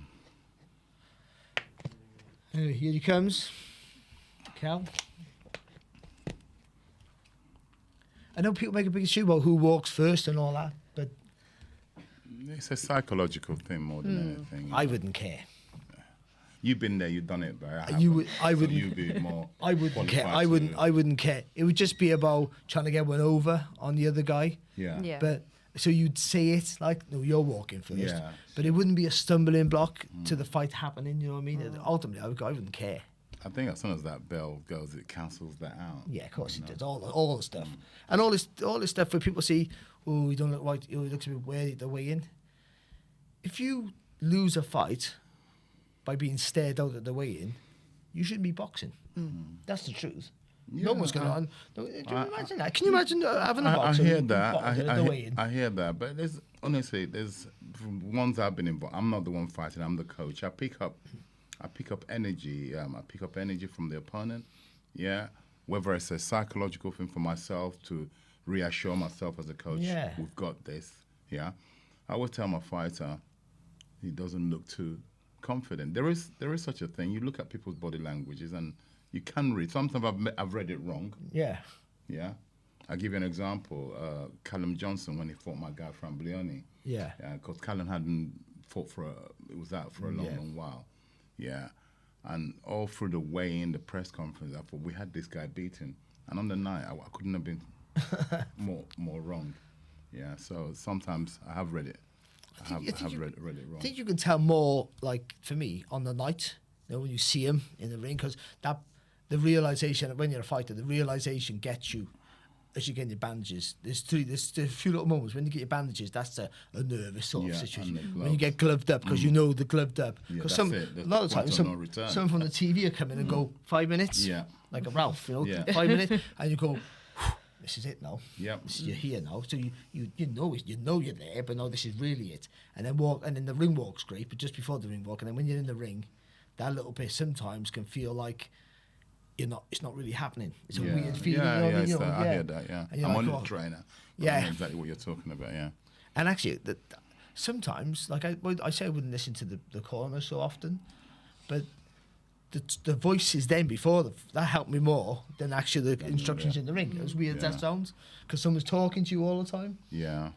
Anyway, here he comes. Kell. I know people make a big issue about who walks first and all that, but it's a psychological thing more than anything. I wouldn't care. You've been there, you've done it, but I wouldn't. You'd be more. I wouldn't care. I wouldn't care. It would just be about trying to get one over on the other guy. Yeah. But so you'd say it like, no, you're walking first. Yeah. But it wouldn't be a stumbling block to the fight happening. You know what I mean? Ultimately, I wouldn't care. I think as soon as that bell goes, it cancels that out. Yeah, of course it does. All the stuff, and all this stuff where people see, oh, he don't look right. He looks a bit weird the way in. If you lose a fight by being stared out at the weigh-in, you shouldn't be boxing. That's the truth. No one's going on. Can you imagine that? Can you imagine having a boxer? I hear that. I hear that. But honestly, from ones I've been involved. I'm not the one fighting. I'm the coach. I pick up energy. I pick up energy from the opponent. Yeah. Whether it's a psychological thing for myself to reassure myself as a coach, we've got this. Yeah. I would tell my fighter, he doesn't look too confident. There is such a thing. You look at people's body languages and you can read. Sometimes I've read it wrong. Yeah. Yeah. I'll give you an example. Callum Johnson, when he fought my guy Framblioni. Yeah. Because Callum hadn't fought it was out for a long while. Yeah. And all through the weigh-in, the press conference, I thought we had this guy beaten. And on the night, I couldn't have been more wrong. Yeah. So sometimes I have read it. I have read it wrong. I think you can tell more, like, for me, on the night, when you see him in the ring, because the realisation, when you're a fighter, the realisation gets you as you get your bandages. There's a few little moments. When you get your bandages, that's a nervous sort of situation. When you get gloved up, because you know the gloved up. Because a lot of times, some from the TV are coming and go 5 minutes, like a Ralph, 5 minutes, and you go, this is it now. Yeah, you're here now. So you know you're there, but no, this is really it. And then the ring walk's great, but just before the ring walk, and then when you're in the ring, that little bit sometimes can feel like it's not really happening. It's a weird feeling. I hear that. Yeah, I'm on the trainer. I know exactly what you're talking about. Yeah, and actually, sometimes, like I say, I wouldn't listen to the corner so often, but the voices then before that helped me more than actually the instructions in the ring. As weird as that sounds, because someone's talking to you all the time. Yeah,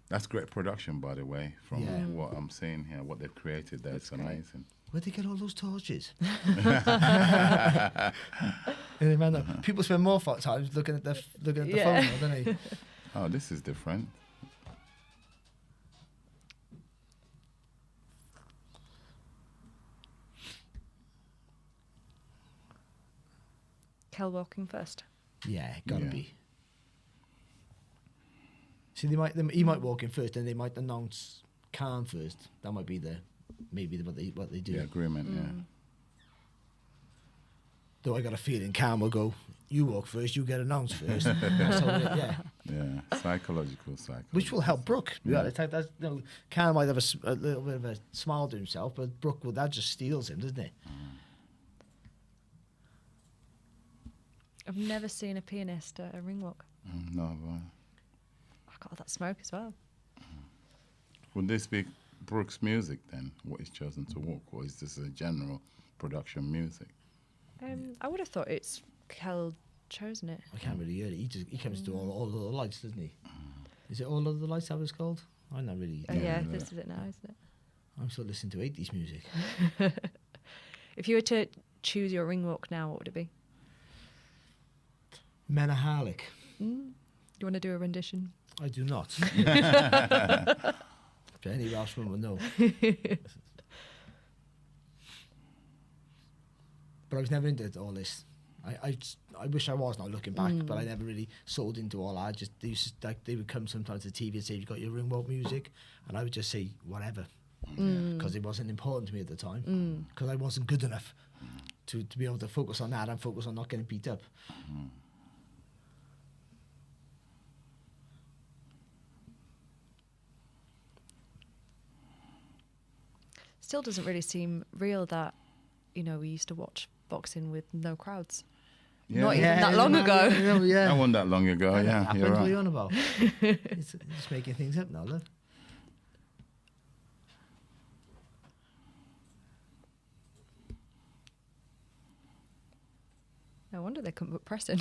that's great production, by the way. From what I'm seeing here, what they've created there, it's amazing. Where'd they get all those torches? People spend more time looking at the phone, don't they? Oh, this is different. Kell walking first. Yeah, gotta be. See, he might walk in first, and they might announce Khan first. That might be what they do. The agreement, yeah. Though I got a feeling Khan will go, you walk first, you get announced first. Yeah, psychological. Which will help Brook. Yeah. Khan might have a little bit of a smile to himself, but Brook, that just steals him, doesn't it? I've never seen a pianist at a ring walk. No, I got all that smoke as well. Would this be Brooks' music then? What he's chosen to walk, or is this a general production music? I would have thought it's Kell chosen it. I can't really hear it. He comes to all of the lights, doesn't he? Is it all of the lights that was called? I'm not really. Yeah, this is it now, isn't it? I'm still listening to 80s music. If you were to choose your ring walk now, what would it be? Menahalik. You want to do a rendition? I do not. Any Welshman will know. But I was never into all this. I wish I was now looking back, but I never really sold into all that. They would come sometimes to TV and say, "You've got your ring walk music," and I would just say whatever, because it wasn't important to me at the time, because I wasn't good enough to be able to focus on that and focus on not getting beat up. Still doesn't really seem real that, we used to watch boxing with no crowds. Yeah. Not even that long ago. Yeah. That wasn't that long ago, yeah. You're What are right. you on about? It's just making things up now, love. No wonder they couldn't put press in.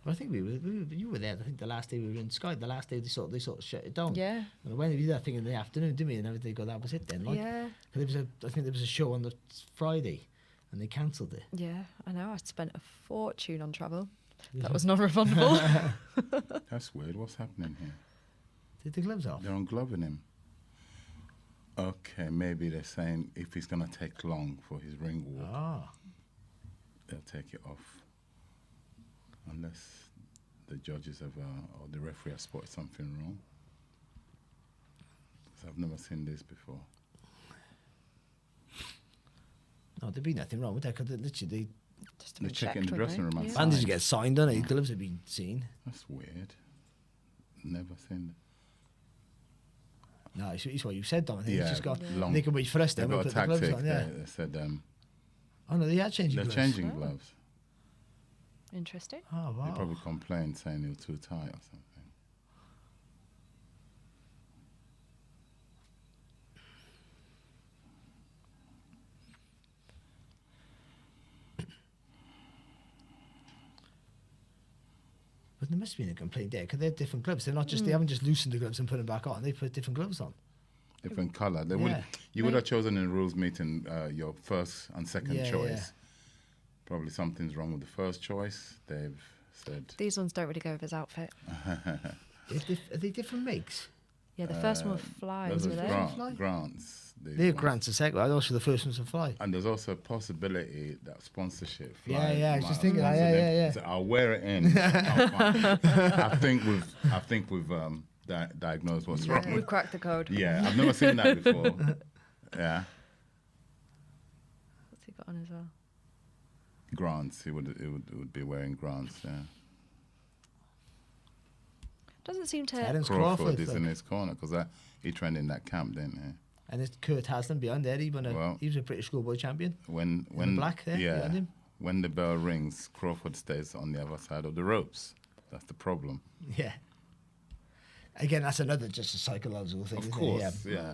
I think you were there. I think the last day we were in Sky. The last day they sort of shut it down. Yeah. And when we did that thing in the afternoon, didn't we? And everything got that was it then. Like, Yeah. I think there was a show on the Friday, and they cancelled it. Yeah, I know. I spent a fortune on travel. That was not refundable. That's weird. What's happening here? Did the gloves off? They're ungloving him. Okay, maybe they're saying if he's going to take long for his ring walk, they'll take it off. Unless the judges have, or the referee has spotted something wrong. Because I've never seen this before. No, there'd be nothing wrong with that, because literally They're checking the dressing room outside. bandages get signed, don't they? Gloves have been seen. That's weird. Never seen that. No, it's what you said, Don. I think Yeah, it's just got. long. They can wait for us They've then. We'll got a put the gloves tactic. on. Yeah. They said Oh no, they are changing they're gloves. changing gloves. Interesting. Oh wow. They probably complained saying they were too tight or something. But there must have been a complaint there, because they're different gloves. They're not just. They haven't just loosened the gloves and put them back on. They put different gloves on. Different colour. They Yeah. you would have chosen in the rules meeting your first and second Yeah, choice. yeah. Probably something's wrong with the first choice. They've said. These ones don't really go with his outfit. Are they different makes? Yeah, the first one flies, Those were are they? grants. They're grants a second. Also, the first one's a fly. And there's also a possibility that sponsorship. Yeah, yeah, I was might just have thinking that, sponsored yeah, them. yeah, yeah. So I'll wear it in. I think we've diagnosed what's wrong. We've cracked the code. Yeah, I've never seen that before. Yeah, What's he got on as well? grants. It would be wearing grants. Yeah. Doesn't seem to. Terence Crawford Crawford, is in look. his corner because he trained in that camp, didn't he? And it's Kurt Haslam behind there. He was a British schoolboy champion. When the black there behind him. When the bell rings, Crawford stays on the other side of the ropes. That's the problem. Yeah. Again, that's another just a psychological thing. Of isn't course, it? yeah.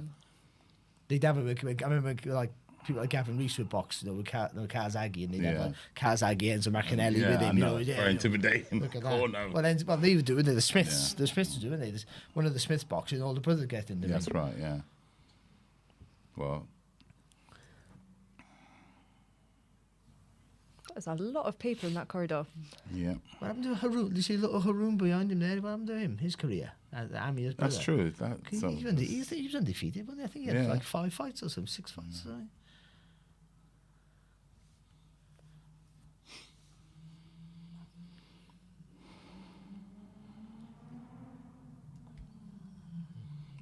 They'd have it. I remember like people like Gavin Rees would box, with Karzagi, and they'd have like Karzagi and Martinelli with him. Very intimidating. Look at Corner. that. Well, they were doing it. The Smiths. The Smiths were doing it. There's one of the Smiths boxing, all the brothers get in there. That's right. Yeah. Well. There's a lot of people in that corridor. Yeah. What happened to Haroon? Do you see little Haroon behind him there? What happened to him? His career? Amir's brother. That's true. He was undefeated, wasn't he? I think he had like 5 fights or something, 6 fights. So.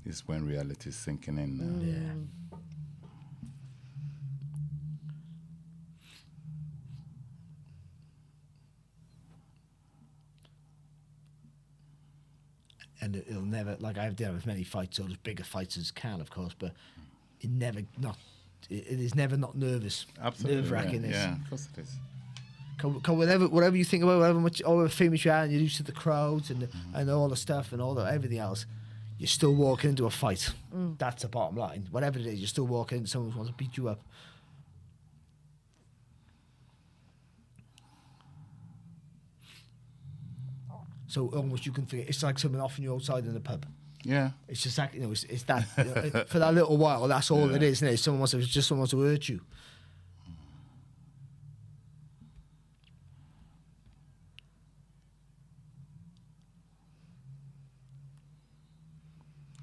It's when reality is sinking in now. Yeah. And it'll never, like I've done as many fights, or as bigger fights as can, of course, but it is never not nervous. Absolutely. Nerve-wracking. Yeah, of course it is. Whatever you think about, however famous you are, and you're used to the crowds and all the stuff and everything else, you're still walking into a fight. That's the bottom line. Whatever it is, you're still walking into someone who wants to beat you up. So almost you can think it's like someone offering you outside in the pub. Yeah. It's just like, it's that for that little while. That's all it is, isn't it? Someone wants to hurt you.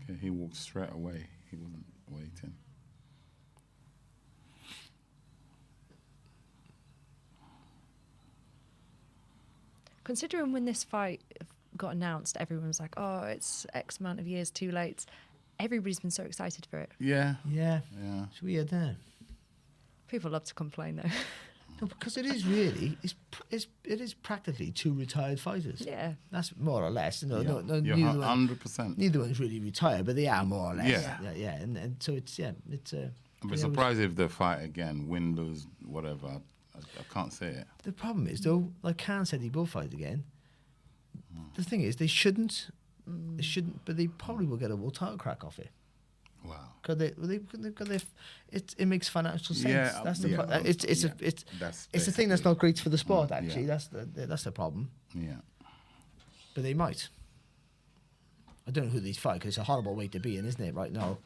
Okay, he walked straight away. He wasn't waiting. Considering when this fight got announced, everyone was like, "Oh, it's X amount of years too late." Everybody's been so excited for it. Yeah. It's weird, isn't it? People love to complain, though. No, because it is really, it is practically two retired fighters. Yeah. That's more or less. No, Yeah. no, You're neither 100%. Neither one's really retired, but they are more or less. Yeah. And so it's. I'd be surprised if they fight again, win, lose, whatever. I can't say it. The problem is, though, like Khan said, he will fight again. The thing is, they shouldn't. They shouldn't, but they probably will get a world title crack off it. Wow. Because it makes financial sense. Yeah, That's the That's it's the thing that's not great for the sport. Yeah. Actually, that's the problem. Yeah. But they might. I don't know who these fight because it's a horrible way to be in, isn't it? Right now.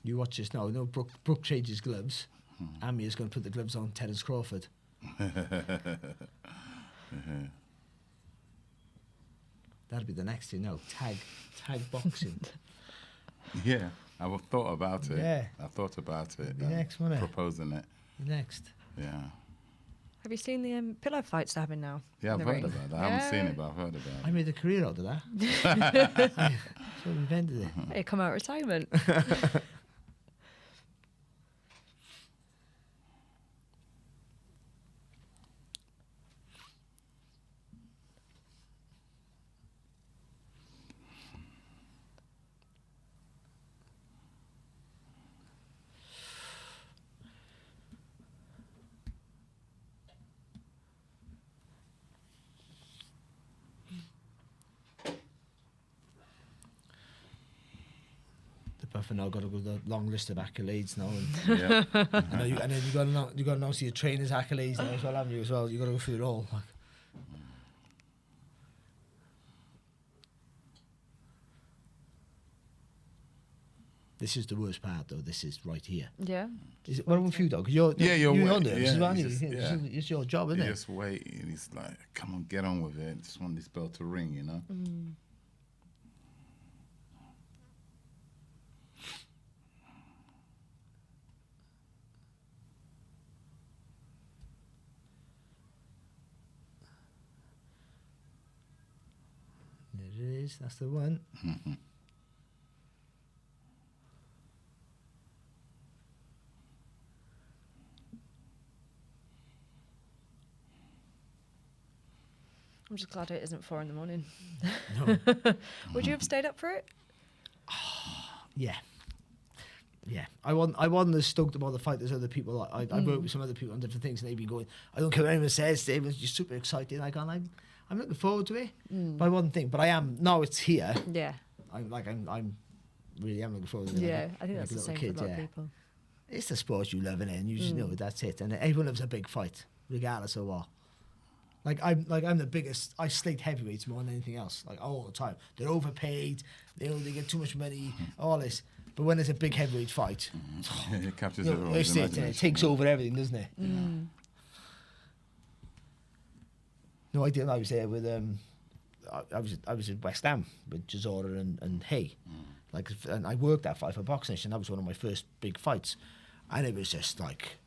You watch this now. No, Brook changes gloves. Amir's going to put the gloves on Terence Crawford. That'll be the next thing now. Tag boxing. Yeah, I've thought about it. Yeah. I thought about it. The next, won't it? Proposing it. Next. Yeah. Have you seen the pillow fights they're having now? Yeah, in I've the heard ring? about that. I haven't seen it, but I've heard about I it. made a career out of that. So we invented it. Hey, come out of retirement. Buffer now got to go the long list of accolades now, and Yeah. and then you got to announce your trainers' accolades now as well, haven't you? As well, you got to go through it all. Like. This is the worst part, though. This is right here. Yeah. Is it? What about you, dog? You're on there. It's your job, isn't it? You just wait, and it's like, come on, get on with it. Just want this bell to ring, you know. There it is. That's the one. I'm just glad it isn't 4 in the morning. No. Would you have stayed up for it? Yeah. I wasn't as stoked about the fight as other people. I worked with some other people on different things, and they've been going, I don't care what anyone says, they were just super excited. I'm looking forward to it. But I wasn't thinking, but I am, now it's here. Yeah. I'm really am looking forward to it. Yeah, I think that's the same for a lot of people. It's the sport you love, innit? And you just know that's it. And everyone loves a big fight, regardless of what. I'm the biggest. I slate heavyweights more than anything else. Like all the time, they're overpaid. They get too much money. All this, but when there's a big heavyweight fight, It captures everyone's it imagination. takes over everything, doesn't it? No, I did. I was there with I was in West Ham with Chisora and Hay, and I worked that fight for Boxing Nation. That was one of my first big fights, and it was just like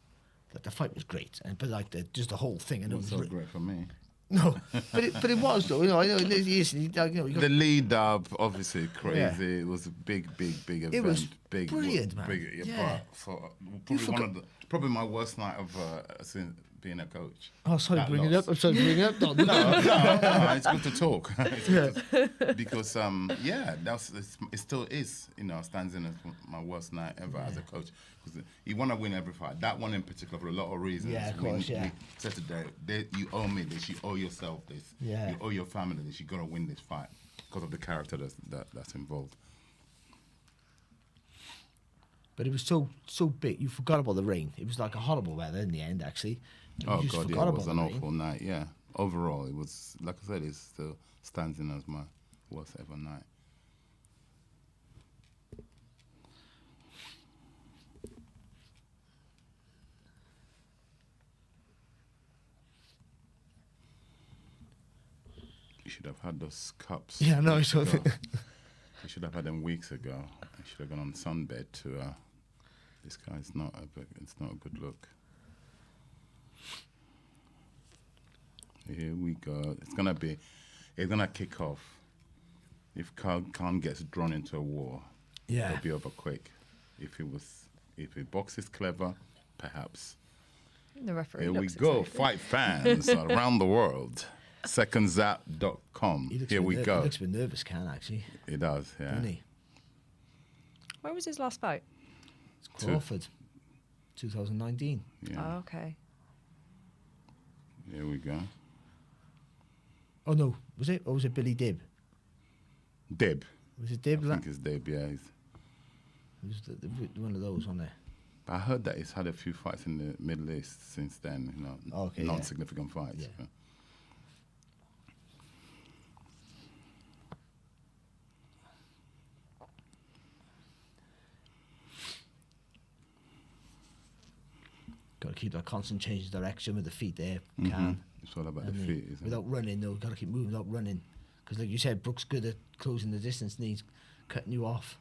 the fight was great, but just the whole thing. And it was so great for me. No, but it was though. I know The lead up, obviously crazy. Yeah. It was a big event. It was big, brilliant, man. Big, Yeah. probably probably my worst night of being a coach. Oh, sorry, That bring it loss. up. I'm sorry, bring it up. Don. No, it's good to talk. It's good to- because yeah, it still is. You know, stands in as my worst night ever as a coach. Because you want to win every fight. That one in particular, for a lot of reasons. Yeah, of course, yeah. We said today, you owe me this. You owe yourself this. Yeah. You owe your family this. You got to win this fight because of the character that's involved. But it was so big, you forgot about the rain. It was like a horrible weather in the end, actually. Oh You just God, forgot yeah, it about was the an rain. awful night. Yeah, overall, it was, like I said, it still stands in as my worst ever night. You should have had those cups. Yeah, I know, weeks so- ago. You should have had them weeks ago. I should have gone on sunbed to. This guy's not it's not a good look. Here we go. It's gonna kick off. If Khan gets drawn into a war, Yeah. it'll be over quick. If he boxes clever, perhaps. The referee Here we looks go, excited. fight fans around the world. SecondsOut.com. Here we He go. looks a bit nervous, Khan, actually. He does, yeah. Doesn't he? Where was his last fight? It's Crawford, 2019. Yeah. Oh, okay. Here we go. Oh, no. Was it? Or was it Billy Dib? Dib. Was it Dib? I think it's Dib, yeah. It was one of those on there. But I heard that he's had a few fights in the Middle East since then, you know, Okay, yeah. non-significant fights. Yeah. Got to keep that constant change of direction with the feet there, Khan. It's all about the Hasn't he? feet, isn't it? Without running, though, got to keep moving without running. Because, like you said, Brook's good at closing the distance and he's cutting you off.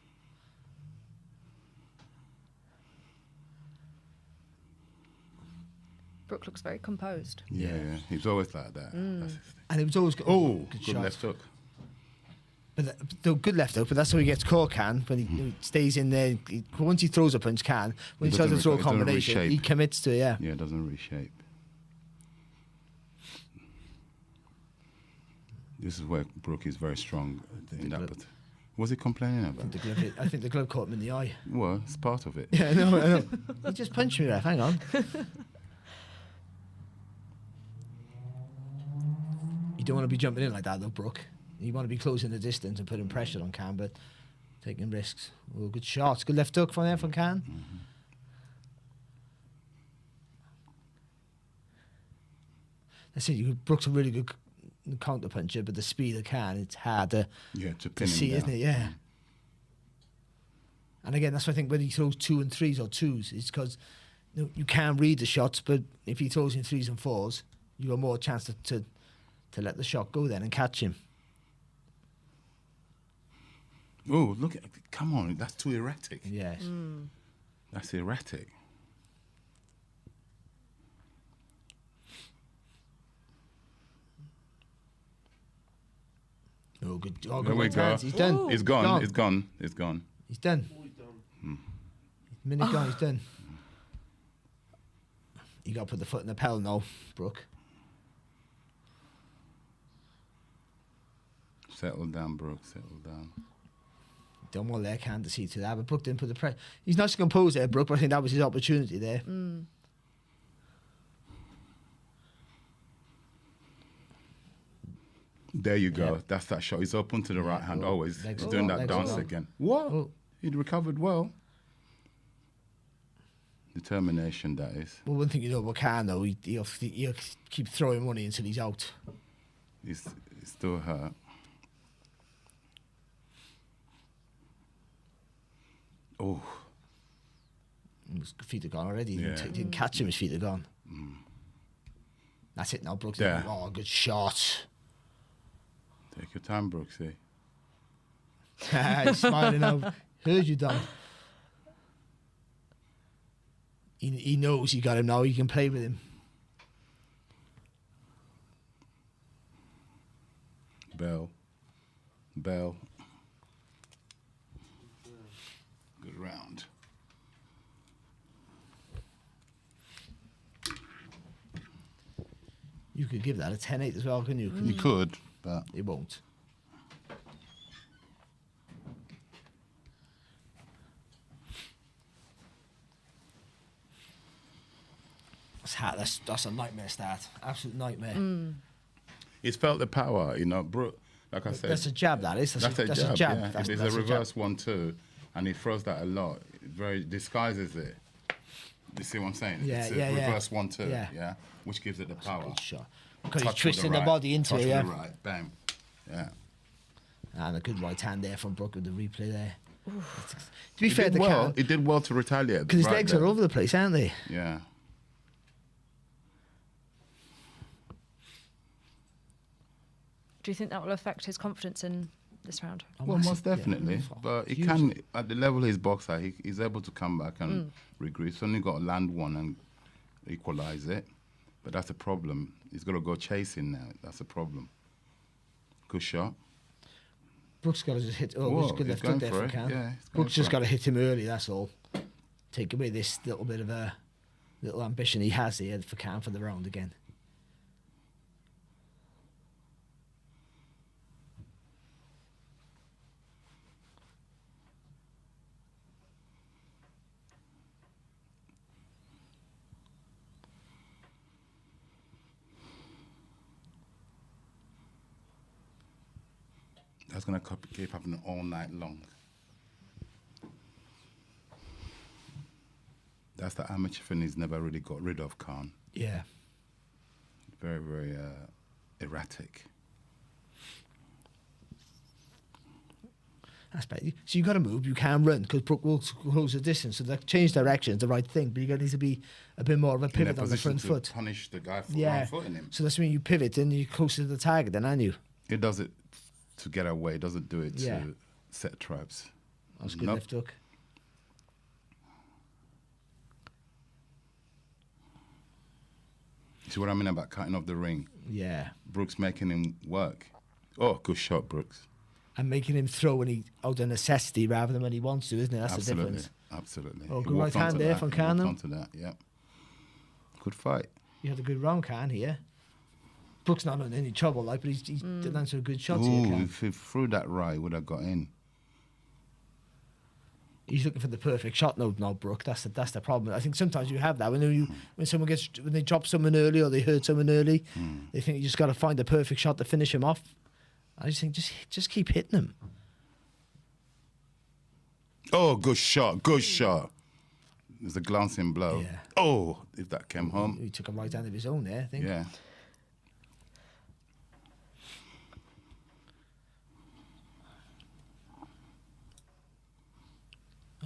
Brook looks very composed. Yeah. He's always like that. Mm. That's his thing. And it was always good shot. left hook. But the good left hook, but that's how he gets caught, Khan. When he stays in there, once he throws a punch, Khan, when he tries to throw a combination, he commits to it, yeah. Yeah, it doesn't reshape. This is where Brook is very strong in that. But what's he complaining about? I think the glove caught him in the eye. Well, it's part of it. Yeah, I know. He just punched me, ref. Hang on. You don't want to be jumping in like that, though, Brook. You want to be closing the distance and putting pressure on Khan, but taking risks. Oh, good shots. Good left hook from there from Khan. That's it. Brook's a really good counter puncher, but the speed of Khan, it's hard to pin him see, down. isn't it? Yeah. And again, that's why I think when he throws 2 and 3s or 2s, it's because you can read the shots, but if he throws in 3s and 4s, you have more chance to let the shot go then and catch him. Oh, look at, come on, that's too erratic. Yes. That's erratic. Oh, good. Oh, There good we right go. hands. He's done. It's gone. It's gone. It's gone. He's done. Minute gone, he's done. You got to put the foot in the pedal now, Brook. Settle down, Brook. Settle down. Done well there, Khan, to see to that, but Brook didn't put the pressure. He's not composed there, Brook, but I think that was his opportunity there. There you go. That's that shot. He's open to the right hand always. He's doing that dance again. What? He'd recovered well. Determination, that is. Well, one thing you know about Khan, though, he'll keep throwing money until he's out. He's still hurt. Oh. His feet are gone already. Yeah. He didn't catch him, his feet are gone. That's it now, Brooks. There. Oh, good shot. Take your time, Brooksy. He's smiling now. Heard you, Don. He knows he got him now. He can play with him. Bell. Good round. You could give that a 10-8 as well, couldn't you? You could, but it won't. That's a nightmare start. Absolute nightmare. He's felt the power, you know. Brooke, like I said, That's a jab. That is. That's a jab. Yeah. That's, If it's that's a reverse jab. 1-2, and he throws that a lot, it very disguises it. You see what I'm saying? Yeah, it's a yeah, yeah. reverse 1-2, Yeah. yeah, which gives it the power. Good shot. Because he's Touch with twisting the right, body into touch it, with yeah. the right, bam, yeah. And a good right hand there from Brook with the replay there. To be He fair, did to well. Khan, He did well to retaliate. because his right legs there. are all over the place, aren't they? Yeah. Do you think that will affect his confidence in this round? Well, most definitely. But he can, at the level he's boxed at, he's able to come back and regroup. He's only got to land one and equalise it. But that's a problem. He's got to go chasing now. That's a problem. Good shot. Brooks got to just hit. Oh, Whoa, he's good he's left going foot there for for it. Khan. Yeah, he's going Brooks just for got it. to hit him early, that's all. Take away this little bit of a little ambition he has here for Khan for the round again. That's going to keep happening all night long. That's the amateur thing he's never really got rid of, Khan. Yeah. Very, very erratic. That's better. So you got to move. You can run because Brook will close the distance. So that change direction is the right thing. But you need to be a bit more of a In a pivot on the position front to foot. punish the guy for Yeah. footing him. So that's when you pivot and you're closer to the target then, aren't you? He does it to get away. He doesn't do it Yeah. to set traps. That's good Nope. left hook. See what I mean about cutting off the ring? Yeah. Brooks making him work. Oh, good shot, Brooks. And making him throw when he out of necessity rather than when he wants to, isn't it? That's the Absolutely. difference. Absolutely. Oh, He good right walked hand onto there that. from He Khan. walked onto that, yeah. Good fight. You had a good round, Khan, here. Brooks not in any trouble, like, but he's did answer a good shot here, Ooh, Khan. if he threw that right, he would have got in. He's looking for the perfect shot now, Brook. That's the problem. I think sometimes you have that when they drop someone early or they hurt someone early, they think you just got to find the perfect shot to finish him off. I just think just keep hitting him. Oh, good shot, good shot. It was a glancing blow. Yeah. Oh, if that came home. He took a right hand of his own there, I think. Yeah.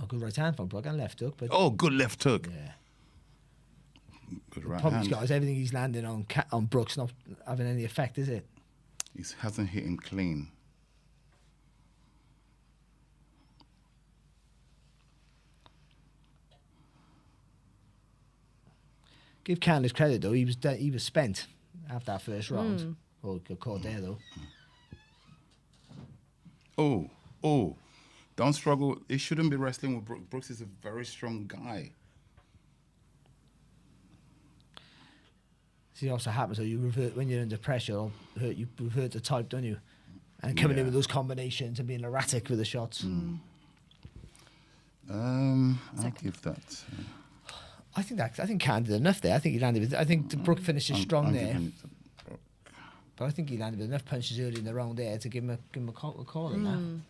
Oh, good right hand from Brook and left hook, but Oh, good left hook. yeah. Good The right problem hand. he's got is everything he's landing on Brooks not having any effect, is it? He hasn't hit him clean. Give Khan his credit though. He was spent after that first round. Oh, got caught there though. Oh. Don't struggle. He shouldn't be wrestling with Brooks. Brooks is a very strong guy. See, it also happens though. You revert when you're under pressure. You revert to type, don't you? And coming in with those combinations and being erratic with the shots. I'll give that. I think Khan did enough there. I think he landed with. I think the Brook finishes strong I'm there. giving it to Brook. But I think he landed with enough punches early in the round there to give him a call in that.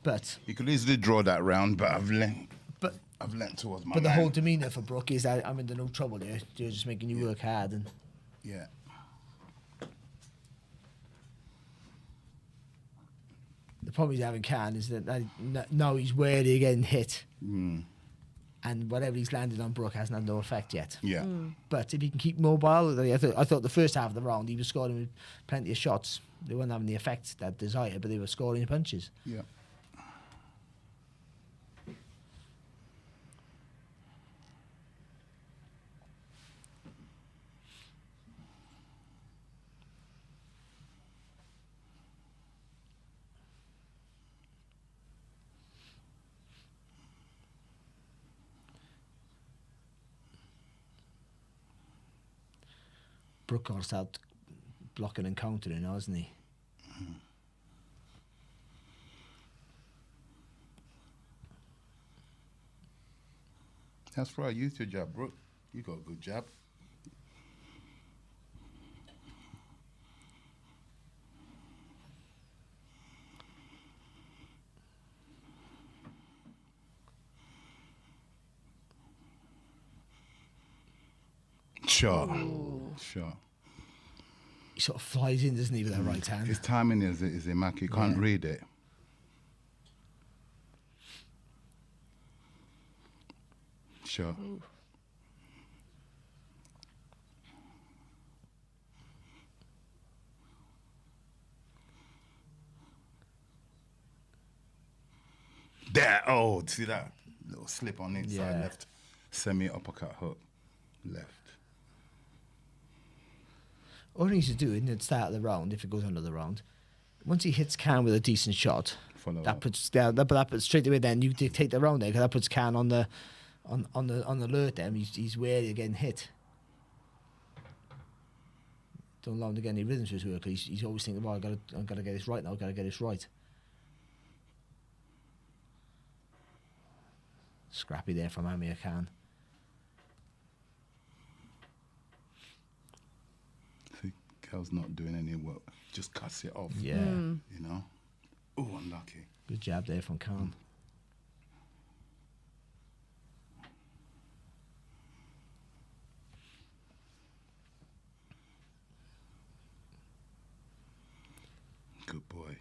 But He could easily draw that round, but I've leant towards my the man. whole demeanour for Brook is that I'm under no trouble here. You're just making you work hard and. Yeah. The problem he's having, Khan, is that now he's wary of getting hit. And whatever he's landed on Brook hasn't had no effect yet. Yeah. But if he can keep mobile, I thought the first half of the round he was scoring with plenty of shots. They weren't having the effect that desired, but they were scoring punches. Yeah. Brook got to start blocking and countering, hasn't he? That's right. Use your jab, Brook. You got a good jab. Shot. Shot. He sort of flies in, doesn't he, with that right hand? His timing is immaculate. You can't read it. Sure. Ooh. There. Oh, see that little slip on the inside left. Semi uppercut hook. Left. All he needs to do in the start of the round, if it goes under the round, once he hits Khan with a decent shot, that puts straight away. Then you dictate the round there, because that puts Khan on the alert. Then he's wary of getting hit. Don't allow him to get any rhythm to his work. He's always thinking, "Well, I've got to get this right now. I've got to get this right." Scrappy there from Amir Khan. See, Kell's not doing any work. Just cuts it off. Yeah. You know? Oh, unlucky. Good jab there from Khan. Good boy.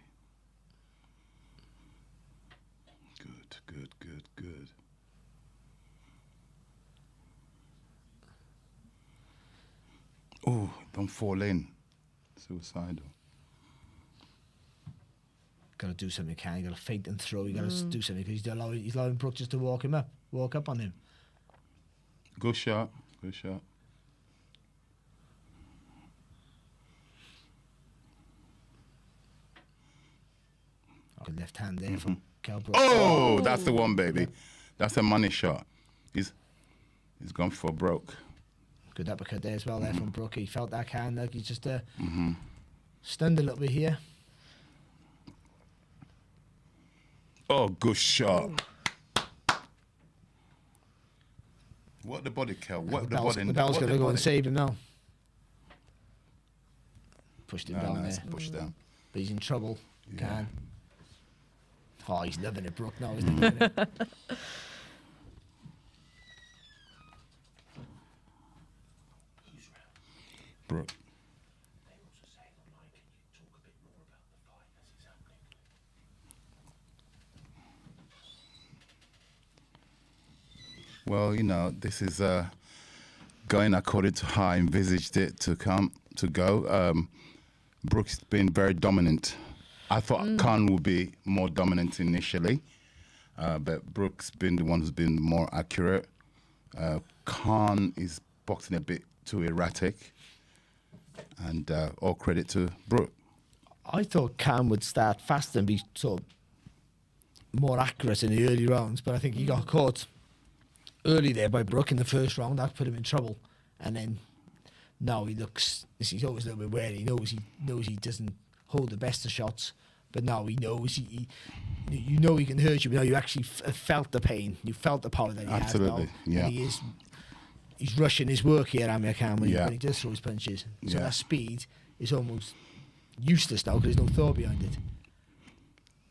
Good. Oh, don't fall in. Suicidal. Got to do something, Khan. You got to feint and throw. You got to do something, because he's allowing Brook just to walk up on him. Good shot. Good shot. Good left hand there from Kell Brook. Oh, that's the one, baby. That's a money shot. He's gone for Brook. Good uppercut there as well there from Brook. He felt that Khan, like he's just stunned a little bit here. Oh, good shot. What the body, Kell? What the body? The bell's going to go and save him now. Pushed him down nice. there. Pushed down. But he's in trouble, Khan. Oh, he's loving it, Brook, now, isn't he? Brook. Well, you know, this is going according to how I envisaged it to go. Brook's been very dominant. I thought Khan would be more dominant initially, but Brook's been the one who's been more accurate. Khan is boxing a bit too erratic, and all credit to Brook. I thought Khan would start faster and be sort of more accurate in the early rounds, but I think he got caught early there by Brook in the first round. That put him in trouble, and then now he's always a little bit wary. He knows he doesn't hold the best of shots, but now he knows he can hurt you. But now you actually felt the pain. You felt the power that he has now. Yeah. And he's rushing his work here, Amir Khan, when he does throw his punches. So that speed is almost useless now, because there's no thought behind it.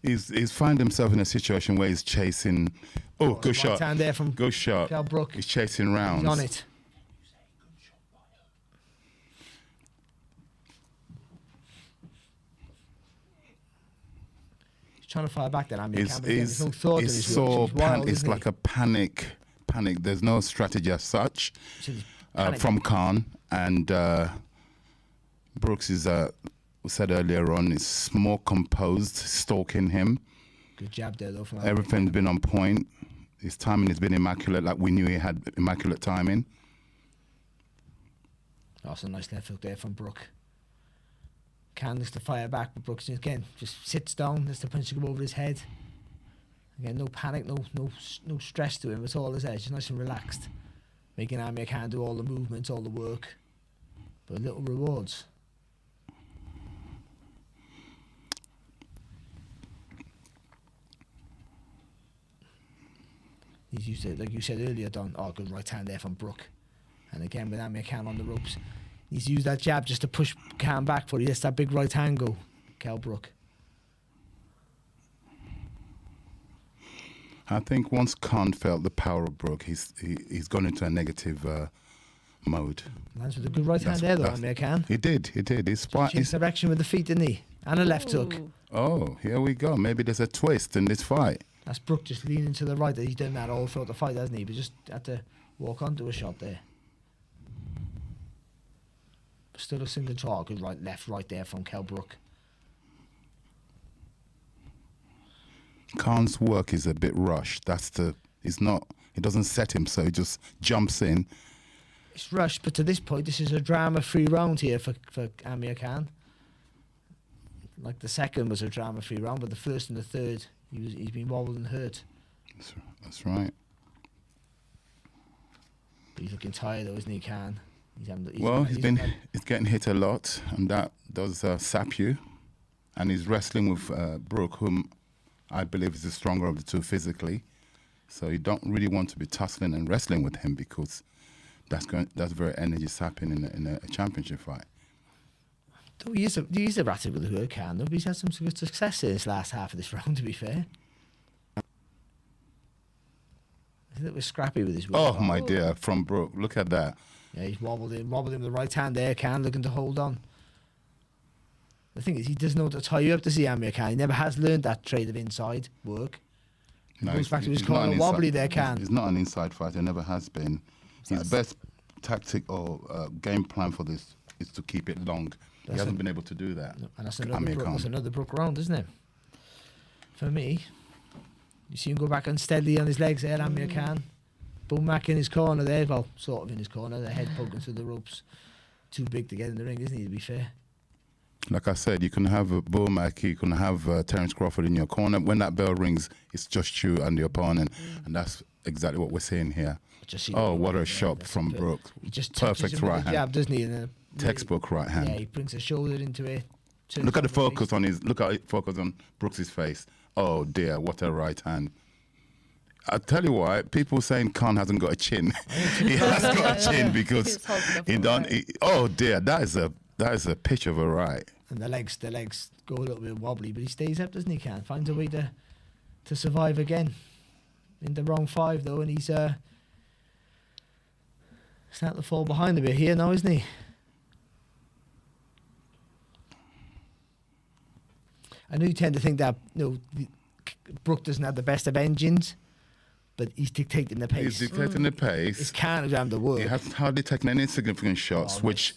He's found himself in a situation where he's chasing. Oh, good shot! Right hand there from good shot. Kell Brook. He's chasing rounds. He's on it. He's trying to fire back there. Amir Khan, but there's no thought in his work. It's like a panic. There's no strategy as such from Khan, and Brooks is. We said earlier on, is more composed, stalking him. Good jab there, though. From Everything's been on point. His timing has been immaculate, like we knew he had immaculate timing. That's a nice left hook there from Brook. Khan looks to fire back, but Brooks again just sits down, lets the punch go over his head. Again, no panic, no stress to him. It's all his edge, just nice and relaxed, making Amir Khan do all the movements, all the work. But little rewards. He's used it, like you said earlier, Don. Oh, good right hand there from Brook. And again with Amir Khan on the ropes. He's used that jab just to push Khan back, but he lets that big right hand go. Kell Brook. I think once Khan felt the power of Brook, he's gone into a negative mode. Lands with a good right hand there, though, Amir Khan. He did. He's changed direction with the feet, didn't he? And a left hook. Oh, here we go. Maybe there's a twist in this fight. That's Brook just leaning to the right. He's done that all throughout the fight, hasn't he? But just had to walk onto a shot there. Still a single draw. Good right, left, right there from Kell Brook. Khan's work is a bit rushed. He doesn't set him, so he just jumps in. It's rushed, but to this point, this is a drama-free round here for Amir Khan. Like the second was a drama-free round, but the first and the third, he's been wobbled and hurt. That's right. But he's looking tired though, isn't he, Khan? He's getting hit a lot, and that does sap you. And he's wrestling with Brook, whom I believe is the stronger of the two physically. So you don't really want to be tussling and wrestling with him, because that's very energy sapping in a championship fight. Though he is erratic with the hook, Khan, though, but he's had some good success in this last half of this round, to be fair. He's a little bit scrappy with his work. Oh, my dear, from Brook. Look at that. Yeah, he's wobbled him with the right hand there, Khan, looking to hold on. The thing is, he doesn't know how to tie you up, does he, Amir Khan? He never has learned that trade of inside work. No, he goes back to his corner wobbly there, Khan. He's not an inside fighter, never has been. His best tactic or game plan for this is to keep it long. He hasn't been able to do that. No, and that's another Brook round, isn't it? For me, you see him go back unsteadily on his legs there, Amir Khan. Boom back in his corner there, well, sort of in his corner, the head poking through the ropes. Too big to get in the ring, isn't he, to be fair? Like I said, you can have Bomac, you can have Terence Crawford in your corner. When that bell rings, it's just you and the opponent, and that's exactly what we're seeing here. Oh, what a shot from Brook. He just perfect right hand. Jab, doesn't he? And textbook right hand. Yeah, he brings a shoulder into it. Look at the focus on focus on Brooks' face. Oh dear, what a right hand. I'll tell you why. People saying Khan hasn't got a chin. He has got a chin because oh dear, that is a pitch of a right. And the legs go a little bit wobbly, but he stays up, doesn't he? Khan finds a way to survive again. In the wrong five though, and he's starting to fall behind a bit here now, isn't he? I know you tend to think that Brook doesn't have the best of engines, but he's dictating the pace. He's dictating the pace. It's Khan around the world. He has hardly taken any significant shots, which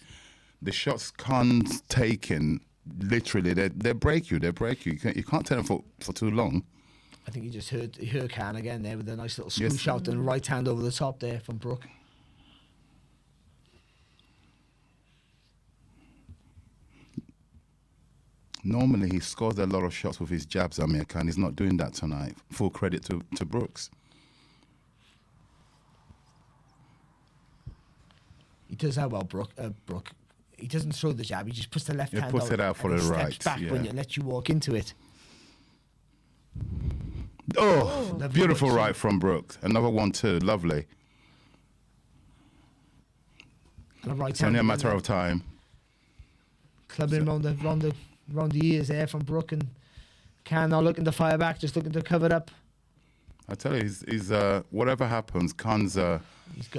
the shots Khan's taken, literally, they break you. They break you. You can't take them for too long. I think he just hurt Khan again there with a nice little swoosh out and right hand over the top there from Brook. Normally, he scores a lot of shots with his jabs, Amir Khan. He's not doing that tonight. Full credit to Brooks. He does that well, Brook. He doesn't throw the jab. He just puts the left hand out. He puts it out for the right. Steps back when it lets you walk into it. Oh, beautiful right from Brooks. Another one too. Lovely. And a right it's only a matter of time. Clubbing around the ears there from Brook, and Khan not looking to fire back, just looking to cover it up. I tell you, he's whatever happens, Khan's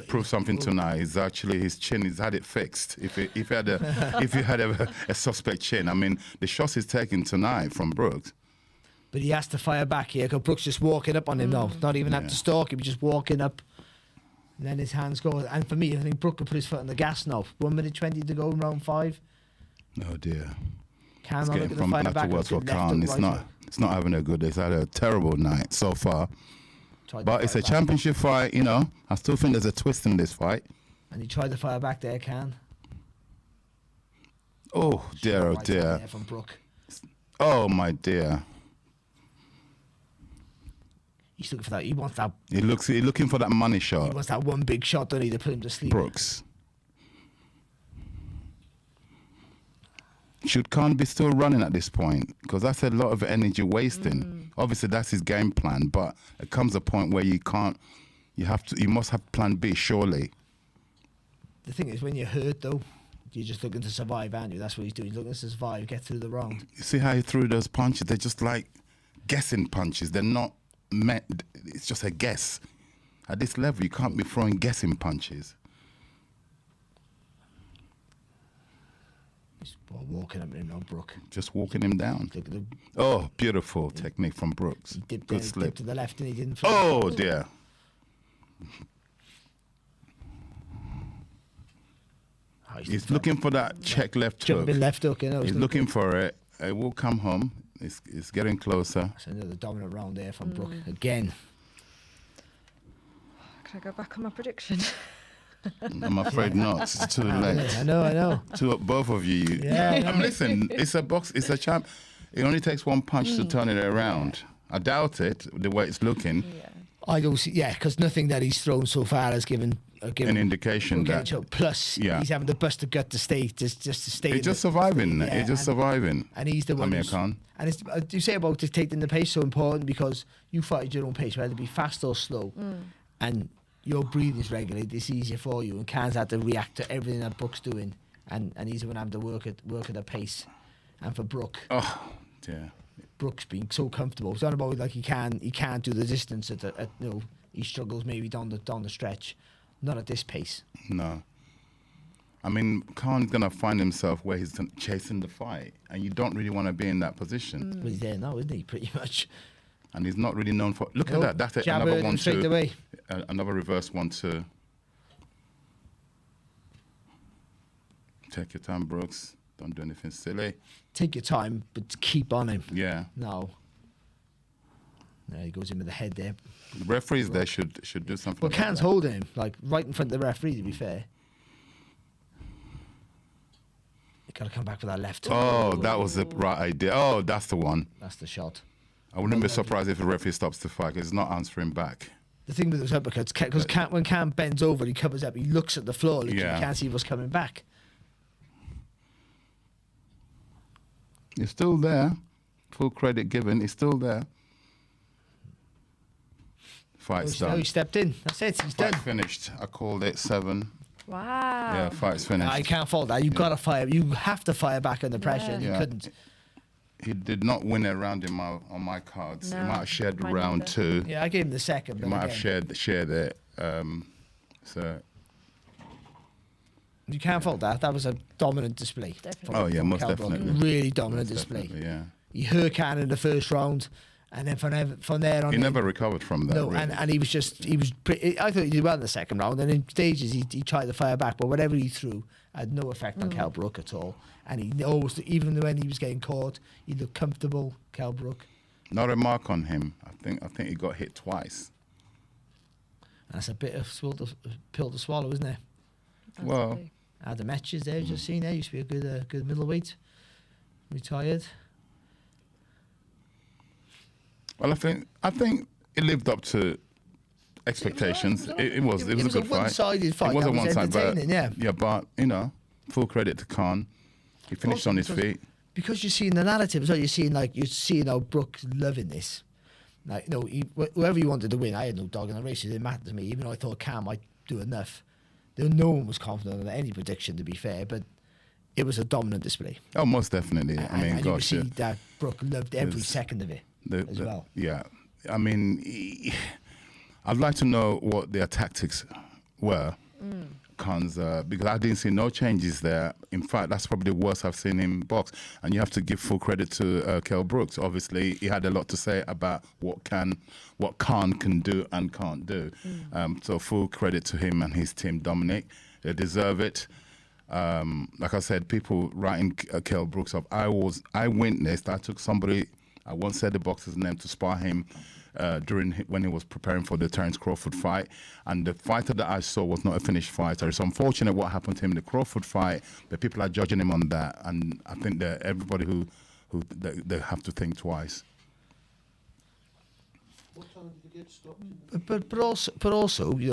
proved something tonight. He's actually, his chin, he's had it fixed. If he had a suspect chin, I mean, the shots he's taking tonight from Brooks. But he has to fire back here, because Brooks just walking up on him now. Not even have to stalk him, just walking up. And then his hands go. And for me, I think Brook could put his foot on the gas now. 1 minute 20 to go in round 5. Oh dear. Khan getting from bad to worse for Khan. It's not having a good day. It's had a terrible night so far. But it's a championship fight, you know. I still think there's a twist in this fight. And he tried to fire back there, Khan. Oh dear, oh dear. From Brook. Oh my dear. He's looking for that. He wants that. He's looking for that money shot. He wants that one big shot, don't he, to put him to sleep. Brooks. Should Khan be still running at this point? Because that's a lot of energy wasting. Obviously, that's his game plan, but it comes a point where you can't. You must have plan B, surely. The thing is, when you're hurt, though, you're just looking to survive, aren't you? That's what he's doing. He's looking to survive, get through the round. You see how he threw those punches? They're just like guessing punches. They're not meant. It's just a guess. At this level, you can't be throwing guessing punches. He's walking him now, Brook. Just walking him down. Oh, beautiful technique from Brooks. Good slip. Dipped to the left and he didn't. Oh, dear. He's looking for that check left hook. Jumping left hook, you know. He's looking for it. It will come home. It's getting closer. That's another dominant round there from Brook again. Can I go back on my prediction? I'm afraid not. It's too late. I know. Both of you. Listen, it's a box. It's a champ. It only takes one punch to turn it around. I doubt it. The way it's looking. I don't see. Yeah, because nothing that he's thrown so far has given an indication that. Plus, he's having the bust of gut to stay, just to stay. He's just surviving. He's just surviving. And he's the one. Amir Khan. And it's, you say about dictating the pace so important because you fight at your own pace, whether it be fast or slow, and your breathing's regulated. It's easier for you. And Khan's had to react to everything that Brook's doing, and he's the one having to work at a pace. And for Brook, Brook's been so comfortable. It's not about like he can't do the distance at he struggles maybe down the stretch. Not at this pace. No. I mean, Khan's going to find himself where he's chasing the fight, and you don't really want to be in that position. Well, he's there now, isn't he, pretty much? And he's not really known for... Look at that. That's it. Another 1-2. Away. Another reverse 1-2. Take your time, Brooks. Don't do anything silly. Take your time, but keep on him. Yeah. No. There he goes in with the head there. The referees there should do something. Well, Khan's holding him, like right in front of the referee, to be fair. You got to come back with that left. Oh, that was the right idea. Oh, that's the one. That's the shot. I wouldn't be surprised if the referee stops the fight because he's not answering back. The thing with those uppercuts, because when Khan bends over, he covers up, he looks at the floor, like you can't see what's coming back. He's still there. Full credit given. He's still there. Fight's done. He stepped in. That's it. He's done. Finished. I called it 7. Wow. Yeah, fight's finished. I can't fault that. You've got to fire. You have to fire back under pressure. And you couldn't. He did not win a round on my cards. No, he might have shared round 2. Yeah, I gave him the second. He might have shared it. So. You can't fault that. That was a dominant display. Definitely. Most definitely. Really dominant display. Yeah. He hurt Khan in the first round, and then from there on, he never recovered from that. No, really. and he was pretty. I thought he did well in the second round, and in stages he tried to fire back, but whatever he threw had no effect on Kell Brook at all. And he always, even when he was getting caught, he looked comfortable. Kell Brook. Not a mark on him. I think he got hit twice. That's a bit of pill to swallow, isn't it? Well, the matches there, just seen there, used to be a good middleweight. Retired. Well, I think it lived up to expectations. It was a good fight. One-sided fight. It was that a one-sided, entertaining, but full credit to Khan. He finished on his feet. Because you're seeing the narrative as well. You're seeing how Brook's loving this. Like, whoever he wanted to win, I had no dog in the race. It didn't matter to me, even though I thought Khan might do enough. No one was confident in any prediction, to be fair, but it was a dominant display. Oh, most definitely. And you see that Brook loved every second of it as well. Yeah. I mean, I'd like to know what their tactics were. Khan's, because I didn't see no changes there. In fact, that's probably the worst I've seen him box. And you have to give full credit to Kell Brooks. Obviously, he had a lot to say about what Khan can do and can't do. So full credit to him and his team, Dominic. They deserve it. Like I said, people writing Kell Brooks up. I witnessed. I took somebody. I once said the boxer's name to spar him when he was preparing for the Terence Crawford fight, and the fighter that I saw was not a finished fighter. It's unfortunate what happened to him in the Crawford fight, but people are judging him on that, and I think that everybody who they have to think twice. What time did you get stopped? But also,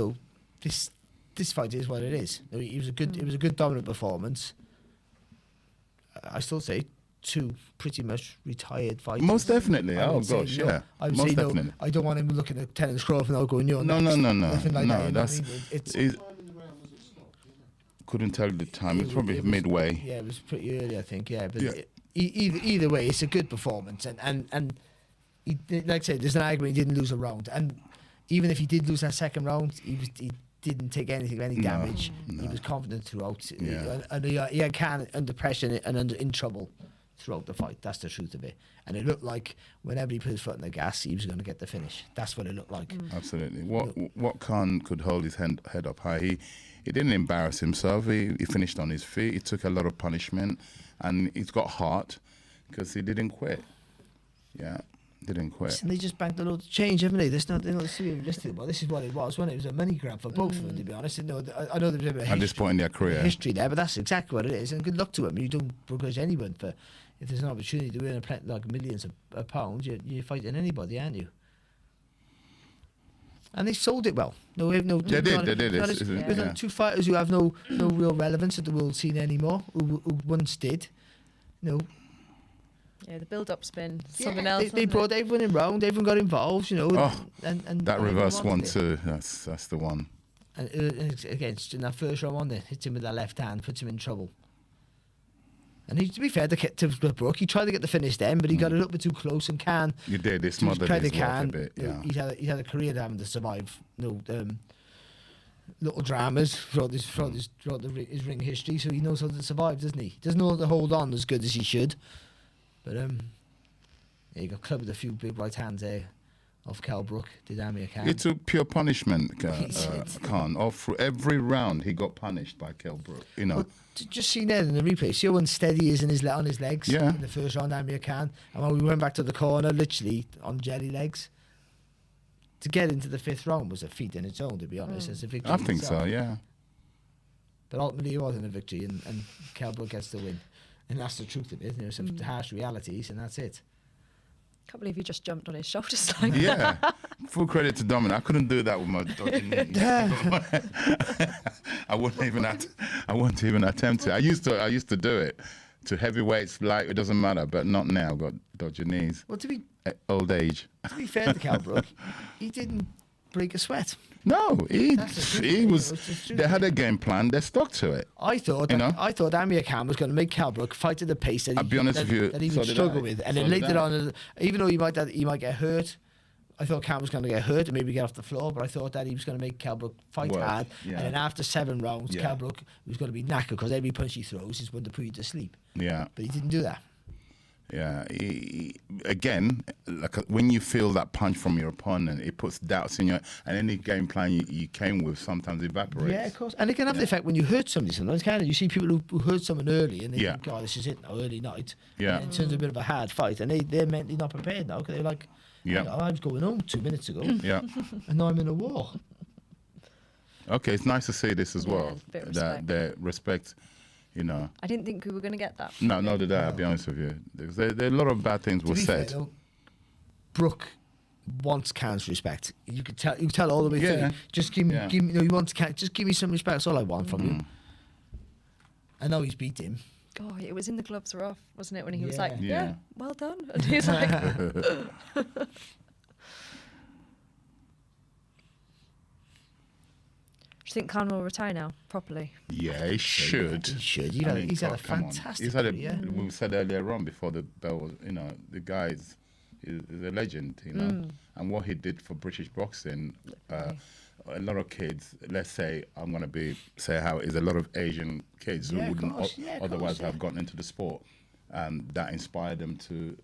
this fight is what it is. It was a good dominant performance. I still say 2 pretty much retired fighters. Most definitely. I Oh would say gosh, no. yeah. I would Most say definitely. no. I don't want him looking at Terence Crawford and going, "You're No, next." no. Nothing like that, you know That's. what I mean? It's Couldn't tell you the time. It's probably midway. Yeah, it was pretty early, I think. Yeah, but Yeah. Either way, it's a good performance, and he, like I said, there's an argument he didn't lose a round, and even if he did lose that second round, he didn't take any damage. He was confident throughout. Yeah. And he had Khan under pressure and in trouble throughout the fight. That's the truth of it. And it looked like whenever he put his foot on the gas, he was going to get the finish. That's what it looked like. Absolutely. What Khan could hold his head up high. He didn't embarrass himself. He finished on his feet. He took a lot of punishment, and he's got heart because he didn't quit. Yeah. Didn't quit. And they just banked a load of change, haven't they? They're not realistic about. This is what it was when it was a money grab for both of them, to be honest. I know there's a bit of At this point in their career. history there, but that's exactly what it is. And good luck to them. You don't begrudge anyone for if there's an opportunity to win like millions of pounds. You're fighting anybody, aren't you? And they sold it well. They did. Yeah. 2 fighters who have no real relevance at the world scene anymore, who once did. Yeah, the build-up's been something else. They brought everyone in round. Everyone got involved. And that reverse 1-2. That's the one. And against in that first round, there hits him with that left hand, puts him in trouble. And to be fair to Brook, he tried to get the finish then, but he got a little bit too close and Khan. You did. They smothered his work a bit. Yeah. He's had a career having to survive. Little dramas throughout his ring history, so he knows how to survive, doesn't he? He doesn't know how to hold on as good as he should. But he got clubbed with a few big right hands there off Kell Brook, did Amir Khan. It took pure punishment, Khan. All through every round, he got punished by Kell Brook. Well, just seeing there in the replay, see how unsteady he is on his legs Yeah. in the first round, Amir Khan. And when we went back to the corner, literally on jelly legs. To get into the 5th round was a feat in its own, to be honest. It's a victory. I think itself. so, yeah. But ultimately, it wasn't a victory, and Kell Brook gets the win. And that's the truth of it. There's some harsh realities, and that's it. Can't believe you just jumped on his shoulders like Yeah. Full credit to Dominic. I couldn't do that with my dodgy knees. I wouldn't even attempt it. I used to do it to heavyweights, like it doesn't matter, but not now. I've got dodgy knees. Well, old age. To be fair to Kell Brook, he didn't break a sweat. No, he was. They had a game plan. They stuck to it. I thought Amir Khan was going to make Kell Brook fight at the pace that I'll be honest with you, that he so would did struggle I. with, and So then did later I. on, even though he might get hurt, I thought Khan was going to get hurt and maybe get off the floor, but I thought that he was going to make Kell Brook fight Work, hard, yeah. and then after 7 rounds, Yeah. Kell Brook was going to be knackered because every punch he throws is going to put you to sleep. Yeah. But he didn't do that. Yeah, again, like when you feel that punch from your opponent, it puts doubts in you, and any game plan you came with sometimes evaporates. Yeah, of course. And it can have the effect when you hurt somebody sometimes, can't it? You see people who hurt someone early and they Yeah. think, oh, this is it now, early night. Yeah. And it turns a bit of a hard fight, and they're mentally not prepared now because they're like, Yeah. I was going home 2 minutes ago. Yeah. And now I'm in a war. Okay, it's nice to see this as Yeah, well. a bit of That they respect, I didn't think we were going to get that. No, nor did I. I'll be honest with you. There are a lot of bad things were To be fair, said. though, Brook wants Khan's respect. You could tell all the way Yeah. through. Just give me, Yeah. he wants Khan. Just give me some respect. That's all I want from you. I know he's beat him. Oh, it was in the gloves were off, wasn't it? When he was Yeah. like, Yeah. yeah, well done. And he was like, do you think Khan will retire now, properly? Yeah, he should. He should. I mean, He's had a God, come on. fantastic He's had career. we said earlier on before the bell was, the guy is a legend, and what he did for British boxing, a lot of kids, let's say, I'm going to say how it is, a lot of Asian kids who Yeah, of wouldn't course. Yeah, of otherwise course, yeah. have gotten into the sport, that inspired them to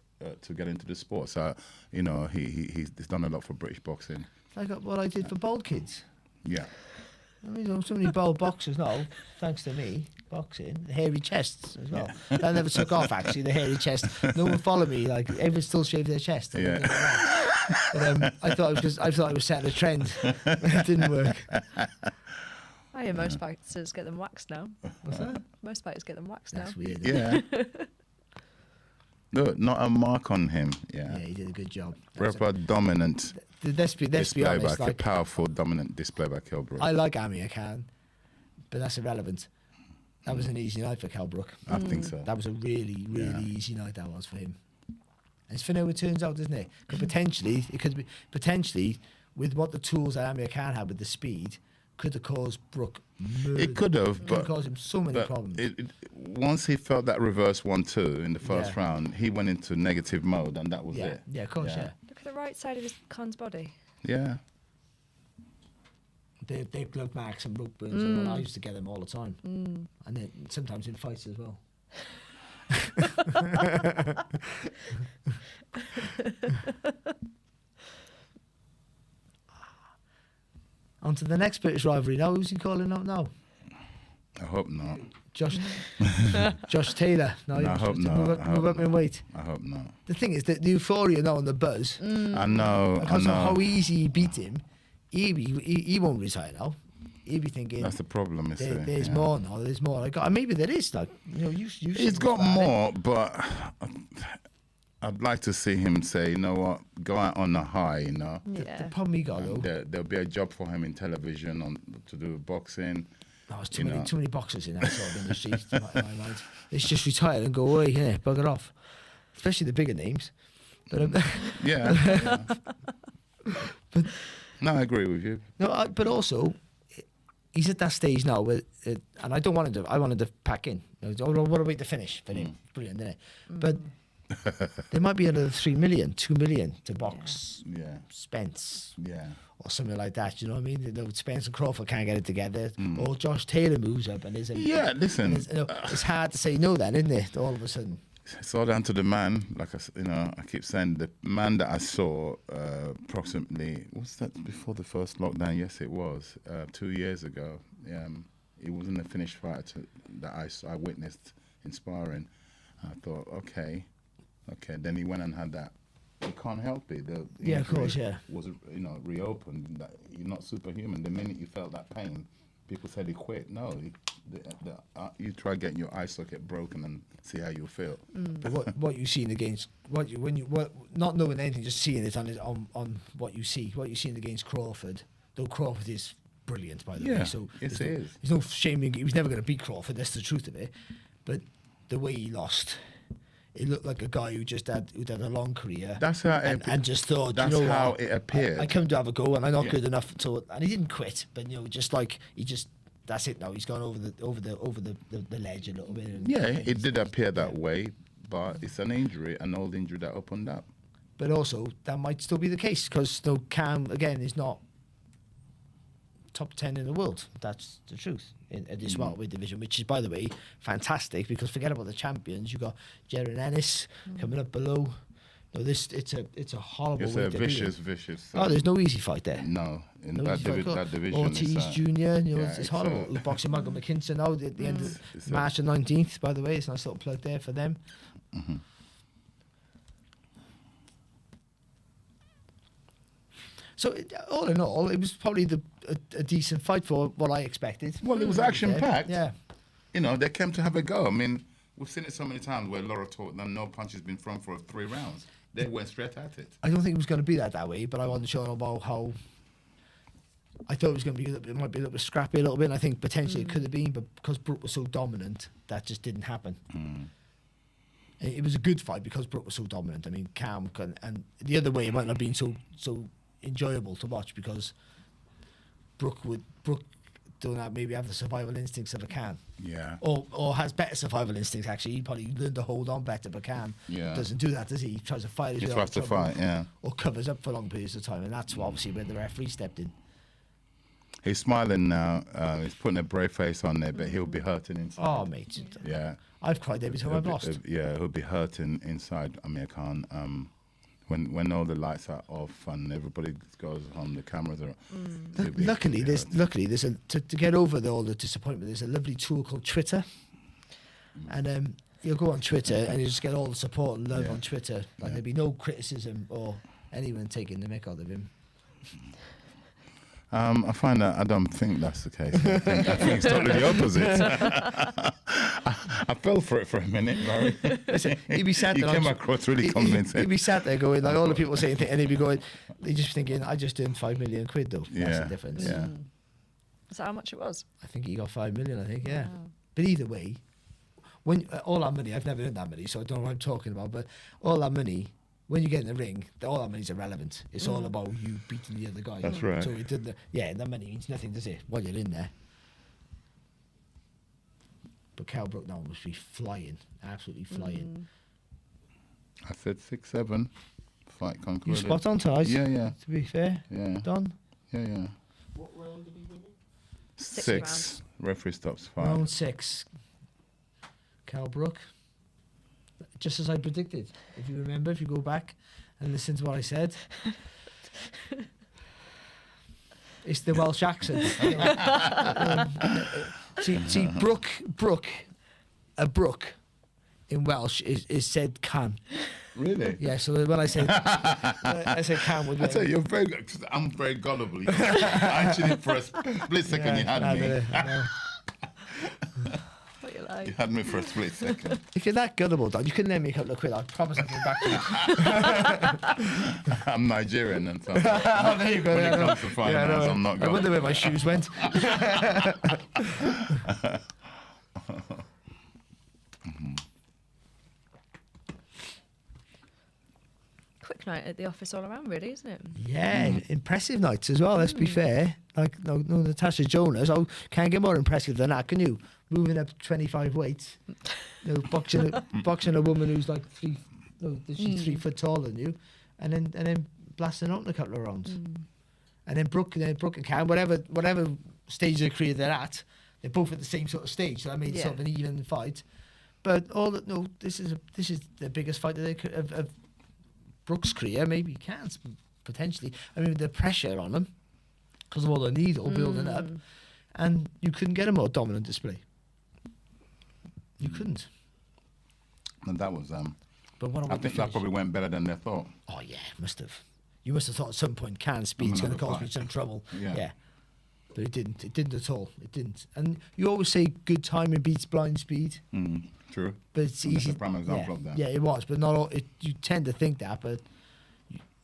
get into the sport. So, he's done a lot for British boxing. Like what I did for bald kids. Yeah. I mean, so many bald boxers now, thanks to me, boxing, the hairy chests as well. That never took off, actually, the hairy chest. No one followed me, like, everyone still shaved their chest. Yeah. But, I thought I was setting a trend. It didn't work. I hear most fighters get them waxed now. What's that? Most fighters get them waxed That's now. weird. Yeah. Look, not a mark on him. Yeah. Yeah, he did a good job. Proper dominant Let's be display honest. by Like, powerful dominant display by Kell Brook. I like Amir Khan, but that's irrelevant. That was an easy night for Kell Brook. I think so. That was a really, really easy night. That was for him. And it's funny how it turns out, isn't it? Because it could be potentially with what the tools that Amir Khan had with the speed, could have caused Brook. It could have, but caused him so many problems. Once he felt that reverse 1-2 in the first round, he went into negative mode, and that was it. Yeah, of course, yeah. Look at the right side of Khan's body. Yeah. They glove marks and rope burns. And I used to get them all the time, and then sometimes in fights as well. On to the next British rivalry now. Who's he calling out now? I hope not. Josh Taylor. No, I hope not. Move up in weight. I hope not. The thing is that the euphoria now and the buzz. I know. Because of how easy he beat him, he won't retire now. He'll be thinking. That's the problem. There's more now. There's more. Like, maybe there is. Like, he's got more, but I'd like to see him say, you know what, go out on a high. You know. Yeah. The problem he got though. There'll be a job for him in television to do boxing. There's too many boxers in that sort of industry. In my mind, they should just retire and go away. Yeah, bugger off. Especially the bigger names. But yeah. But no, I agree with you. No, but also. He's at that stage now where, and I don't want him to. I wanted to pack in. What about the finish for him? Brilliant, isn't it? But there might be another 3 million, 2 million to box. Yeah. Spence. Yeah. Or something like that. You know what I mean? Spence and Crawford can't get it together. Or Josh Taylor moves up and is. Yeah, listen. It's hard to say no then, isn't it? All of a sudden. It's all down to the man. Like I keep saying, the man that I saw approximately, what's that, before the first lockdown? Yes, it was 2 years ago. He wasn't a finished fighter that I witnessed in sparring. I thought, okay. Then he went and had that. You can't help it. The of course, yeah. Was reopened. That you're not superhuman. The minute you felt that pain, people said he quit. No, you try getting your eye socket broken and see how you feel. But what you've seen against not knowing anything, just seeing it on what you see. What you've seen against Crawford, though Crawford is brilliant by the way. So yes, it is. There's no shame. He was never going to beat Crawford. That's the truth of it. But the way he lost. It looked like a guy who had a long career. That's how and just thought. That's how it appeared. I come to have a go, and I'm not good enough. And he didn't quit, but that's it now. He's gone over the ledge a little bit. It did appear that way, but it's an injury, an old injury that opened up. But also that might still be the case because Cam again is not top 10 in the world. That's the truth in this welterweight division, which is, by the way, fantastic because forget about the champions. You got Jared Ennis coming up below. No, it's a horrible. It's a vicious. There's no easy fight there. No, in that division. Ortiz Jr. It's horrible. We're boxing Michael McKinson now at the end of March the 19th. By the way, it's a nice little plug there for them. So all in all, it was probably a decent fight for what I expected. Well, it was action-packed. Yeah. They came to have a go. I mean, we've seen it so many times where Laura taught them no punch has been thrown for 3 rounds. They went straight at it. I don't think it was going to be that way, but I wasn't sure about how. I thought it was going to be. It might be a little bit scrappy, a little bit. And I think potentially it could have been, but because Brook was so dominant, that just didn't happen. It was a good fight because Brook was so dominant. I mean, Cam and the other way it might not have been so enjoyable to watch because Brook don't have the survival instincts of a Khan. Yeah. Or has better survival instincts actually. He probably learned to hold on better, but Khan doesn't do that, does he? He tries to fight his way out of trouble, or covers up for long periods of time, and that's obviously where the referee stepped in. He's smiling now. He's putting a brave face on there, but he'll be hurting inside. Oh, mate. Yeah. I've cried every time I've lost. He'll be hurting inside, Amir Khan. When all the lights are off and everybody goes home, the cameras are. Luckily, there's to get over all the disappointment. There's a lovely tool called Twitter, and you'll go on Twitter and you just get all the support and love on Twitter. Like there'll be no criticism or anyone taking the mick out of him. I find that I don't think that's the case. I think it's totally the opposite. I fell for it for a minute, Barry. Listen, he'd be sat there. You came across really convincing. He'd be sat there going, like all the people saying, and he'd be going, they're just thinking, I just earned £5 million though. That's the difference. Yeah. Is that how much it was? I think he got 5 million. I think, yeah. Wow. But either way, when all that money, I've never earned that money, so I don't know what I'm talking about. But all that money, when you get in the ring, all that money's irrelevant. It's all about you beating the other guy. That's right. So it didn't. Yeah, that money means nothing, does it? While you're in there. But Kell Brook now must be flying, absolutely flying. I said 6-7. Fight concluded. You spot on, Taj. Yeah. To be fair. Yeah. Done. Yeah. What round did he win it? 6. Referee stops 5. Round 6. Kell Brook. Just as I predicted. If you remember, if you go back and listen to what I said. It's the Welsh accent. See, Brook, a Brook in Welsh is said can. Really? Yeah. So when I said I said can, would I tell you, I'm very gullible. Actually, for a split second, you had me. What you like? You had me for a split second. If you're that gullible, Don, you can lend me a couple of quid. I promise I'll come back to you. I'm Nigerian, and so Oh, there you go. when Yeah, it no. comes to finance, I'm not I gullible. wonder where my shoes went. Quick night at the office all around, really, isn't it? Yeah, impressive nights as well, let's be fair. Like, no, Natasha Jonas, can't get more impressive than that, can you? Moving up 25 weights, boxing a woman who's like she's 3 foot taller than you, and then blasting out in a couple of rounds. And then Brook and Cam, whatever stage of their career they're at, they're both at the same sort of stage, so I made sort of an even fight. But this is the biggest fight of Brook's career, maybe he can potentially. I mean, the pressure on him because of all the needle building up, and you couldn't get a more dominant display. You couldn't. And that was But what I think that probably went better than they thought. Oh yeah, must have. You must have thought at some point, speed's going to cause me some trouble. Yeah. But it didn't. It didn't at all. It didn't. And you always say good timing beats blind speed. True. But it's That's easy. a prime example of that. Yeah, it was. But not all. You tend to think that, but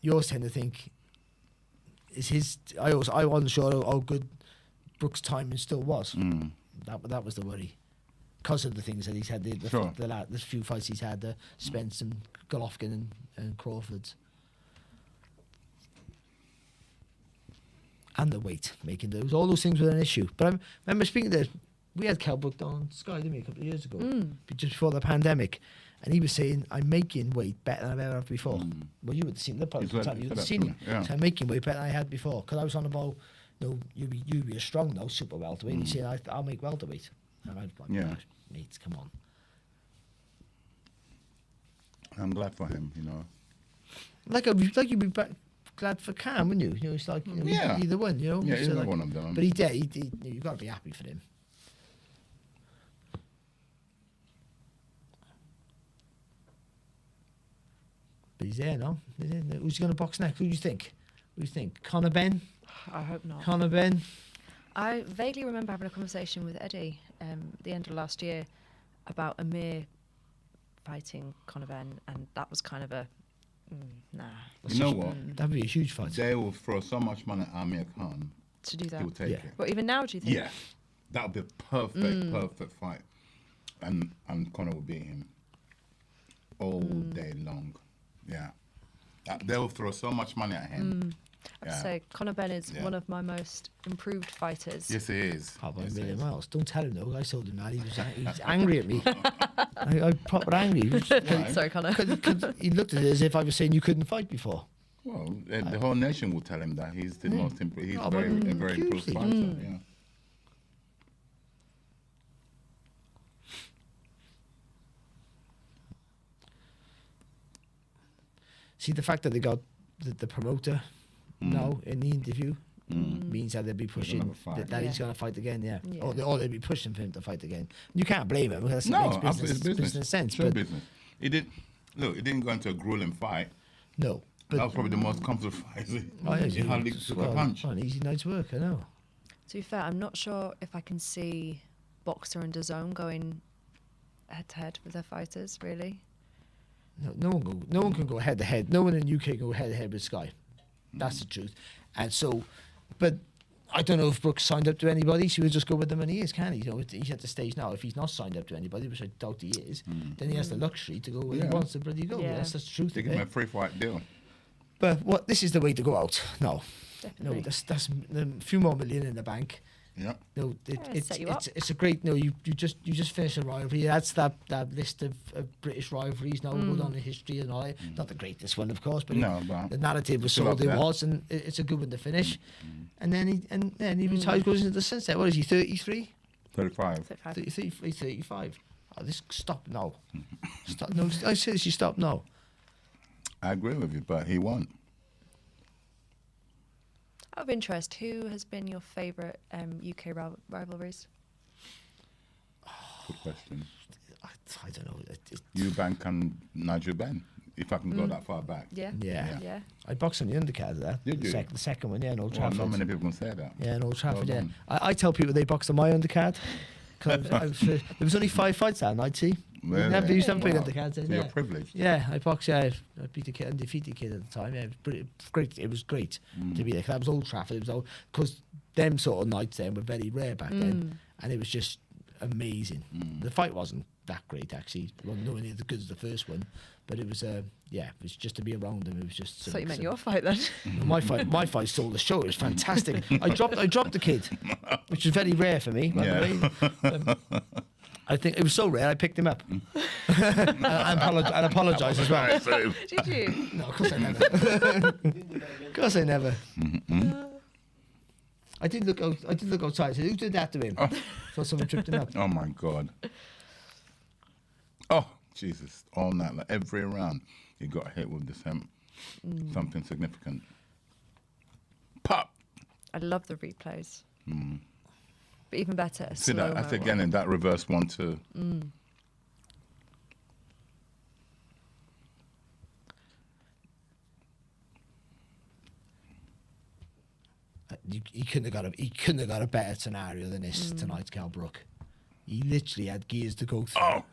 you always tend to think is his. I wasn't sure how good Brook's timing still was. That was the worry. Because of the things that he's had, the few fights he's had, Spence and Golovkin and Crawford's. And the weight, making those. All those things were an issue. But I remember speaking to, we had Kell Brook on Sky, didn't we, a couple of years ago, just before the pandemic. And he was saying, I'm making weight better than I've ever had before. Well, you would have seen the time, you would have seen it. Yeah. So I'm making weight better than I had before. Because I was on about, you'd be a strong now, super welterweight. He said, I'll make welterweight. And I was like, mate, come on. I'm glad for him, Like you'd be glad for Cam, wouldn't you? It's like either one, Yeah, so either one of them. But he did. You've got to be happy for him. But he's there now. Who's going to box next? Who do you think? Conor Benn? I hope not. Conor Benn? I vaguely remember having a conversation with Eddie the end of last year about Amir fighting Conor Benn, and that was kind of a nah. You know what? That'd be a huge fight. They will throw so much money at Amir Khan to do that. He will take it. But even now, do you think? Yeah, that would be a perfect fight, and Conor will beat him all day long. Yeah, they will throw so much money at him. I have to say, Conor Benn is one of my most improved fighters. Yes, he is. How about a million miles? Don't tell him though. I told him that. He was angry at me. I proper angry. Sorry, Conor. Cause he looked at it as if I was saying you couldn't fight before. Well, the whole nation will tell him that he's the most improved. He's a very improved fighter. Yeah. See, the fact that they got the promoter now in the interview means that they'll be pushing that he's going to fight again, or they'll be pushing for him to fight again. You can't blame him. Because No, makes it's business. sense. It's But business. He didn't go into a grueling fight. no. But That was probably the most comfortable fight. He hardly took a punch. An easy night's work, I know. To be fair, I'm not sure if I can see Boxer and DAZN going head to head with their fighters. Really, No one can go head to head. No one in the UK can go head to head with Sky. That's the truth. And so, but I don't know if Brooks signed up to anybody, so he'll just go with the money he is, can he? You know, he's at the stage now. If he's not signed up to anybody, which I doubt he is, then he has the luxury to go where he wants to bloody go. Yeah. That's the truth They of give him it. a free fight deal. But this is the way to go out. No, Definitely. no, that's a few more million in the bank. Yeah. No, set you up. it's a great. No, you just finished a rivalry. That's that list of British rivalries now good on the history and all that. Not the greatest one, of course, but, but the narrative was still so up it there. was, and it's a good one to finish. And then he retires, goes into the sunset. What is he? 33? 35. 33, 35. Oh, this stop now. Stop. No, I seriously stop now. I agree with you, but he won. Out of interest, who has been your favourite UK rivalries? Good question. I don't know. Eubank and Nigel Ben, if I can go that far back. Yeah. I boxed on the undercard of that. Did you? The second one, yeah, in Old Well, Trafford. not many people can say that. Yeah, in Old Trafford, Well yeah. done. I tell people they boxed on my undercard. There was only 5 fights that night, see? Really? Never used to big Wow. undercards. So you're privileged. Yeah, I boxed, I beat the kid, undefeated kid at the time. Yeah, it was great. It was great to be there. 'Cause that was Old Trafford. It was all, because them sort of nights then were very rare back then. And it was just amazing. The fight wasn't that great, actually. Well, nowhere near as good as the first one. But it was, it was just to be around them. It was just. I thought you meant your fight then. My fight stole the show. It was fantastic. I dropped the kid, which was very rare for me. By the way. I think it was so rare. I picked him up. and apologise as well. Did you? No, of course I never. Of course I never. I did look outside. I said, "Who did that to him?" So someone tripped him up. Oh my God. Oh Jesus! All night, like every round, he got hit with the something significant. Pop. I love the replays. But even better, a See that? slow-mo That's again in that reverse 1-2. He couldn't have got a better scenario than this tonight, Kell Brook. He literally had gears to go through. Oh,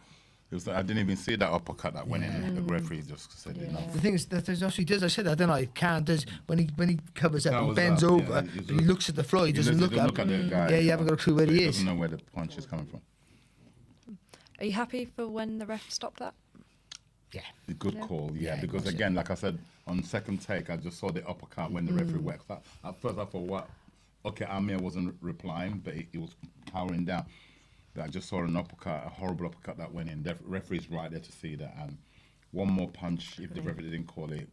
it was, I didn't even see that uppercut that went in. The referee just said enough. The thing is that there's actually does. I said that, didn't I? Khan does when he covers up, That he was bends that, over, yeah, but he looks at the floor. He doesn't look up. at the guy. Yeah, you haven't got a clue where he is. Doesn't know where the punch is coming from. Are you happy for when the ref stopped that? Yeah. A good call, yeah. Because again, like I said, on second take, I just saw the uppercut when the referee whacked that. At first, I thought, what? Okay, Amir wasn't replying, but he was powering down. But I just saw an uppercut, a horrible uppercut that went in. The referee's right there to see that. And one more punch, if the referee didn't call it,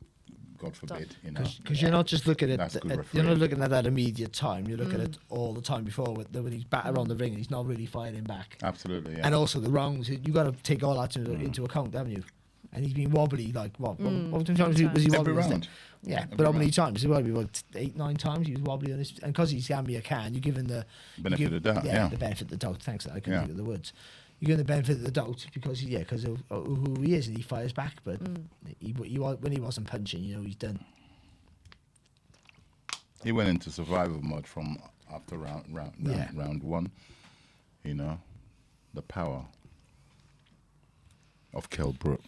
God forbid, you know. Because you're not just looking at That's good you're refereeing. not looking at that immediate time. You're looking at all the time before when he's back around the ring and he's not really fighting back. Absolutely, yeah. And also the rounds. You got to take all that into account, haven't you? And he's been wobbly like what? What many times was he wobbly? Every round. Yeah, Every but how many round. times? He wobbly what 8, 9 times. He was wobbly on his, and because he's Amir Khan, you're given the Benefit of the doubt, yeah. the benefit of the doubt. Thanks, I couldn't think of the words. You're given the benefit of the doubt because of who he is, and he fires back. But when he wasn't punching, he's done. He went into survival mode from after round one. You know, the power of Kell Brook.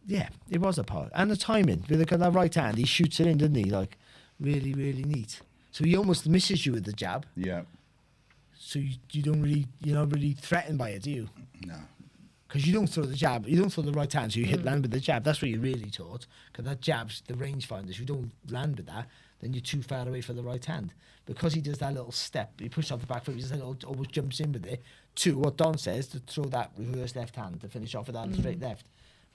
Yeah, it was a power. And the timing. With that right hand, he shoots it in, doesn't he? Like, really, really neat. So he almost misses you with the jab. Yeah. So you're not really threatened by it, do you? No. Because you don't throw the jab, you don't throw the right hand, so you hit land with the jab. That's what you're really taught. Because that jab's the rangefinder. If you don't land with that, then you're too far away for the right hand. Because he does that little step, he pushes off the back foot, he just always jumps in with it. To what Don says, to throw that reverse left hand to finish off with that straight left.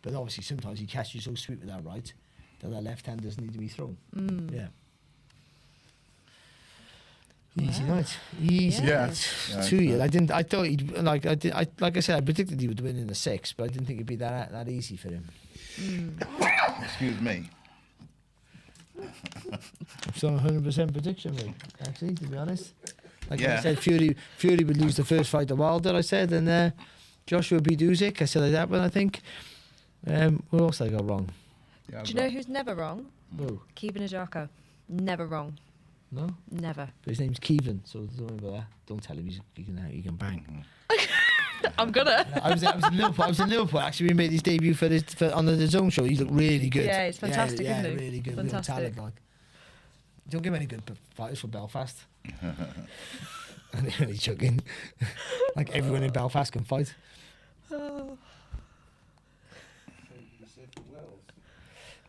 But obviously sometimes he catches you so sweet with that right that left hand doesn't need to be thrown. Yeah. Easy night. Easy night. 2 years. I thought he'd like I said, I predicted he would win in the 6, but I didn't think it'd be that easy for him. Excuse me. So 100% prediction, mate, actually, to be honest. Like Yeah. I said, Fury would lose the first fight to Wilder, I said, and Joshua beat Usyk. I said like that one, I think. What else did I got wrong? Do you know who's never wrong? Who? Kevin Ajako. Never wrong. No? Never. But his name's Kevin, so don't worry about that. Don't tell him he can bang. I'm gonna. I was in Liverpool actually. We made his debut on the Zone show. He looked really good. Yeah, he's fantastic, isn't he? Really good. Fantastic. Real talent, like. don't get many good fighters for Belfast. And they're only chugging. Like everyone in Belfast can fight. Oh.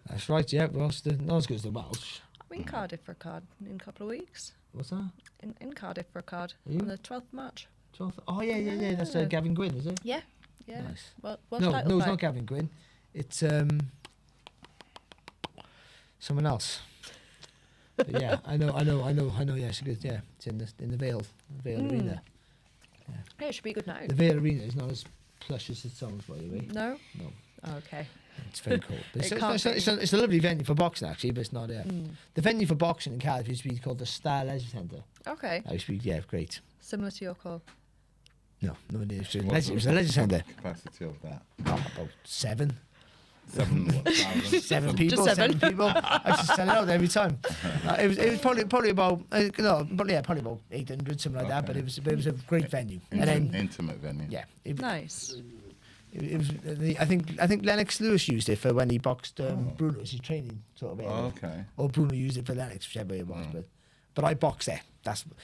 That's right, yeah. Welsh, not as good as the Welsh. I'm in Cardiff for a card in a couple of weeks. What's that? In Cardiff for a card Are you? on the 12th of March. 12th? Oh, yeah. That's Gavin Gwynn, is it? Yeah. Nice. Well, No, it's not Gavin Gwynn. It's someone else. But yeah, I know. Yeah, it's good. Yeah, it's in the Vale Arena. Yeah, it should be a good night. The Vale Arena is not as plush as it sounds, by the way. No. No. Oh, okay. It's very cool. But It's a lovely venue for boxing, actually, but it's not. The venue for boxing in Cardiff used to be called the Star Leisure Centre. Okay. That used to be great. Similar to your call. No, it was a leisure centre. Capacity of that? About 7. 7,000? 7 people. Just 7. 7 people. I used to sell it out every time. It was probably about probably about 800, something like that. But it was a great venue. Intimate venue. Yeah. Nice. It was. I think Lennox Lewis used it for when he boxed Bruno as his training sort of area. Oh, okay. Or Bruno used it for Lennox, whichever it was. But I boxed there.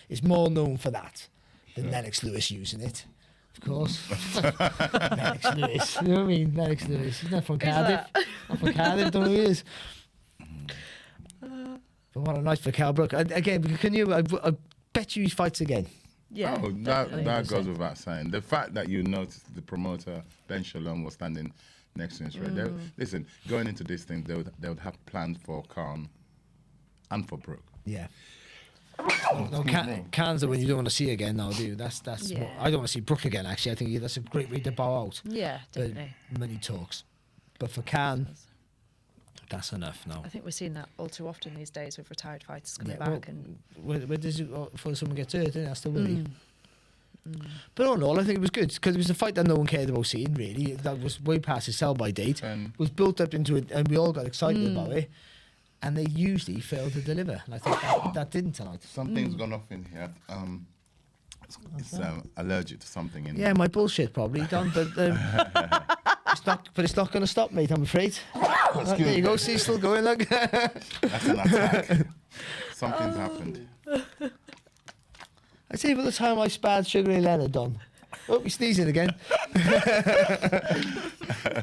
It's more known for that than Lennox Lewis using it. Of course. Lennox Lewis. You know what I mean? Lennox Lewis. He's not from Cardiff. Not from Cardiff, don't know who he is. But what a night for Kell Brook. Again, can you? I bet you he fights again. Yeah. Oh, that goes without saying. The fact that you noticed the promoter Ben Shalom was standing next to him. Right? Listen, going into this thing, they would have planned for Khan and for Brook. Yeah. No, Khan's the one you don't want to see again now, do you? That's Yeah. I don't want to see Brook again, actually. I think that's a great way to bow out. Yeah, definitely. But money talks. But for Khan, that's enough now. I think we're seeing that all too often these days with retired fighters coming back. And where does it, before someone gets hurt, that's the worry. But all in all, I think it was good because it was a fight that no one cared about seeing, really. That was way past its sell-by date. Was built up into it, and we all got excited about it. And they usually fail to deliver. And I think that didn't tonight. Something's gone off in here. It's allergic to something in Yeah, my bullshit probably, Don. But it's not going to stop, mate, I'm afraid. There you go, see, still going, look. That's an attack. Something's happened. I tell you about the time I sparred Sugar Ray Leonard, Don. Oh, he's sneezing again.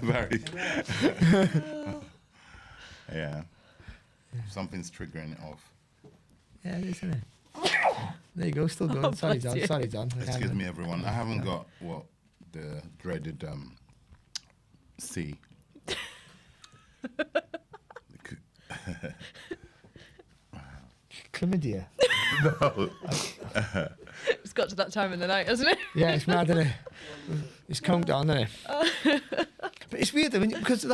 Very. Yeah. Something's triggering it off. Yeah, it is, isn't it? There you go, still going. Sorry, Don. Excuse me, everyone. I haven't got the dreaded C. Chlamydia. No. it's got to that time in the night, hasn't it? Yeah, it's mad, isn't it? It's calmed down, isn't it? But it's weird, because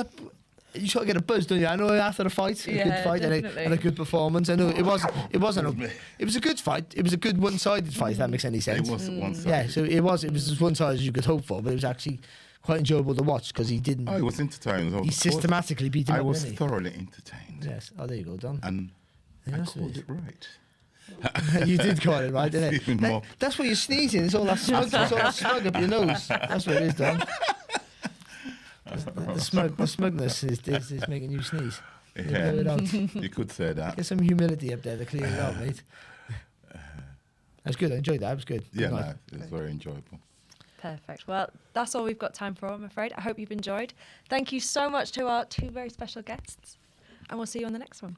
you sort of get a buzz, don't you? I know after the fight, a good fight and a good performance. I know it was a good fight. It was a good one-sided fight. If that makes any sense. It was one-sided. Yeah, so it was as one-sided as you could hope for, but it was actually quite enjoyable to watch because he didn't. Oh, it was entertaining. He systematically beat him up. I was didn't he? thoroughly entertained. Yes. Oh, there you go, Don. And I called it right. You did call it right, didn't it? That's what you're sneezing. It's all that smug. It's all that smug up your nose. That's what it is, Don. The smugness is making you sneeze. Yeah, you could say that. Get some humility up there to clear it out, mate. That's good. I enjoyed that. It was good. Yeah, no, it was very enjoyable. Perfect. Well, that's all we've got time for, I'm afraid. I hope you've enjoyed. Thank you so much to our 2 very special guests, and we'll see you on the next one.